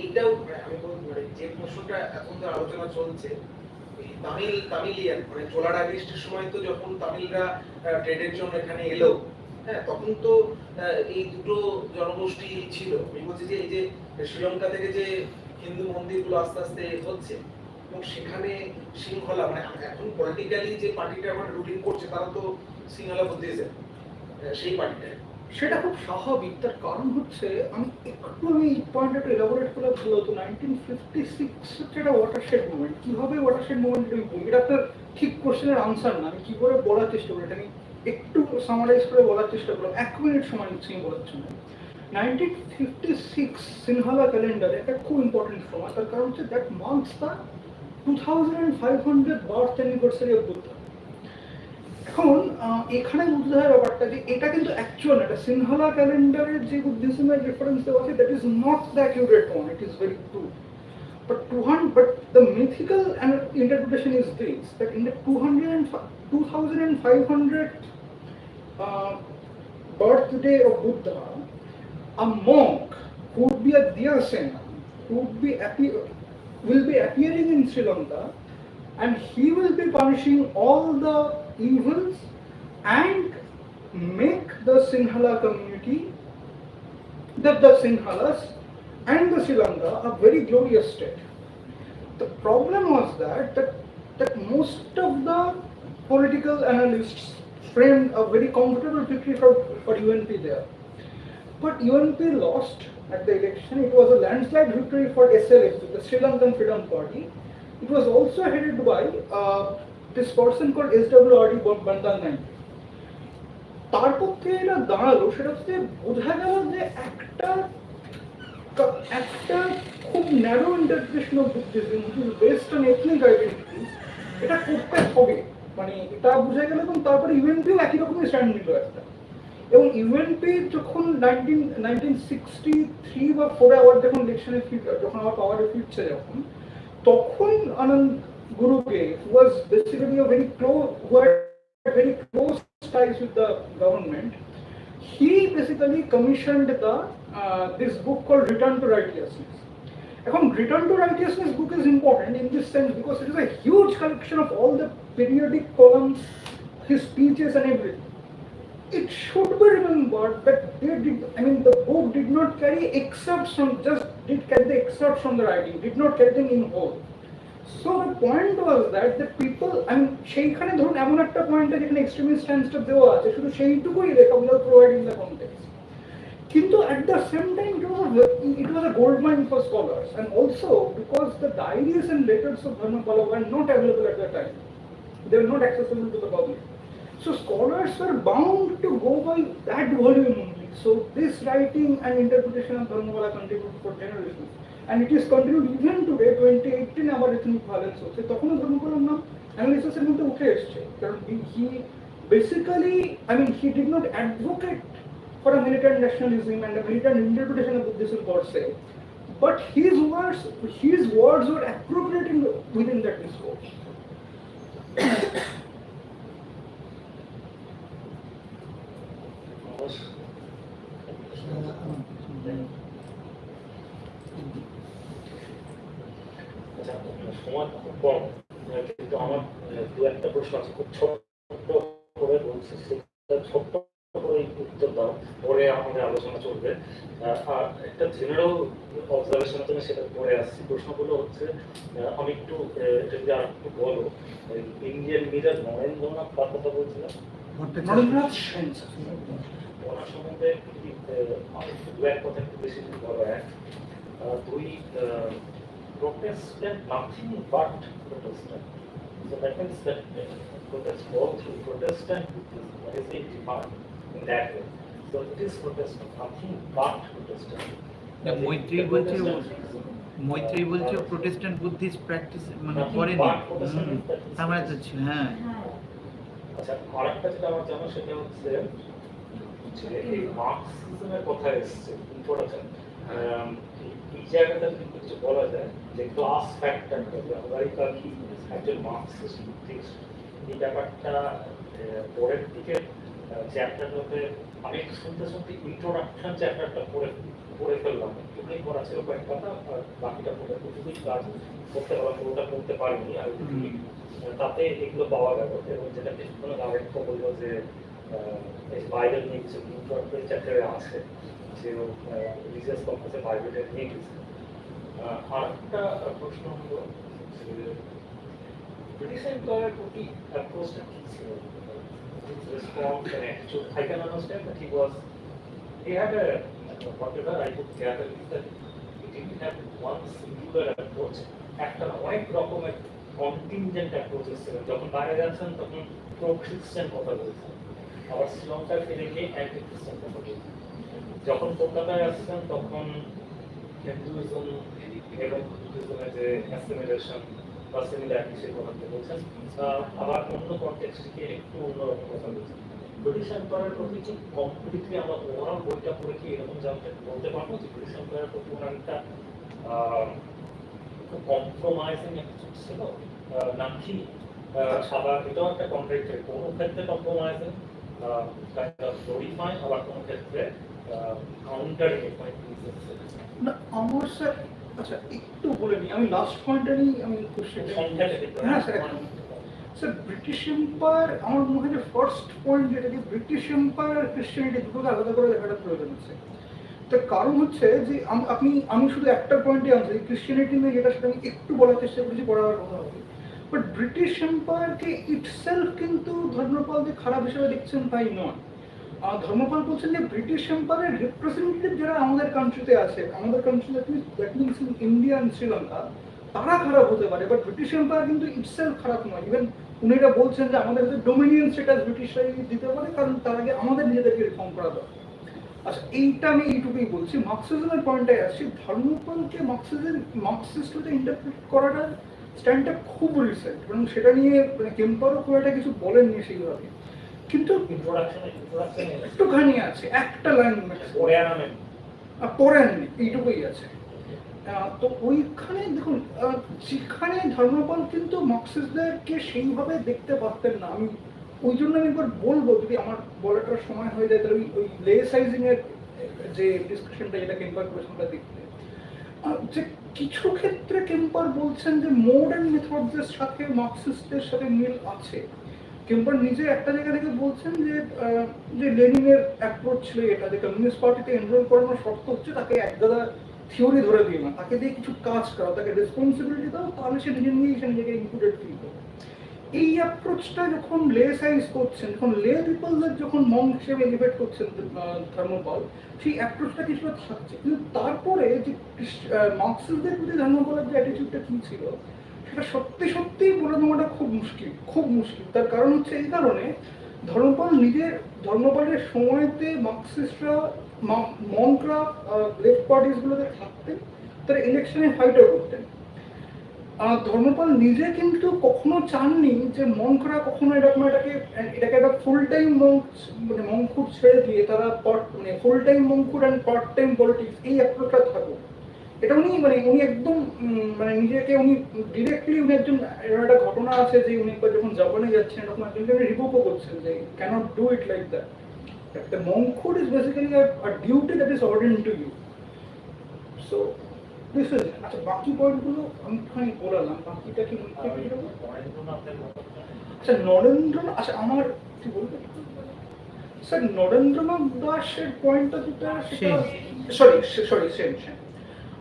এইটাও আমি মানে যে প্রশ্নটা এখন তো আলোচনা চলছে, এই তামিলিয়ান মানে চোলার আগস্টের সময় তো যখন তামিলরা ট্রেডের জন্য এখানে এলো, হ্যাঁ তখন তো এই দুটো জনগোষ্ঠী ছিল। আমি বলছি যে এই যে শ্রীলঙ্কা থেকে যে হিন্দু মন্দিরগুলো আস্তে আস্তে হচ্ছে, এবং সেখানে শৃঙ্খলা মানে এখন পলিটিক্যালি যে পার্টিটা এখন রুলিং করছে তারা তো শৃঙ্খলা বুদ্ধিজম সেই পার্টিটা। সেটা খুব স্বাভাবিক, তার কারণ হচ্ছে আমি এই পয়েন্টটা একটু এলাবোরেট করলে ভালো হতো। 1956 হচ্ছে একটা ওয়াটারশেড মুভমেন্ট। কিভাবে ওয়াটারশেড মুভমেন্ট আমি বলি, এটা আপনার ঠিক কোশ্চেনের আনসার না, আমি কি করে বলার চেষ্টা করি এটা আমি একটু সামারাইজ করে বলার চেষ্টা করলাম। 1 মিনিট সময় নিচ্ছি আমি বলার জন্য। 1956 সিনহালা ক্যালেন্ডারে একটা খুব ইম্পর্টেন্ট সময়, তার কারণ হচ্ছে that marks the 2500 birth anniversary of Buddha. এখন এখানে বুঝতে হয় ব্যাপারটা যে এটা কিন্তু অ্যাকচুয়াল একটা সিনহালা ক্যালেন্ডারের যে বুদ্ধিজমের রেফারেন্স দেওয়া আছে, that is not the accurate one, it is very true. But the mythical interpretation is this: that in the 2500 birthday of Buddha, a monk who would be a Dhyasena, who will be appearing in Sri Lanka, and he will be punishing all the evils and make the Sinhala community, the Sinhalas and the Sri Lanka a very glorious state. The problem was that most of the political analysts framed a very comfortable victory for UNP there. But UNP lost at the election. It was a landslide victory for SLF, the Sri Lankan Freedom Party. It was also headed by this person called SWRD Mandal. তার পক্ষে এটা দাঁড়ালো, সেটা হচ্ছে বোঝা গেল যে একটা খুব narrow interpretation of Buddhism based on ethnic identities, এটা করতে হবে, মানে এটা বোঝা গেল। এবং তারপরে ইউএনপিও একই রকমই স্ট্যান্ড নিল একটা। এবং ইউএনপি যখন 1963 বা 4 আবার যখন ইলেকশনে যখন আবার পাওয়ারে ফিরছে তখন আনন্দ গুরুকে, who was basically a very close ties with the government, he basically commissioned this book called Return to Righteousness. এখন Return to Righteousness book is important in this sense because it is a huge collection of all the periodic columns, his speeches and everything. It should be remembered that the book did not carry excerpts from, just did carry the excerpts from the writing, did not carry them in whole. So the point was that the people, সেইখানে ধরুন এমন একটা পয়েন্টে যেখানে extremist স্ট্যান্সটা দেওয়া আছে, শুধু সেইটুকুই লেখা without providing the context. কিন্তু at the same time it was a gold mine for scholars, and also because the diaries and letters of Dharmapala were not available at that time, they were not accessible to the public. So scholars were bound to go by that volume only. So this writing and interpretation of Dharmapala contributed for generations, and it is continued even today. 2018 আবার ethnic violence হচ্ছে, তখনও ধর্মপালার নাম অ্যানালিসিসের মধ্যে উঠে এসছে, কারণ he basically, he did not advocate for a militant nationalism and a militant interpretation of Buddhism per se, but his words were appropriate within that discourse. সময় খুব কম, কিন্তু আমার দু একটা প্রশ্ন আছে, খুব ছোট্ট করে বলছি, সেটা ছোট্ট করে উত্তর দাও, পরে আমাদের আলোচনা চলবে। আর একটা জেনারেল অবজারভেশনের জন্য সেটা পরে আসছি। প্রশ্নগুলো হচ্ছে আমি একটু যদি আর একটু বলো, ইন্ডিয়ান লিডার নরেন্দ্রনাথ কার কথা বলছিলাম, নরেন্দ্রনাথ সেন, ওনার সম্বন্ধে দু এক কথা একটু বেশি যদি বলো। দুই, Protestant nothing but Protestant. So that means that protest all through Protestant Buddhism. What is the demand in that way? So it is Protestant, nothing but Protestant. Maitreyi বলছে প্রোটেস্ট্যান্ট বুদ্ধিস্ট প্র্যাকটিস মানে করেনি, আমরা তো হ্যাঁ। আচ্ছা, আরেকটা যেটা আমার জানা সেটা হচ্ছে যে এই মার্কসিজমের কথা এসছে ইন্ট্রোডাকশন, এই জায়গাটা যদি কিছু বলা যায় যে ক্লাস ফ্যাক্টরটা, আমেরিকার কি একজন মার্কসিস্ট বুদ্ধিস্ট, এই ব্যাপারটা পরের দিকে চ্যাপ্টারটাতে আমি শুনতে ইন্ট্রোডাকশন চ্যাপ্টারটা পড়ে ফেললাম, একটুখানি পড়া ছিল কয়েক কথা, আর বাকিটা পুরোপুরি কাজ করতে পারলাম, পুরোটা করতে পারিনি। আর তাতে এগুলো পাওয়া গেল, এবং যেটা কিছুক্ষণ আগে বললো যে বাইবেল নিয়ে কিছু ইন্ট্রোডাক্টরি চ্যাপ্টারে আছে, যে রিলিজিয়াস কনফারেন্সে বাইবেলটা নিয়ে গেছে। আর একটা প্রশ্ন হলো ব্রিটিশ এমপ্লয়ার প্রতি অ্যাপ্রোচটা কি ছিল? His response and attitude, I can understand that he had a, whatever I could gather is that he didn't have one singular approach. একটা অনেক রকমের কন্টিনজেন্ট অ্যাপ্রোচেস ছিল। যখন বাইরে যাচ্ছেন তখন প্রো খ্রিস্টান কথা বলছেন, আবার শ্রীলঙ্কায় ফিরে গিয়ে অ্যান্টি খ্রিস্টান কথা বলছেন। যখন কলকাতায় আসছেন তখন হিন্দুইজম এবং বুদ্ধিজমের যে অ্যাসিমিলেশন বা সিমিলারিটি সেই কথা বলছেন, আবার অন্য কনটেক্সট থেকে একটু অন্যরকম কথা বলছেন। ব্রিটিশ এম্পায়ারের প্রতি যে কমপ্লিটলি আমরা ওভারঅল বইটা পড়ে কি এরকম জানতে বলতে পারবো যে ব্রিটিশ এম্পায়ারের প্রতি ওনার একটা কম্প্রোমাইজিং একটা ছিল নাকি আবার এটাও একটা কন্ট্রাক্টের কোনো ক্ষেত্রে কম্প্রোমাইজিং গ্লোরিফাইং, আবার কোনো ক্ষেত্রে কাউন্টারিং না আমার স্যার, আচ্ছা একটু বলে নিই, আমি লাস্ট পয়েন্টটা নিই, আমি কোশ্চেন। হ্যাঁ স্যার, স্যার ব্রিটিশ এম্পায়ার আমার মনে হয় ফার্স্ট পয়েন্ট যেটা কি ব্রিটিশ এম্পায়ার আর ক্রিশ্চিয়ানিটি দুটোকে আলাদা করে দেখাটা প্রয়োজন আছে। তার কারণ হচ্ছে যে আমি শুধু একটা পয়েন্টে আনছি, ক্রিশ্চিয়ানিটি নিয়ে যেটা সেটা আমি একটু বলার চেষ্টা করেছি, পড়াবার কথা হবে। বাট ব্রিটিশ এম্পায়ারকে ইটসেলফ কিন্তু ধর্মপাল যে খারাপ হিসেবে দেখছেন তাই নয়। ধর্মপাল বলছেন যে ব্রিটিশ এম্পায়ারের রিপ্রেজেন্টেটিভ যারা আমাদের কান্ট্রিতে আছে, আমাদের কান্ট্রিতে that means India and Sri Lanka, তারা খারাপ হতে পারে, বাট ব্রিটিশ এম্পায়ার কিন্তু ইটসেলফ খারাপ নয়। ইভেন উনি এটা বলছেন যে আমাদের কাছে ডোমিনিয়ন স্ট্যাটাস ব্রিটিশরাই দিতে পারে, কারণ তার আগে আমাদের নিজেদেরকে রিফর্ম করা দরকার। আচ্ছা এইটা আমি এইটুকুই বলছি। মার্কসিজমের পয়েন্টে আসছি, ধর্মপালকে মার্কসিস্ট হতে ইন্টারপ্রিট করাটা স্ট্যান্ডটা খুব রিসেন্ট, এবং সেটা নিয়ে মানে কেম্পারও খুব একটা কিছু বলেননি সেইভাবে, কিন্তু একটুখানি আছে, একটা লাইন পড়েননি, এইটুকুই আছে। তো ওইখানে দেখুন, যেখানে ধর্মপাল কিন্তু মার্কসিস্টদেরকে সেইভাবে দেখতে পারতেন না, আমি ওই জন্য আমি একবার বলবো, যদি আমার বলাটার সময় হয়ে যায় তাহলে ওই লে সাইজিং এর যে ডিসকাশনটা যেটা কেম্পার করেছেন ওটা দেখতে, যে কিছু ক্ষেত্রে কেম্পার বলছেন যে মডার্ন মেথডসের সাথে মার্কসিস্টের সাথে মিল আছে। কেম্পার নিজে একটা জায়গা থেকে বলছেন যে লেনিনের অ্যাপ্রোচ ছিল এটা, যে কমিউনিস্ট পার্টিতে এনরোল করানোর শর্ত হচ্ছে তাকে একগাদা থিওরি ধরে দিও না, তাকে দিয়ে কিছু কাজ করাও, তাকে রেসপন্সিবিলিটি দাও, তাহলে সে নিজেকে ইনক্লুডেড ফিল করে। এই অ্যাপ্রোচটা যখন লে সাইজ করছেন, যখন লে পিপলদের যখন মঙ্ক হিসেবে এলিভেট করছেন ধর্মপাল, সেই অ্যাপ্রোচটা কিছুটা থাকছে। কিন্তু তারপরে যে মার্কসিস্টদের প্রতি ধর্মপালের যে অ্যাটিটিউডটা কি ছিল সেটা সত্যিই বলে দেওয়াটা খুব মুশকিল। তার কারণ হচ্ছে এই কারণে ধর্মপালের সময়তে মার্কসিস্টরা মঙ্করা লেফট পার্টিসগুলোতে থাকতেন, তারা ইলেকশনে ফাইটও করতেন। ধর্মপাল নিজে কিন্তু কখনো চাননি যে মঙ্করা কখনো এটাকে একটা ফুল টাইম মানে মঙ্কুর ছেড়ে দিয়ে তারা মানে full time monkhood and part time politics এই অ্যাপ্রোচটা থাকুক। এটা উনি একদম মানে নিজেকে উনি ডিরেক্টলি একজন, একটা ঘটনা আছে যে উনি যখন জাপানে যাচ্ছেন তখন একজনকে রিভোকও করছেন যে can't do it like that, একটা monkhood is basically a duty that is ordered to you. So আচ্ছা বাকি পয়েন্টগুলো আমি একটুখানি বলালাম, বাকিটা কি আচ্ছা নরেন্দ্রনাথ, আচ্ছা আমার কি বলবেন স্যার, নরেন্দ্রনাথ দাসের পয়েন্টটা যেটা sorry same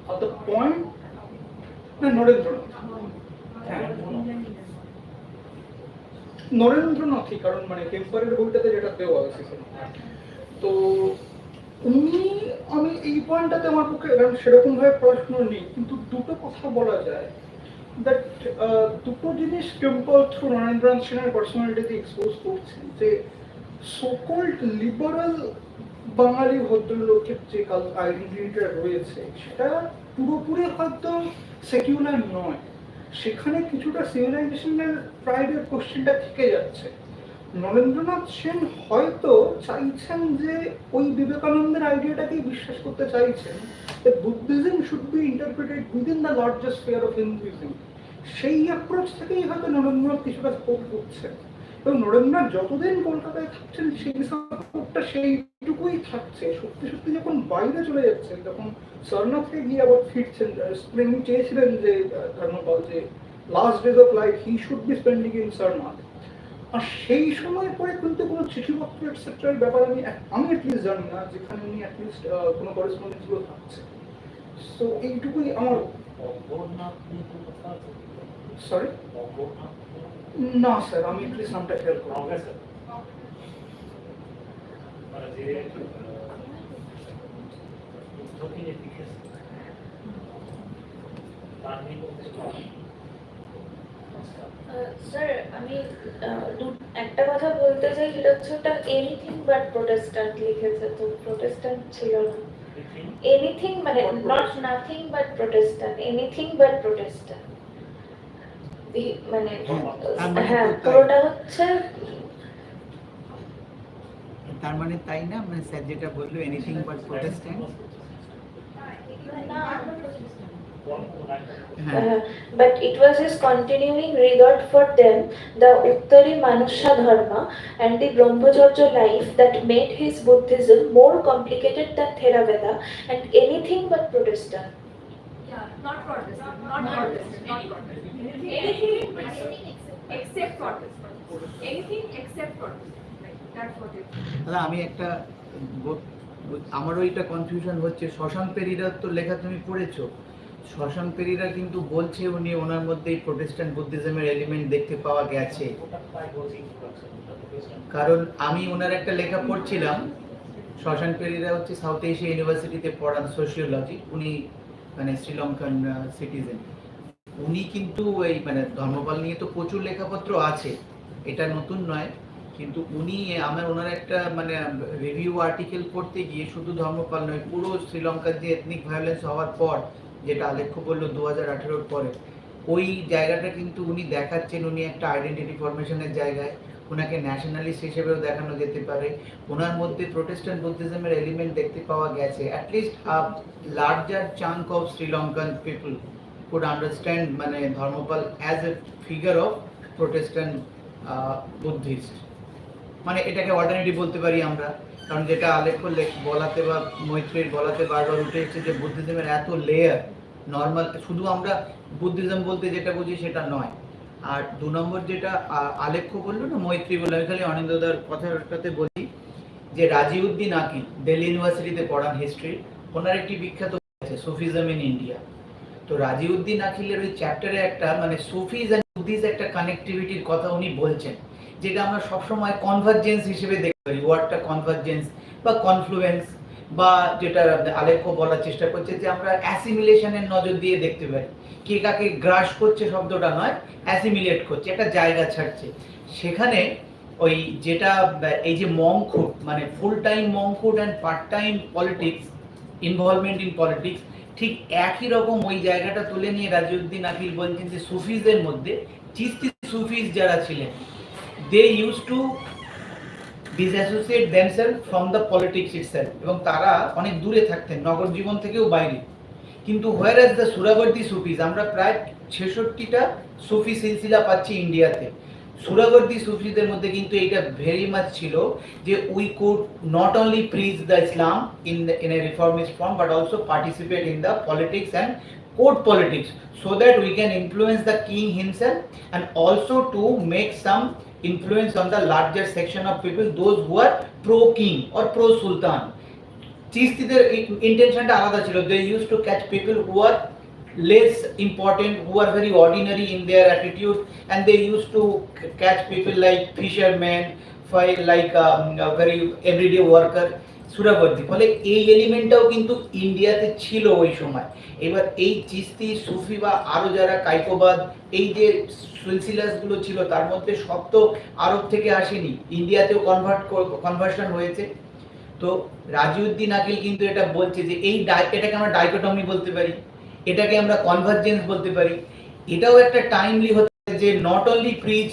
are the point না নরেন্দ্রনাথ, হ্যাঁ নরেন্দ্রনাথই, কারণ মানে কেম্পারের বইটাতে যেটা দেওয়া আছে তো আমি এই পয়েন্টটাতে আমার পক্ষে সেরকম ভাবে পড়াশোনা নেই, কিন্তু দুটো কথা বলা যায়, দ্যাট দুটো জিনিস কেম্পার থ্রু নরেন্দ্রনাথ সেনের পার্সোনালিটিতে এক্সপোজ করছেন, যে সোকল্ড লিবারাল বাঙালি ভদ্রলোকের যে আইডেন্টিটিটা রয়েছে সেটা পুরোপুরি হয়তো সেকুলার নয়, সেখানে কিছুটা সিভিলাইজেশনের প্রাইডের কোশ্চেনটা থেকে যাচ্ছে। নরেন্দ্রনাথ সেন হয়তো চাইছেন যে ওই বিবেকানন্দের আইডিয়াটাকেই বিশ্বাস করতে চাইছেন, Buddhism should be interpreted within the largest sphere of Hinduism. সেই অ্যাপ্রোচ থেকেই হয়তো নরেন্দ্রনাথ কিছুটা স্কোপ করছেন, এবং নরেন্দ্রনাথ যতদিন কলকাতায় থাকছেন সেই সাপোর্টটা সেইটুকুই থাকছে। সত্যি যখন বাইরে চলে যাচ্ছেন, তখন সারনাথকে গিয়ে আবার ফিরছেন, উনি চেয়েছিলেন যে ধর্মপাল যে last days of life he should be spending in Sarnath, আর সেই সময় পরে কিন্তু কোনো চিঠিপত্র এটসেট্রার ব্যাপার আমি অ্যাটলিস্ট জানি না, যেখানে উনি অ্যাটলিস্ট কোনো করেসপন্ডেন্সগুলো থাকছে। সো এইটুকুই আমার Sorry? না স্যার, আমি প্লিজ নামটা খেয়াল করব। হবে স্যার মানে যে উদ্ধতিনি লিখেছে তার নিয়ে স্যার আমি একটা কথা বলতে চাই, সেটা হচ্ছে ওটা এনিথিং বাট প্রোটেস্ট্যান্ট লিখেছে, তো প্রোটেস্ট্যান্ট ছিল না। এনিথিং মানে not nothing but Protestant, anything but Protestant মানে হ্যাঁ পুরোটা হচ্ছে তার মানে তাই না, মানে স্যার যেটা বললো anything but Protestant. but it was his continuing regard for them, the Uttari Manusha Dharma and the Brahmacharya life that made his Buddhism more complicated than Theravada and anything but Protestant. Yeah, not Protestant, not Protestant, not Protestant. Anything except Protestant. Anything except Protestant. Right, that's what it is. দাদা আমি একটা আমারও এটা confusion হচ্ছে, শশাঙ্ক পেরিরার তো লেখা তুমি পড়েছো, শশাঙ্ক পেরিরা কিন্তু বলছে উনি ওনার মধ্যে প্রোটেস্ট্যান্ট বুদ্ধিজমের এলিমেন্ট দেখতে পাওয়া গেছে। কারণ আমি ওনার একটা লেখা পড়ছিলাম, শশাঙ্ক পেরিরা হচ্ছে সাউথ এশিয়া ইউনিভার্সিটিতে পড়ান সোশিওলজি, উনি মানে শ্রীলঙ্কান সিটিজেন। উনি কিন্তু এই মানে ধর্মপাল নিয়ে তো প্রচুর লেখাপত্র আছে, এটা নতুন নয়, কিন্তু উনি আমার ওনার একটা মানে রিভিউ আর্টিকেল পড়তে গিয়ে শুধু ধর্মপাল নয়, পুরো শ্রীলঙ্কার যে এথনিক ভায়োলেন্স হওয়ার পর, যেটা আলেখ্য বললো 2018 পরে, ওই জায়গাটা কিন্তু উনি দেখাচ্ছেন উনি একটা আইডেন্টিটি ফরমেশনের জায়গায়, ওনাকে ন্যাশনালিস্ট হিসেবেও দেখানো যেতে পারে, ওনার মধ্যে প্রোটেস্ট্যান্ট বুদ্ধিজমের এলিমেন্ট দেখতে পাওয়া গেছে। At least a larger chunk of Sri Lankan people could understand মানে Dharmapala as a figure of Protestant Buddhist, মানে এটাকে অল্টারনেটিভ বলতে পারি আমরা। কারণ যেটা আলেখ্য বলাতে বা মৈত্রেয়ীর বলাতে বারবার উঠে এসেছে যে বুদ্ধিজমের এত লেয়ার, নর্মাল শুধু আমরা বুদ্ধিজম বলতে যেটা বুঝি সেটা নয়। আর 2 নম্বর যেটা আলেখ্য বললো না, মৈত্রেয়ী বললো, আমি খালি অনিন্দ্যদার কথাটাতে বলি যে রাজিউদ্দিন আকিল দিল্লি ইউনিভার্সিটিতে পড়ান হিস্ট্রি, ওনার একটি বিখ্যাত আছে সুফিজম ইন ইন্ডিয়া। তো রাজিউদ্দিন আকিলের ওই চ্যাপ্টারে একটা মানে সুফিজ এন্ড বুদ্ধিজ একটা কানেক্টিভিটির কথা উনি বলছেন, যেটা আমরা সবসময় কনভার্জেন্স হিসেবে দেখতে পারি, ওয়ার্ডটা কনভার্জেন্স বা কনফ্লুয়েন্স, বা যেটা আলেখ্য বলার চেষ্টা করছে যে আমরা অ্যাসিমিলেশনের নজর দিয়ে দেখতে পারি, কে কাকে গ্রাস করছে শব্দটা নয়, অ্যাসিমিলেট করছে, একটা জায়গা ছাড়ছে। সেখানে ওই যেটা এই যে মংখুট মানে full time monkhood and part time politics, involvement in politics, ঠিক একই রকম ওই জায়গাটা তুলে নিয়ে রাজিউদ্দিন আকিল বলছেন যে সুফিজের মধ্যে চিস্তি সুফিজ যারা ছিলেন, they use to disassociate themselves from the politics itself, এবং তারা অনেক দূরে থাকতেন, নগর জীবন থেকেও বাইরে। কিন্তু হোয়ার এজ দ্য সুরাবর্দী সুফিজ, আমরা প্রায় 66টা সুফি সিলসিলা পাচ্ছি ইন্ডিয়াতে। সুরাবর্দী সুফিদের মধ্যে কিন্তু এটা ভেরি মাচ ছিল যে we could not only preach the Islam in a reformist form but also participate in the politics and court politics so that we can influence the king himself and also to make some influence on the larger section of people, those who are pro king or pro sultan. চিস্তিদের ইন্টেনশনটা আলাদা ছিল, they used to catch people who are less important, who are very ordinary in their attitude, and they used to catch people like fishermen, like a very everyday worker, Suhrawardy. ফলে এই এলিমেন্টটাও কিন্তু ইন্ডিয়াতে ছিল ওই সময়। এবার এই চিস্তি সুফি বা আরো যারা কাইকোবাদ এই যে সিলসিলাসগুলো ছিল তার মধ্যে সব তো আরব থেকে আসেনি, ইন্ডিয়াতেও কনভার্সন হয়েছে। তো রাজিউদ্দিন আকিল কিন্তু এটা বলছে যে এই এটাকে আমরা ডাইকোটমি বলতে পারি, এটাকে আমরা কনভার্জেন্স বলতে পারি। এটাও একটা টাইমলি হচ্ছে যে নট অনলি প্রিচ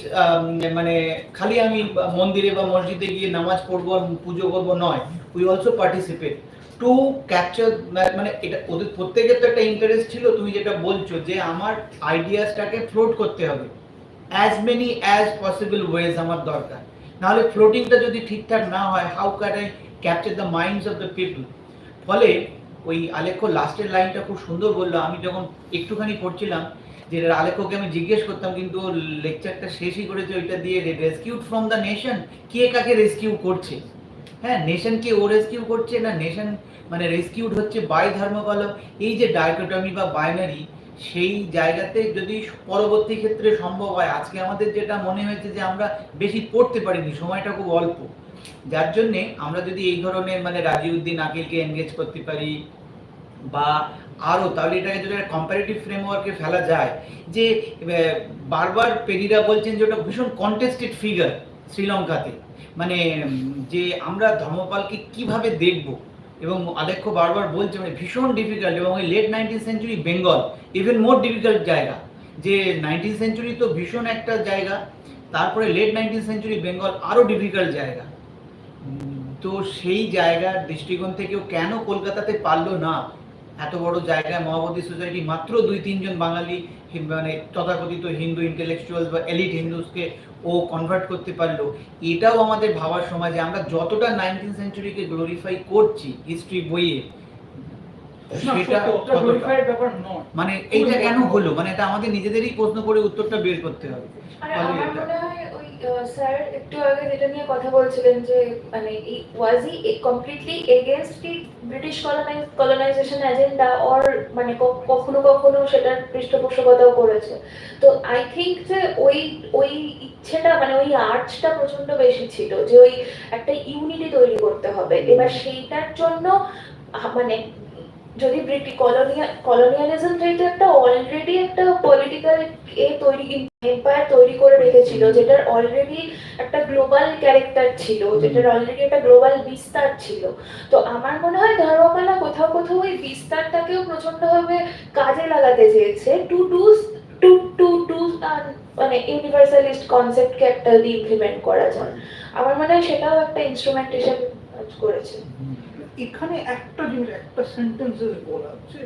মানে খালি আমি মন্দিরে বা মসজিদে গিয়ে নামাজ পড়বো আর পুজো করবো নয়, we also participate to capture, মানে এটা ওদের প্রত্যেকের তো একটা ইন্টারেস্ট ছিল, তুমি যেটা বলছো যে আমার আইডিয়াসটাকে ফ্লোট করতে হবে, as many as possible ways আমার দরকার, নাহলে ফ্লোটিংটা যদি ঠিকঠাক না হয়, how can I capture the minds of the people. ফলে ওই আলেখ্য লাস্টের লাইনটা খুব সুন্দর বললো, আমি যখন একটুখানি পড়ছিলাম যে আলেখ্যকে আমি জিজ্ঞেস করতাম কিন্তু ওর লেকচারটা শেষই করেছে ওইটা দিয়ে, রেস্কিউড ফ্রম দ্য নেশন, কে কাকে রেস্কিউ করছে? হ্যাঁ, নেশনকে ও রেস্কিউ করছে না নেশন মানে রেস্কিউড হচ্ছে বাই ধর্মপাল। এই যে ডাইকোটমি বা বাইনারি, সেই জায়গাতে যদি পরবর্তী ক্ষেত্রে সম্ভব হয়, আজকে আমাদের যেটা মনে হয়েছে যে আমরা বেশি পড়তে পারিনি, সময়টা খুব অল্প, যার জন্যে আমরা যদি এই ধরনের মানে রাজিউদ্দিন আকিলকে এনগেজ করতে পারি বা আরও, তাহলে এটাকে যদি একটা কম্পারেটিভ ফ্রেমওয়ার্কে ফেলা যায় যে বারবার পেরিরা বলছেন যে ওটা ভীষণ কন্টেস্টেড ফিগার শ্রীলঙ্কাতে, মানে যে আমরা ধর্মপালকে কিভাবে দেখব, এবং আলেখ্য বারবার বলছে মানে ভীষণ ডিফিকাল্ট, এবং ওই late 19th century Bengal even more difficult জায়গা, যে 19th সেঞ্চুরি তো ভীষণ একটা জায়গা, তারপরে লেট 19th সেঞ্চুরি বেঙ্গল আরও ডিফিকাল্ট জায়গা। তো সেই জায়গার দৃষ্টিকোণ থেকেও কেন কলকাতাতে পারলো না এত বড় জায়গায় মহাবোধি সোসাইটি মাত্র 2-3 জন বাঙালি মানে তথাকথিত হিন্দু ইন্টেলেকচুয়াল বা এলিট হিন্দুসকে ও কনভার্ট করতে পারলো, এটাও আমাদের ভাবার সময় যে আমরা যতটা 19th সেঞ্চুরিকে গ্লোরিফাই করছি হিস্ট্রি বইয়ে, সেটা মানে এইটা কেন হলো, মানে এটা আমাদের নিজেদেরই প্রশ্ন করে উত্তরটা বের করতে হবে। আর আমার মনে হয় ওই স্যার একটু আগে যেটা নিয়ে কথা বলছিলেন যে মানে was he completely against the British colonisation agenda, or মানে কখনো কখনো সেটার পৃষ্ঠপোষকতাও করেছে। তো আই থিঙ্ক যে ওই ইচ্ছেটা মানে ওই আর্টসটা প্রচন্ড বেশি ছিল যে ওই একটা ইউনিটি তৈরি করতে হবে। এবার সেইটার জন্য মানে যদি ব্রিটিশ কলোনিয়ালিজম যেহেতু একটা অলরেডি একটা পলিটিক্যাল এম্পায়ার তৈরি করে রেখেছিল, যেটার অলরেডি একটা গ্লোবাল ক্যারেক্টার ছিল, যেটার অলরেডি একটা গ্লোবাল বিস্তার ছিল, তো আমার মনে হয় ধর্মপালা কোথাও কোথাও ওই বিস্তারটাকেও প্রচন্ডভাবে কাজে লাগাতে চেয়েছে টু ডু মানে ইউনিভার্সালিস্ট কনসেপ্টকে একটা ইমপ্লিমেন্ট করা যায়। আমার মনে হয় সেটাও একটা ইনস্ট্রুমেন্ট হিসেবে কাজ করেছে। এখানে একটা জিনিস, একটা সেন্টেন্সে বলা হচ্ছে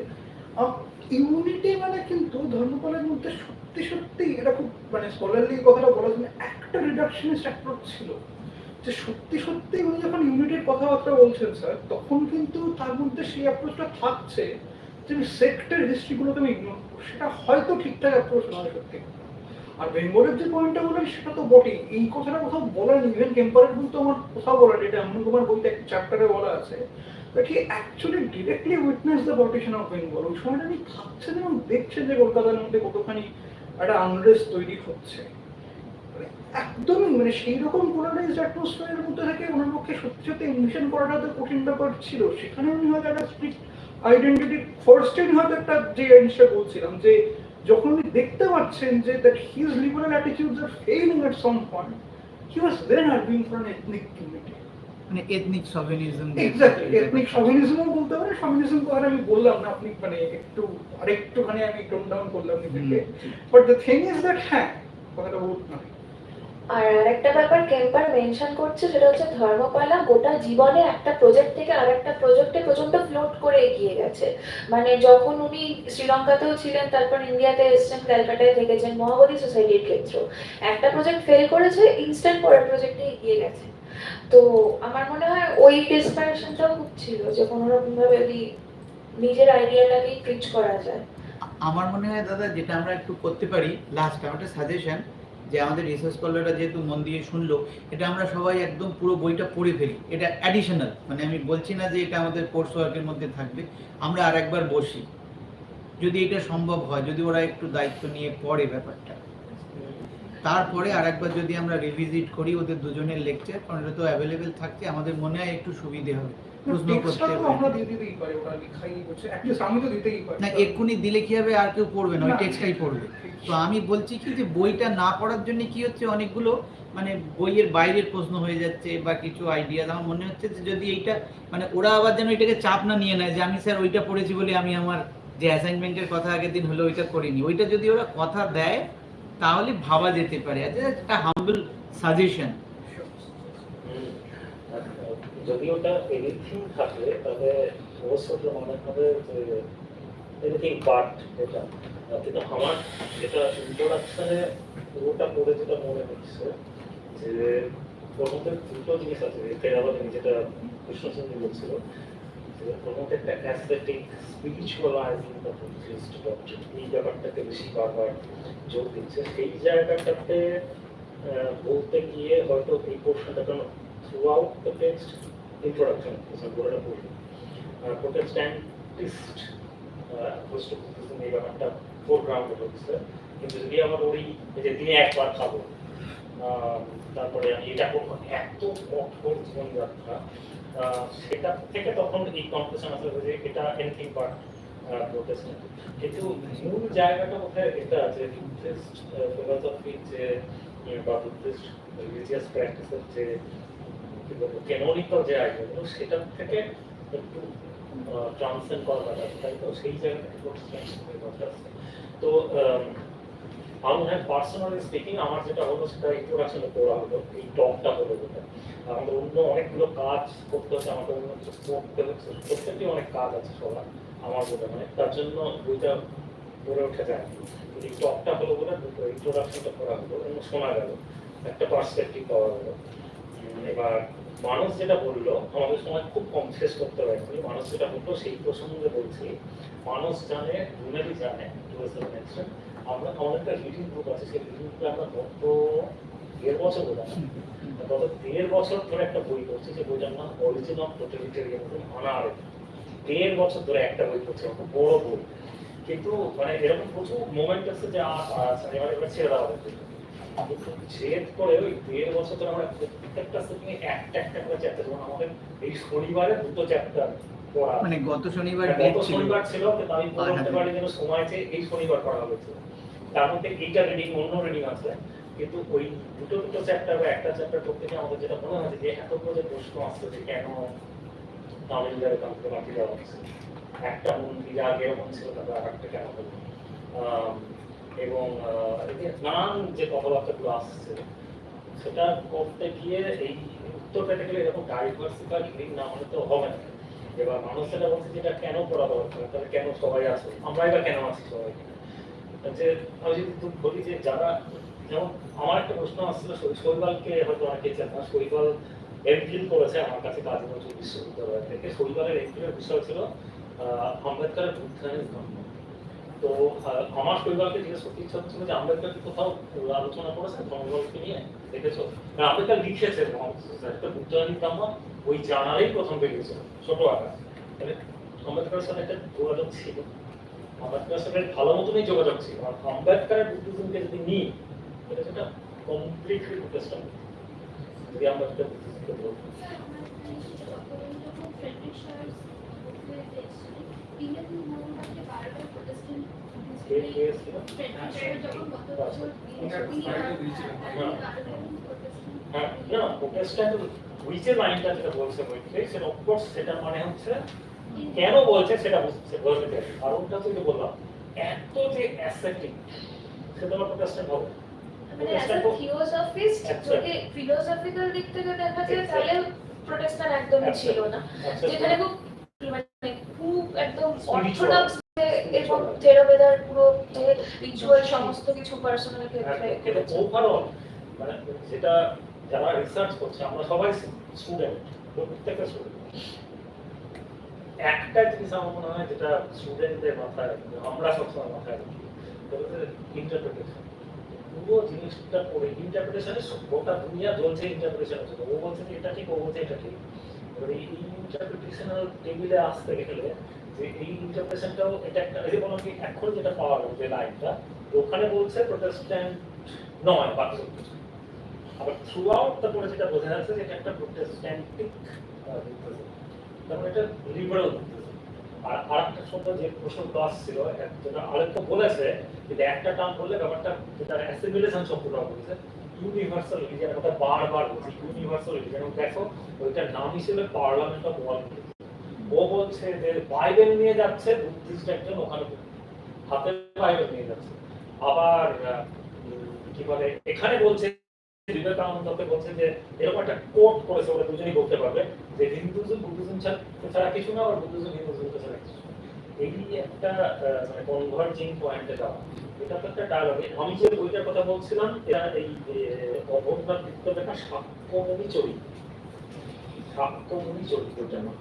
ইউনিটি মানে কিন্তু ধর্মপালের মধ্যে সত্যি সত্যি এটা খুব মানে স্কলারলি কথাটা বলা যায়, একটা রিডাকশনিস্ট অ্যাপ্রোচ ছিল যে সত্যি সত্যি উনি যখন ইউনিটির কথাবার্তা বলছেন স্যার, তখন কিন্তু তার মধ্যে সেই অ্যাপ্রোচটা থাকছে যে সেক্টের হিস্ট্রিগুলোকে আমি ইগনোর করবো, সেটা হয়তো ঠিকঠাক অ্যাপ্রোচ নয় সত্যি। আর বেঙ্গলের যে পয়েন্টটা বলেন সেটা তো বটেই, এই কথাটা কোথাও বলেন, ইভেন কেম্পারের কিন্তু আমার কোথাও বলেন, এটা এমন তোমার বইতে একটা চ্যাপ্টারে বলা আছে that he actually directly witnessed the partition of Bengal. ওই সময়টা উনি থাকছেন এবং দেখছেন যে কলকাতার মধ্যে কতখানি একটা আনরেস্ট তৈরি হচ্ছে, মানে একদমই মানে সেই রকম পোলারাইজড অ্যাটমসফিয়ারের মধ্যে থেকে ওনার পক্ষে সত্যি সত্যি এডমিশন করাটা তো কঠিন ব্যাপার ছিল। সেখানে উনি হয়তো একটা স্ট্রিক্ট আইডেন্টিটি ফার্স্ট টাইম হয়তো একটা যে জিনিসটা বলছিলাম যে যখন উনি দেখতে পাচ্ছেন যে that his liberal attitudes are failing at some point, he was then arguing for an ethnic unity. মানে এথনিক শভিনিজম, এক্স্যাক্টলি এথনিক শভিনিজমও বলতে পারে, শভিনিজম তো আর আমি বললাম না, আপনি মানে একটু আরেকটুখানি আমি টোন ডাউন করলাম নিজেকে, but the thing is that হ্যাঁ কথাটা বহুত না। আর আরেকটা ব্যাপার কেম্পার মেনশন করছে, সেটা হচ্ছে ধর্মপালা গোটা জীবনে একটা প্রজেক্ট থেকে আরেকটা প্রজেক্টে প্রচন্ড ফ্লোট করে এগিয়ে গেছে। মানে যখন উনি শ্রীলঙ্কাতেও ছিলেন, তারপর ইন্ডিয়াতে এসেছেন, ক্যালকাটায় থেকেছেন, মহাবোধি সোসাইটির ক্ষেত্রেও একটা প্রজেক্ট ফেল করেছে, ইনস্ট্যান্ট পরের প্রজেক্টে এগিয়ে গেছে। তো আমার মনে হয় ওই ডিসপারেশনটাও খুব ছিল যে কোনোরকম ভাবে যদি নিজের আইডিয়াটাকে প্রিচ করা যায়। আমার মনে হয় দাদা যেটা আমরা একটু করতে পারি, লাস্ট আমাদের সাজেশন যে আমাদের রিসার্চ স্কলাররা যেহেতু মন দিয়ে শুনলো, এটা আমরা সবাই একদম পুরো বইটা পড়ে ফেলি, এটা অ্যাডিশনাল, মানে আমি বলছি না যে এটা আমাদের কোর্স ওয়ার্কের মধ্যে থাকবে, আমরা আরেকবার বসি যদি এটা সম্ভব হয়, যদি ওরা একটু দায়িত্ব নিয়ে পড়ে ব্যাপারটা, তারপরে আরেকবার যদি আমরা রিভিজিট করি ওদের দুজনের লেকচার, কারণ এটা তো অ্যাভেলেবেল থাকছে, আমাদের মনে হয় একটু সুবিধে হবে প্রশ্ন করতে। না এক্ষুনি দিলে কি হবে, আর কেউ পড়বে না, ওই টেক্সটাই পড়বে। তো আমি বলছি কি যে বইটা না পড়ার জন্য কি হচ্ছে, অনেকগুলো মানে বইয়ের বাইরের প্রশ্ন হয়ে যাচ্ছে বা কিছু আইডিয়া, আমার মনে হচ্ছে যে যদি এইটা মানে ওরা আবার যেন এটাকে চাপ না নিয়ে নেয় যে আমি স্যার ওইটা পড়েছি বলে আমি আমার যে অ্যাসাইনমেন্টের কথা আগের দিন হলো ওইটা করিনি, ওইটা যদি ওরা কথা দেয় তাহলে ভাবা যেতে পারে। একটা হাম্বল সাজেশন। যদি ওটা এনিথিং থাকে তাহলে অবশ্যই মনে হবে যে এনিথিং বাট এটা, কিন্তু আমার যেটা ইন্ট্রোডাকশনে পুরোটা পড়ে যেটা মনে হচ্ছে যে ওর মধ্যে দুটো জিনিস আছে, ফেরাবাদী যেটা কৃষ্ণচন্দ্র বলছিল যে ওর মধ্যে একটা অ্যাসথেটিক স্পিরিচুয়ালাইজিং দ্য বুদ্ধিস্ট ডক্ট্রিন, এই ব্যাপারটাকে বেশি বারবার জোর দিচ্ছে। সেই জায়গাটাতে বলতে গিয়ে হয়তো এই পোর্শনটা, কারণ through out the text introduction পুরোটা পড়বে প্রোটেস্ট্যান্টিস্ট বুঝতে বুদ্ধিজম এই ব্যাপারটা ফোরগ্রাউন্ডে হচ্ছে। কিন্তু যদি আমার ওই যে দিনে একবার খাবো, তারপরে আমি এটা করবো, এত কঠোর জীবনযাত্রা, সেটা থেকে তখন এই কনফিউশন আসলে যে এটা এনিথিং বাট প্রোটেস্ট্যান্ট। কিন্তু মূল জায়গাটা কোথায় এটা যে বুদ্ধিস্ট ফিলোসফি যে বা বুদ্ধিস্ট রিলিজিয়াস প্র্যাকটিসের যে ক্যানোনিক্যাল যে আইডিয়াগুলো সেটা থেকে একটু ট্রান্সেন্ড করা যাচ্ছে, তাই তো সেই জায়গা থেকে প্রোটেস্ট্যান্ট আছে। তো আমি পার্সোনালি স্পিকিং আমার যেটা হলো সেটা ইন্ট্রোডাকশনে পড়া হলো, এই টকটা হলো যেটা আমাদের অন্য অনেকগুলো কাজ করতে হচ্ছে, আমাদের অন্য কিছু পড়তে হচ্ছে, প্রত্যেকটি অনেক কাজ আছে সবার আমার মনে হয়, তার জন্য বইটা পড়ে ওঠা যায়। এই টকটা হলো বলে দুটো ইন্ট্রোডাকশনটা করা হলো এবং শোনা গেল, একটা পার্সপেক্টিভ পাওয়া গেল। এবার মানুষ যেটা বললো, আমাদের সময় খুব কম শেষ করতে পারছি, মানুষ যেটা বললো সেই প্রসঙ্গে বলছি। মানুষ জানে, দুনিয়ারই জানে, আমরা আমাদের একটা রিডিং গ্রুপ আছে, সেই রিডিং গ্রুপে আমরা গত 1.5 বছর বোঝানো, গত 1.5 বছর ধরে একটা বই করছি, যে বইটার নাম অরিজিন অফ টোটালিটেরিয়ানিজম আনারে। 1.5 বছর ধরে একটা বই করছে, খুব বড় বই, কিন্তু মানে এরকম প্রচুর মোমেন্ট আছে যে এবার ছেড়ে দেওয়া হবে। কিন্তু জেদ করে ওই 1.5 বছর ধরে আমরা প্রত্যেকটা সেটিং একটা একটা করে চ্যাপ্টার, যেমন আমাদের এই শনিবারে 2টো চ্যাপ্টার পড়া, মানে গত শনিবার শনিবার ছিল, কিন্তু আমি বলতে পারি যেন সময় যে এই শনিবার পড়া হয়েছে, তার মধ্যে এইটা রিডিং অন্য রিডিং আছে, কিন্তু ওই দুটো চ্যাপ্টার বা একটা চ্যাপ্টার করতে গিয়ে আমাদের যেটা মনে হয়েছে যে এতগুলো যে প্রশ্ন আসছে যে কেন তামিলদের এখান থেকে বাকি দেওয়া হচ্ছে, একটা মন্দির আগে এমন ছিল, তারপর আর একটা কেন হলো, এবং নানান যে কথাবার্তাগুলো আসছে সেটা করতে গিয়ে এই উত্তর পেতে গেলে এরকম ডাইভার্সিফাইড রিডিং না হলে তো হবে না। এবার মানুষ সেটা বলছে যে এটা কেন করা দরকার, তাহলে কেন সবাই আছে, আমরাই বা কেন আছি সবাই। যে আমি যদি বলি যে যারা, যেমন আমার একটা প্রশ্ন আসছিল, শৈবালকে হয়তো অনেকে চেন না, শৈবাল এমফিল করেছে আমার কাছে কাজী নজরুল বিশ্ববিদ্যালয় থেকে। শৈবালের এমফিলের বিষয় ছিল আম্বেদকরের বুদ্ধায়নের ধর্ম। তো আমার শৈবালকে জিজ্ঞেস করতে ইচ্ছা হচ্ছিল যে আম্বেদকর কি কোথাও আলোচনা করেছেন ধর্মকে নিয়ে, দেখেছো? আম্বেদকর লিখেছে একটা বুদ্ধায়নের ধর্ম, ওই জানালেই প্রথম বেরিয়েছিল ছোট আকার। তাহলে আম্বেদকরের সাথে একটা যোগাযোগ ছিল, আম্বেদকরের সাথে ভালো মতনই যোগাযোগ ছিল। আর আম্বেদকরের বুদ্ধিজমকে যদি নিই, এটা সেটা কমপ্লিটলি প্রোটেস্ট্যান্ট। যদি আম্বেদকর বুদ্ধিজমকে বলবো, হ্যাঁ না প্রোটেস্ট্যান্ট উইচের লাইনটা যেটা বলছে মৈত্রেয়ী, সেটা অফকোর্স সেটা মানে হচ্ছে কেন বলছে সেটা বলতে চাই। কারণটা তো বললাম এত যে অ্যাসেটিক, সেটা আবার প্রোটেস্ট্যান্ট হবে। মানে অ্যাজ আ থিওসফিস্ট যদি ফিলোসফিক্যাল দিক থেকে দেখা যায় তাহলে প্রোটেস্ট্যান্ট একদমই ছিল না, যেখানে খুব মানে খুব একদম অর্থোডক্স এবং থেরাবেদার পুরো যে রিচুয়াল সমস্ত কিছু পার্সোনাল ক্ষেত্রে করেছে। ওভারঅল মানে যেটা যারা রিসার্চ করছে, আমরা সবাই স্টুডেন্ট, প্রত্যেকটা স্টুডেন্ট, একটা জিনিস আমার মনে হয় যেটা স্টুডেন্টদের মাথায় আমরা সবসময় মাথায় রাখি, ইন্টারপ্রিটেশন। পুরো জিনিসটা পড়ে ইন্টারপ্রিটেশনে গোটা দুনিয়া জ্বলছে ইন্টারপ্রিটেশনের জন্য। ও বলছে যে এটা ঠিক, ও বলছে এটা ঠিক। এবার এই ইন্টারপ্রিটেশনাল টেবিলে আসতে গেলে যে এই ইন্টারপ্রিটেশনটাও এটা একটা, এই যে বললাম কি এখন যেটা পাওয়া গেল যে লাইনটা, ওখানে বলছে প্রোটেস্ট্যান্ট নয় বাকি সব কিছু, আবার থ্রু আউট তারপরে যেটা বোঝা যাচ্ছে যে এটা একটা প্রোটেস্ট্যান্টিক বুদ্ধিজম, তারপরে এটা লিবারেল বুদ্ধিজম। আর আরেকটা শব্দ যে প্রশ্নটা আসছিল, যেটা আলেখ্য বলেছে যে একটা টার্ম বললে ব্যাপারটা যেটা অ্যাসিমিলেশন শব্দটা বলেছে, ইউনিভার্সাল রিলিজিয়ন, কথা বারবার বলছি ইউনিভার্সাল রিলিজিয়ন। দেখো ওইটার নাম হিসেবে পার্লামেন্ট অফ ওয়ার্ল্ড। ও বলছে যে বাইবেল নিয়ে যাচ্ছে বুদ্ধিস্ট একজন, ওখানে হাতে বাইবেল নিয়ে যাচ্ছে। আবার কি বলে এখানে বলছে বিবেকানন্দকে বলছে যে এরকম একটা কোট করেছে, ওরা দুজনেই বলতে পারবে যে হিন্দুজম বুদ্ধিজম ছাড়া কিছু না, আর বুদ্ধিজম হিন্দুজম ছাড়া কিছু। এই একটা মানে কনভার্জিং পয়েন্টে যাওয়া, এটা তো একটা ডায়ালগ। আমি যে বইটার কথা বলছিলাম, এটা এই অবদান লেখা সাক্ষ্যমণি চরিত, সাক্ষ্যমণি চরিত্রটা না,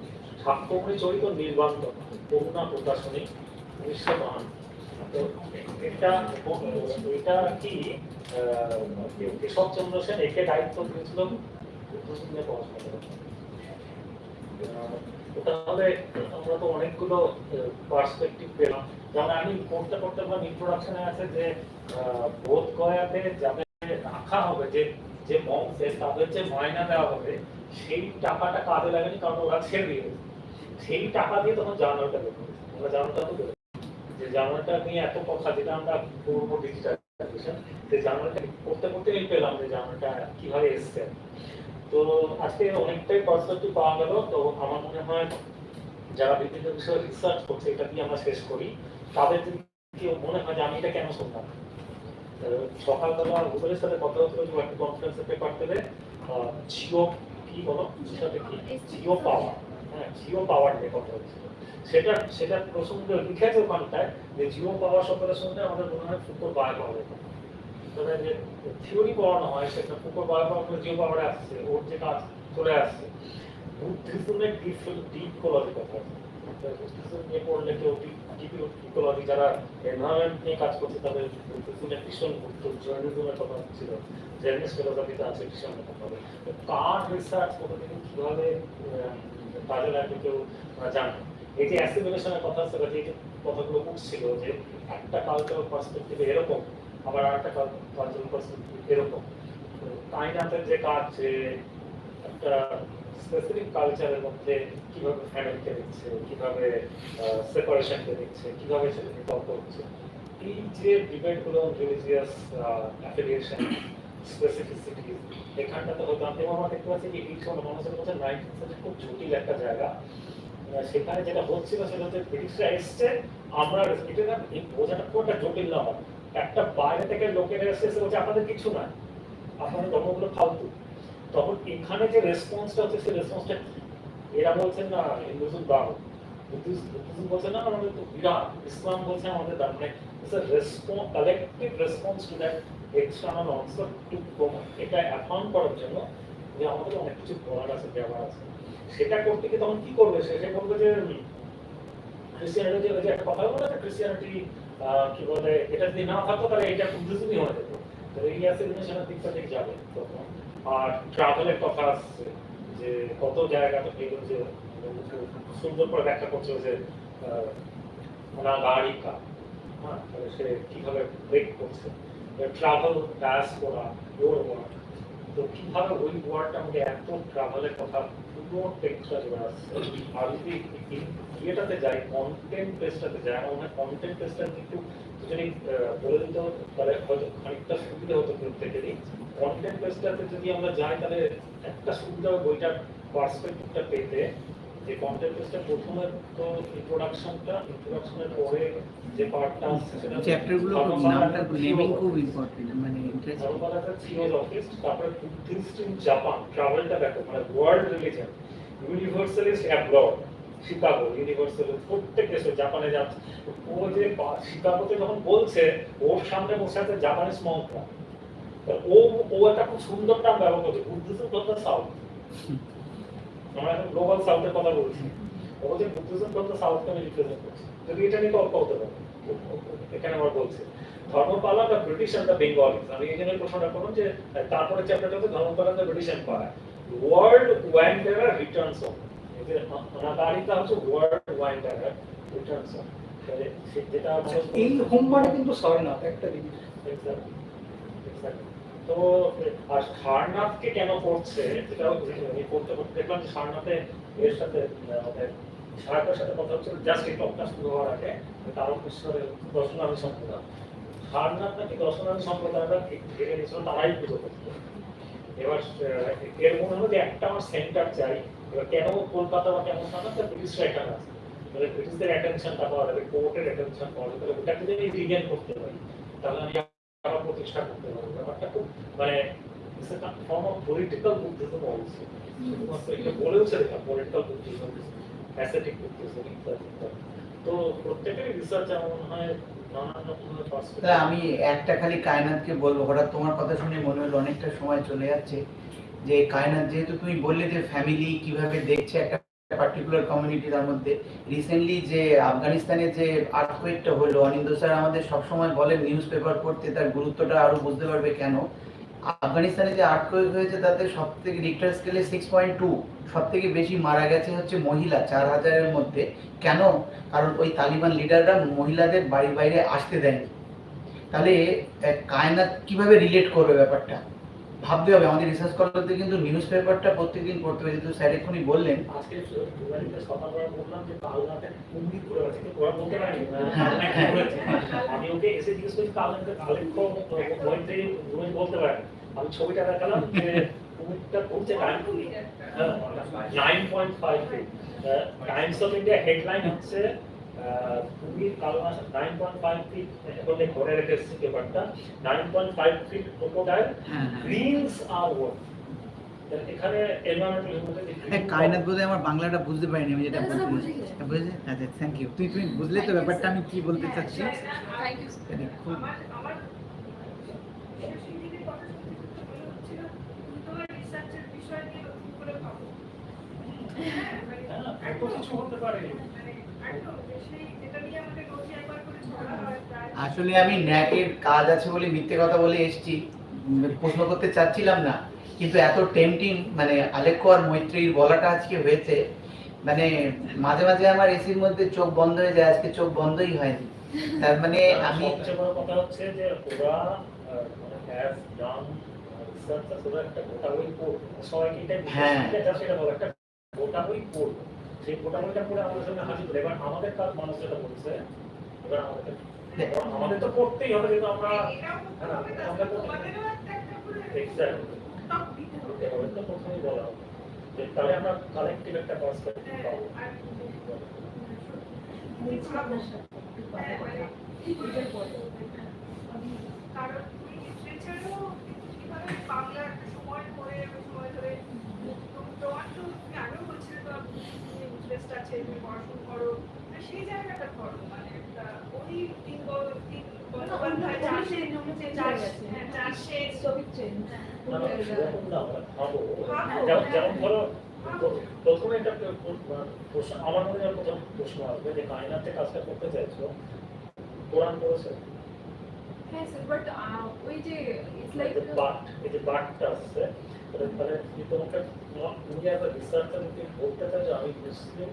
সাক্ষ্যমণি চরিত নির্বান্ত করুণা প্রকাশনী 1952। তো এটা কি কেশবচন্দ্র সেন একে দায়িত্ব দিয়েছিল বুদ্ধিজম নিয়ে পড়াশোনা করার। তাহলে আমরা তো অনেকগুলো পার্সপেক্টিভ পেলাম। যেমন আমি পড়তে পড়তে আমার ইন্ট্রোডাকশনে আছে যে বোধ গয়াতে যাদের রাখা হবে, যে যে মঞ্চে তাদের যে মায়না দেওয়া হবে, সেই টাকাটা কাজে লাগেনি, কারণ ওরা ছেড়ে দিয়ে গেছে। সেই টাকা দিয়ে তখন জার্নালটা বের করেছে। আমরা জার্নালটা তো বের যে জার্নালটা নিয়ে এত কথা, যেটা আমরা পূর্ব ডিজিটালাইজেশন, সেই জার্নালটা করতে করতে পেলাম যে জার্নালটা কিভাবে এসছে। তো আজকে অনেকটাই পার্সপেক্টিভ পাওয়া গেল। তো আমার মনে হয় যারা বিভিন্ন বিষয়ে রিসার্চ করছে, এটা দিয়ে আমরা শেষ করি, তাদের যদি কেউ মনে হয় যে আমি এটা কেন শুনলাম, সকালবেলা গুগলের সাথে কথা হচ্ছিল যে একটা কনফারেন্সের পেপার পেলে জিও কি বলো বিষয়টা কি, জিও পাওয়ার, হ্যাঁ জিও পাওয়ার নিয়ে কথা হচ্ছিল। সেটা সেটা প্রসঙ্গে লিখেছে ওখানটায় যে জিও পাওয়ার শব্দটা শুনলে আমাদের মনে হয় ফুকোর বায়ু পাওয়ার, তবে যে থিওরি পড়ানো হয় সেটা ফুকোর বায়ু পাওয়ার জিও পাওয়ারে আসছে, ওর যে কাজ চলে আসছে। বুদ্ধিজমের ডিপ ইকোলজি কথা, বুদ্ধিজম নিয়ে পড়লে কেউ ডিপ ইকোলজি, যারা এনভায়রনমেন্ট নিয়ে কাজ করছে তাদের বুদ্ধিজমের ভীষণ গুরুত্ব, জৈনিজমের কথা ছিল, জৈনিস ফিলোসফিতে আছে ভীষণ কথা হবে। কার রিসার্চ কতদিন কিভাবে কাজে লাগবে কেউ জানে। এই যে অ্যাসিমিলেশনের কথা ছিল, যে কথাগুলো উঠছিল যে একটা কালচারাল পার্সপেক্টিভে এরকম, আবার আরেকটা কালচারাল পার্সপেক্টিভ এরকম। কাইনাতের যে কাজ, যে একটা স্পেসিফিক কালচারের মধ্যে কিভাবে ফ্যামিলিকে দেখছে, কিভাবে সেপারেশনকে দেখছে, কিভাবে সেটাকে তর্ক হচ্ছে, এই যে ডিবেটগুলো রিলিজিয়াস অ্যাফিলিয়েশন, স্পেসিফিসিটি, এখানটাতে হয়তো আমরা দেখতে পাচ্ছি যে এই সময় মানুষের কাছে 19th খুব জটিল একটা জায়গা। সেখানে যেটা হচ্ছিল সেটা হচ্ছে ব্রিটিশরা এসছে, আমরা এটা এই বোঝাটা খুব একটা জটিল না হয়, একটা বাইরে থেকে লোকেরা এসে বলছে আপনাদের কিছু না, আপনাদের ধর্মগুলো ফালতু। তখন এখানে যে রেসপন্সটা হচ্ছে সেই রেসপন্সটা, এরা বলছেন না হিন্দুজম দাও, বুদ্ধিজম বলছে না আমাদের তো বিরাট, ইসলাম বলছে আমাদের দাম, মানে collective response to that external অনসার to promote, এটা অ্যাফার্ম করার জন্য যে আমাদের অনেক কিছু বলার আছে, ব্যবহার আছে। সেটা করতে গিয়ে তখন কি করবে, সে বলবে যে ক্রিশ্চিয়ানিটি, যে একটা কথা বলে যে ক্রিশ্চিয়ানিটি কি বলে, এটা যদি না থাকতো তাহলে এটা বুদ্ধিজমই হয়ে যেত। তো এই অ্যাসিমিলেশনের দিকটা ঠিক যাবে তখন। আর ট্রাভেলের কথা আসছে, যে কত জায়গাতে যে সুন্দর করে ব্যাখ্যা করছে যে নাগারিকা, হ্যাঁ, তাহলে সে কিভাবে ব্রেক করছে, ট্রাভেল ডায়াসপোরা, ইউর ওয়ার্ড, তো কিভাবে ওই ওয়ার্ডটা আমাকে এত ট্রাভেলের কথা পুরো টেক্সটটা চলে আসছে। আর যদি ইয়েটাতে যাই, কন্টেন্ট পেজটাতে যাই, আমার মনে হয় কন্টেন্ট পেজটা একটু যদি বলে দিত তাহলে হয়তো খানিকটা সুবিধা হতো প্রত্যেকেরই। কন্টেন্ট পেজটাতে যদি আমরা যাই তাহলে একটা সুবিধা বইটার পার্সপেক্টিভটা পেতে, যে কন্টেন্ট পেজটা প্রথমে তো ইন্ট্রোডাকশনের পরে যে পার্টটা আসছে সেটা চ্যাপ্টারগুলো খুব নামটা নেমিং খুব ইম্পর্টেন্ট, মানে ইন্টারেস্টিং। ধর্মপালাটা থিওরি অফিস, তারপরে বুদ্ধিস্ট ইন জাপান, ট্রাভেলটা দেখো, মানে ওয়ার্ল্ড রিলিজন, ইউনিভার্সালিস্ট অ্যাব্রড, শিকাগো ইউনিভার্সালিস্ট, প্রত্যেক দেশে জাপানে যাচ্ছে। ও যে শিকাগোতে যখন বলছে, ওর সামনে বসে আছে জাপানিজ মঙ্করা, ও একটা খুব সুন্দর নাম ব্যবহার করছে, বুদ্ধিজম ফ্রম দ্য সাউথ। আমরা এখন গ্লোবাল সাউথের কথা বলছি, ও বলছে বুদ্ধিজম ফ্রম দ্য সাউথকে আমি রিপ্রেজেন্ট করছি। যদি এটা নিয়ে তর্ক হতে পারে, এখানে আমার বলছে Dharmapala the British and the Bengalis. আমি এই জন্য প্রশ্নটা করলাম যে তারপরে চ্যাপ্টারটা হচ্ছে Dharmapala the British empire, world wanderer returns home. এই যে অনাগারিকা হচ্ছে ওয়ার্ল্ড ওয়ান্ডারার রিটার্নস হোম, যেটা এই হোম মানে কিন্তু সারনাথ একটা জিনিস। তো আর সারনাথকে কেন করছে, যেটা আমি পড়তে পড়তে দেখলাম যে সারনাথে এর সাথে সারনাথের সাথে কথা হচ্ছে, জাস্ট এই টপটা শুরু হওয়ার আগে তারকেশ্বরের দর্শনামী সম্প্রদায়, সারনাথ নাকি দর্শনামী সম্প্রদায়রা ঘিরে নিয়েছিল, তারাই পুজো করতো। এবার এর মনে হলো যে একটা আমার সেন্টার চাই। এবার কেন কলকাতা বা কেন সারনাথ, ব্রিটিশরা এখানে আছে, তাহলে ব্রিটিশদের অ্যাটেনশনটা পাওয়া যাবে, কোর্টের অ্যাটেনশন পাওয়া যাবে, তাহলে ওটাকে যদি রিগেন করতে পারি তাহলে আমি প্রতিষ্ঠা করতে পারবো। ব্যাপারটা খুব মানে form of political Buddhism also, শুধুমাত্র এটা বলেওছে দেখা পলিটিক্যাল বুদ্ধিজম, অ্যাসেটিক বুদ্ধিজম ইত্যাদি। তো প্রত্যেকেরই রিসার্চ আমার মনে হয় নানান রকমের পার্সপেক্টিভ। আমি একটা খালি কায়নাতকে বলবো, হঠাৎ তোমার কথা শুনে মনে হলো অনেকটা সময় চলে যাচ্ছে, যে কায়নাত যেহেতু তুমি বললে যে ফ্যামিলি কিভাবে দেখছে একটা পার্টিকুলার কমিউনিটি, তার মধ্যে রিসেন্টলি যে আফগানিস্তানে যে আর্থকোয়েকটা হলো, অনিন্দ স্যার আমাদের সবসময় বলেন নিউজ পেপার পড়তে, তার গুরুত্বটা আরো বুঝতে পারবে কেন। আফগানিস্তানে যে আর্থকোয়েক হয়েছে তাতে সব থেকে রিক্টার স্কেলে 6.2, সব থেকে বেশি মারা গেছে হচ্ছে মহিলা 4000-এর মধ্যে। কেন? কারণ ওই তালিবান লিডাররা মহিলাদের বাড়ির বাইরে আসতে দেয়নি। তাহলে কায়নাত কিভাবে রিলেট করবে ব্যাপারটা ভাবতে হবে। আমাদের রিসার্চ করতে কিন্তু নিউজ পেপারটা প্রত্যেকদিন পড়তে হবে। যেহেতু স্যার এক্ষুনি বললেন আজকে জুবাইরকে সকালবেলা বললাম যে কালনাতে কুমির করে আছে, কিন্তু ওরা বলতে পারেনি আমি ওকে এসে জিজ্ঞেস করছি কালনাতে আলেখ্য মৈত্রেয়ী রুমেশ বলতে পারেন। আমি ছবিটা দেখালাম যে কুমিরটা পড়ছে 9.5 feet. Times of India headline হচ্ছে কুমির কালনা 9.5 ফিট বলে ঘরে রেখেছে পেপারটা। 9.5 ফিট ক্রোকোডাইল গ্রিনস আর ওয়ার্ড। এখানে কায়নাত বোধহয় আমার বাংলাটা বুঝতে পারিনি আমি যেটা বলতে বুঝলি? আচ্ছা থ্যাংক ইউ। তুই বুঝলে তো ব্যাপারটা আমি কি বলতে চাচ্ছি। খুব আসলে আমি ন্যাকের কাজ আছে বলে মিথ্যে কথা বলে এসেছি, প্রশ্ন করতে চাচ্ছিলাম না, কিন্তু এত টেম্পটিং মানে আলেখ্য আর মৈত্রীর বলাটা আজকে হয়েছে, মানে মাঝে মাঝে আমার এসির মধ্যে চোখ বন্ধ হয়ে যায়, আজকে চোখ বন্ধই হয়নি। তার মানে আমি সবচেয়ে বড় কথা হচ্ছে যে ওরা হ্যাভ ডান রিসার্চ ওরা একটা গোটা বই পড়বে, সবাইকে এটা সেটা বলে একটা গোটা বই পড়বে, সেই গোটা বইটা পড়ে আমাদের সামনে হাজির করে। এবার আমাদের কাজ মানুষ যেটা বলছে ওরা আমাদের তো পড়তেই হবে, কিন্তু আমরা আমরা তো প্রথমেই বলা যে তাহলে আমরা কালেক্টিভ একটা পার্সপেক্টিভ পাবো। কারণ লিটারেচারও কিভাবে বাংলা একটা সময় ধরে সময় ধরে তোমার তো তুমি আগেও বলছিলে তো ইন্টারেস্ট আছে, তুমি পড়াশোনা করো, সেই জায়গাটা করো, মানে একটা ওই তিন যেমন ধরো প্রথমে একটা প্রশ্ন আমার মনে হয়, প্রথম প্রশ্ন আসবে যে কায়নাতে কাজটা করতে চাইছো, কোরআন করেছে? হ্যাঁ স্যার, বাট ওই যে ইটস লাইক এই যে বাটটা আসছে, মানে তোমাকে তুমি অ্যাজ আ রিসার্চার যদি বলতে চাও যে আমি মুসলিম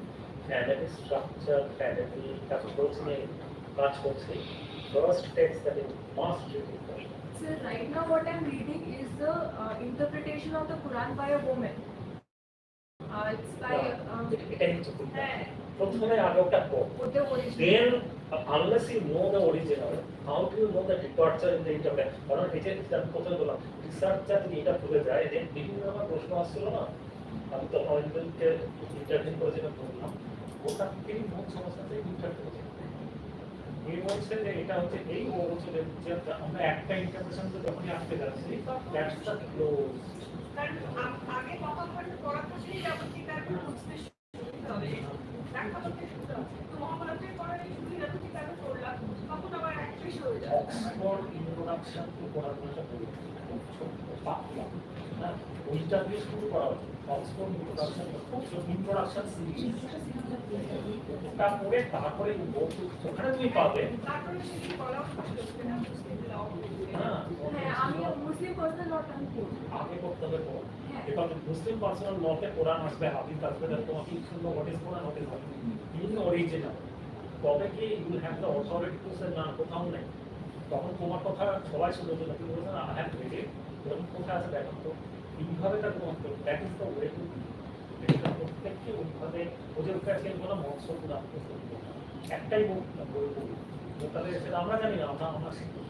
ফ্যামিলি স্ট্রাকচার ফ্যামিলি কাজ করছি, first text that you must read it. Sir, right now what I'm reading is the interpretation of the Quran by a woman. It's by এটাই হচ্ছে প্রথমে আগে ওটা পড়ো, the original. then unless you know the original, how do you know the departure in the interpretation? কারণ এই যে আমি প্রথমে বললাম রিসার্চার যদি এটা ভুলে যায়, দেন বিভিন্ন রকম প্রশ্ন আসছিল না, আমি তো অনেকজনকে ইন্টারভিউ করে যেটা বললাম, ওটা এই মূল সমস্যাতে ইন্টারভিউ করেছে। এই বলছে যে এটা হচ্ছে এই ও বলছে যে আমরা একটা ইন্টারপ্রিটেশন তো যখনই আসতে যাচ্ছি দ্যাটস দ্য ক্লোজ। কারণ আগে কথা বলতে পড়াতে সেই যাবতীয় তারপর বুঝতে শুরু হবে, দেখা করতে শুরু হবে, তো মহাভারতের পড়ার এই শুরু যাবতীয় তারপর পড়লাম, তখন আবার অ্যাক্ট্রেস হয়ে যায়। অক্সফোর্ড ইন্ট্রোডাকশন টু পড়াশোনাটা বলি পাতলা, হ্যাঁ ওইটা দিয়ে শুরু করা হচ্ছে। অক্সফোর্ড ইন্ট্রোডাকশন ইন্ট্রোডাকশন সিরিজ, ওটা পড়ে তারপরে ওখানে তুমি পাবে। তারপরে সেটি বলা হচ্ছে না মুসলিম ল, হ্যাঁ আমি মুসলিম পার্সন নট আনকোড আগে করতে হবে পড়া, এবার মুসলিম পার্সোনাল লতে কোরআন আসবে, হাদিস আসবে, তোমাকে শুনবো what is Quran, what is হাদিস ইন অরিজিনাল। তবে কি you have the authority to say না, কোথাও নেই। তখন তোমার কথা সবাই শুনে যে তুমি বলছো না হ্যাঁ রেডি, এরকম কোথায় আছে দেখো তো, এইভাবে তার তোমার that is the way to প্রত্যেককে ওইভাবে ওদের কাছে কোনো মকসদ না, একটাই বই বলি, তাহলে সেটা আমরা জানি না, আমরা শিখতে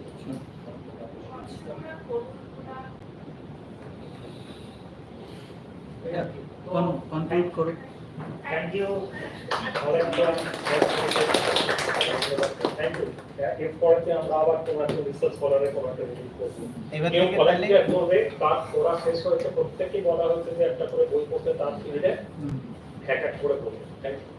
কনক্লুড করো। Thank you. Thank you. এরপরে আমরা আবার তোমাকে রিসার্চ করার একটা রিলিজ করবো। এবার কেউ থেকে ভলান্টিয়ার করবে, কাজ করা শেষ হয়েছে, প্রত্যেকেই বলা হয়েছে যে একটা করে বই পড়তে তার ফিল্ডে এক এক করে পড়বে। Thank you.